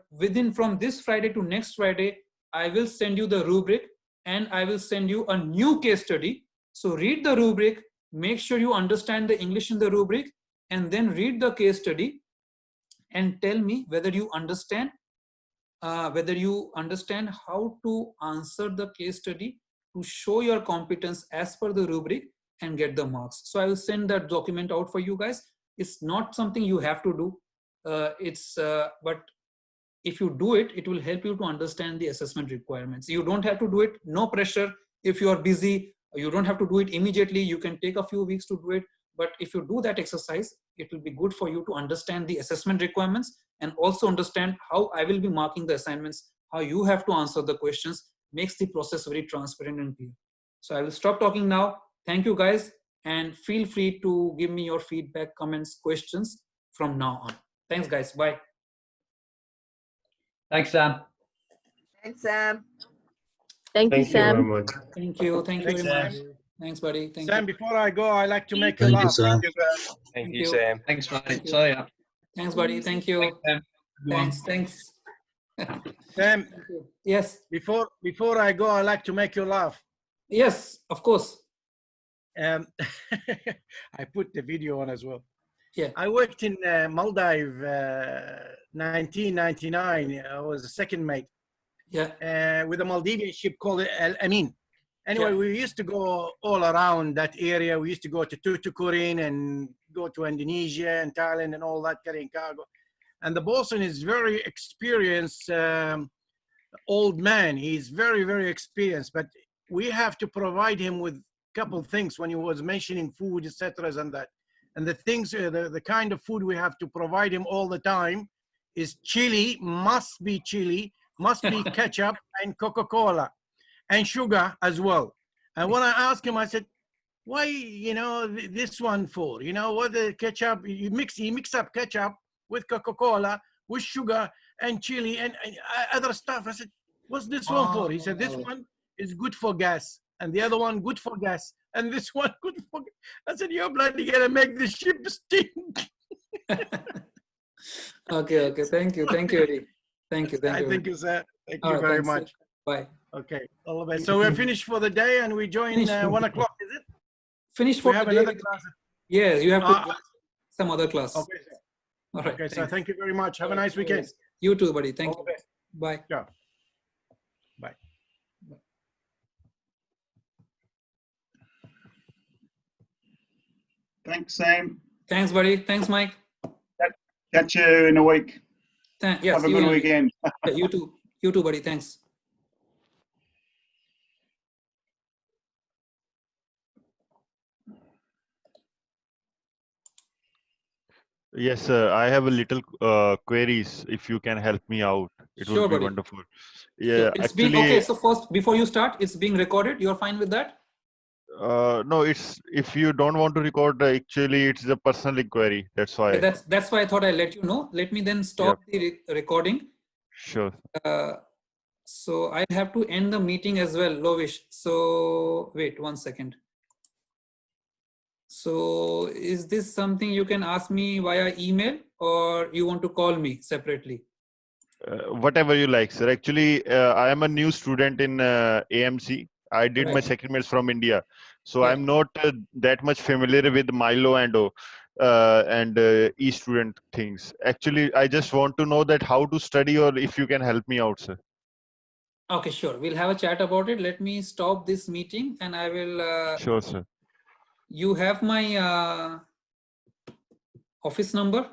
[SPEAKER 1] from this Friday to next Friday, I will send you the rubric, and I will send you a new case study. So read the rubric, make sure you understand the English in the rubric, and then read the case study and tell me whether you understand how to answer the case study to show your competence as per the rubric and get the marks. So I will send that document out for you guys. It's not something you have to do. But if you do it, it will help you to understand the assessment requirements. You don't have to do it, no pressure. If you are busy, you don't have to do it immediately. You can take a few weeks to do it. But if you do that exercise, it will be good for you to understand the assessment requirements and also understand how I will be marking the assignments, how you have to answer the questions. Makes the process very transparent and clear. So I will stop talking now. Thank you guys, and feel free to give me your feedback, comments, questions from now on. Thanks guys, bye.
[SPEAKER 12] Thanks, Sam.
[SPEAKER 4] Thanks, Sam.
[SPEAKER 13] Thank you, Sam.
[SPEAKER 14] very much.
[SPEAKER 1] Thank you very much. Thanks, buddy. Thank
[SPEAKER 2] Sam,
[SPEAKER 1] you.
[SPEAKER 2] before I go, I like to make you
[SPEAKER 9] Thank you,
[SPEAKER 2] laugh.
[SPEAKER 9] Sam.
[SPEAKER 14] Thank you, Sam.
[SPEAKER 12] Thanks, mate. See ya.
[SPEAKER 1] Thanks, buddy. Thank you. Thanks.
[SPEAKER 2] Sam,
[SPEAKER 1] yes.
[SPEAKER 2] Before I go, I like to make you laugh.
[SPEAKER 1] Yes, of course.
[SPEAKER 2] I put the video on as well.
[SPEAKER 1] Yeah.
[SPEAKER 2] I worked in Maldives 1999. I was a second mate.
[SPEAKER 1] Yeah.
[SPEAKER 2] With a Maldivian ship called Al Amin. Anyway,
[SPEAKER 1] Yeah.
[SPEAKER 2] we used to go all around that area. We used to go to Tuticorin and go to Indonesia and Thailand and all that, carrying cargo. And the bosun is very experienced, old man. He's very, very experienced, but we have to provide him with a couple of things when he was mentioning food, etc. and that. And the things, the kind of food we have to provide him all the time is chili, must be ketchup and Coca-Cola and sugar as well. And when I asked him, I said, why, this one for? What the ketchup, he mix up ketchup with Coca-Cola, with sugar and chili and other stuff. I said, what's this one for? He said, this one is good for gas, and the other one good for gas, and this one good for gas. I said, you're bloody gonna make the ship stink.
[SPEAKER 1] Okay. Thank you, Eddie. Thank you.
[SPEAKER 2] Thank you, sir. Thank you very much.
[SPEAKER 1] Bye.
[SPEAKER 2] Okay, all the best. So we're finished for the day, and we join 1 o'clock, is it?
[SPEAKER 1] Finished for
[SPEAKER 2] we have
[SPEAKER 1] the day.
[SPEAKER 2] another class.
[SPEAKER 1] Yeah, you have to some other class.
[SPEAKER 2] Okay, sir.
[SPEAKER 1] All right.
[SPEAKER 2] Okay, so thank you very much. Have a nice weekend.
[SPEAKER 1] You too, buddy. Thank
[SPEAKER 2] All
[SPEAKER 1] you.
[SPEAKER 2] the best.
[SPEAKER 1] Bye.
[SPEAKER 2] Yeah. Bye.
[SPEAKER 5] Thanks, Sam.
[SPEAKER 1] Thanks, buddy. Thanks, Mike.
[SPEAKER 5] Catch you in a week.
[SPEAKER 1] Yes,
[SPEAKER 5] have a good weekend.
[SPEAKER 1] Yeah, you too. You too, buddy. Thanks.
[SPEAKER 8] Yes, sir. I have a little queries. If you can help me out, it
[SPEAKER 1] Sure,
[SPEAKER 8] would be
[SPEAKER 1] buddy.
[SPEAKER 8] wonderful. Yeah,
[SPEAKER 1] It's
[SPEAKER 8] actually.
[SPEAKER 1] being okay. So first, before you start, it's being recorded. You're fine with that?
[SPEAKER 8] No, it's if you don't want to record. Actually, it's a personal inquiry. That's why.
[SPEAKER 1] Okay, that's why I thought I'd let you know. Let me then stop the recording.
[SPEAKER 8] Sure.
[SPEAKER 1] So I have to end the meeting as well, Lovish. So wait 1 second. So is this something you can ask me via email, or you want to call me separately?
[SPEAKER 8] Whatever you like, sir. Actually, I am a new student in AMC. I did my
[SPEAKER 1] Right.
[SPEAKER 8] second maths from India, so
[SPEAKER 1] Yeah.
[SPEAKER 8] I'm not that much familiar with Milo and and e-student things. Actually, I just want to know that how to study, or if you can help me out, sir.
[SPEAKER 1] Okay, sure. We'll have a chat about it. Let me stop this meeting and I will.
[SPEAKER 8] Sure, sir.
[SPEAKER 1] You have my office number?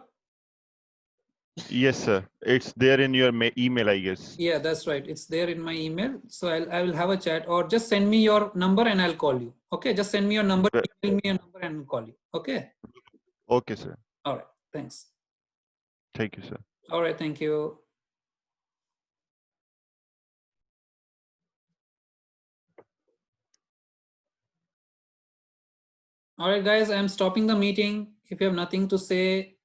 [SPEAKER 8] Yes, sir. It's there in your email, I guess.
[SPEAKER 1] Yeah, that's right. It's there in my email. So I will have a chat, or just send me your number and I'll call you. Okay, just send me your number, email me your number and I'll call you. Okay.
[SPEAKER 8] Okay, sir.
[SPEAKER 1] All right. Thanks.
[SPEAKER 8] Thank you, sir.
[SPEAKER 1] All right. Thank you. All right, guys, I'm stopping the meeting. If you have nothing to say,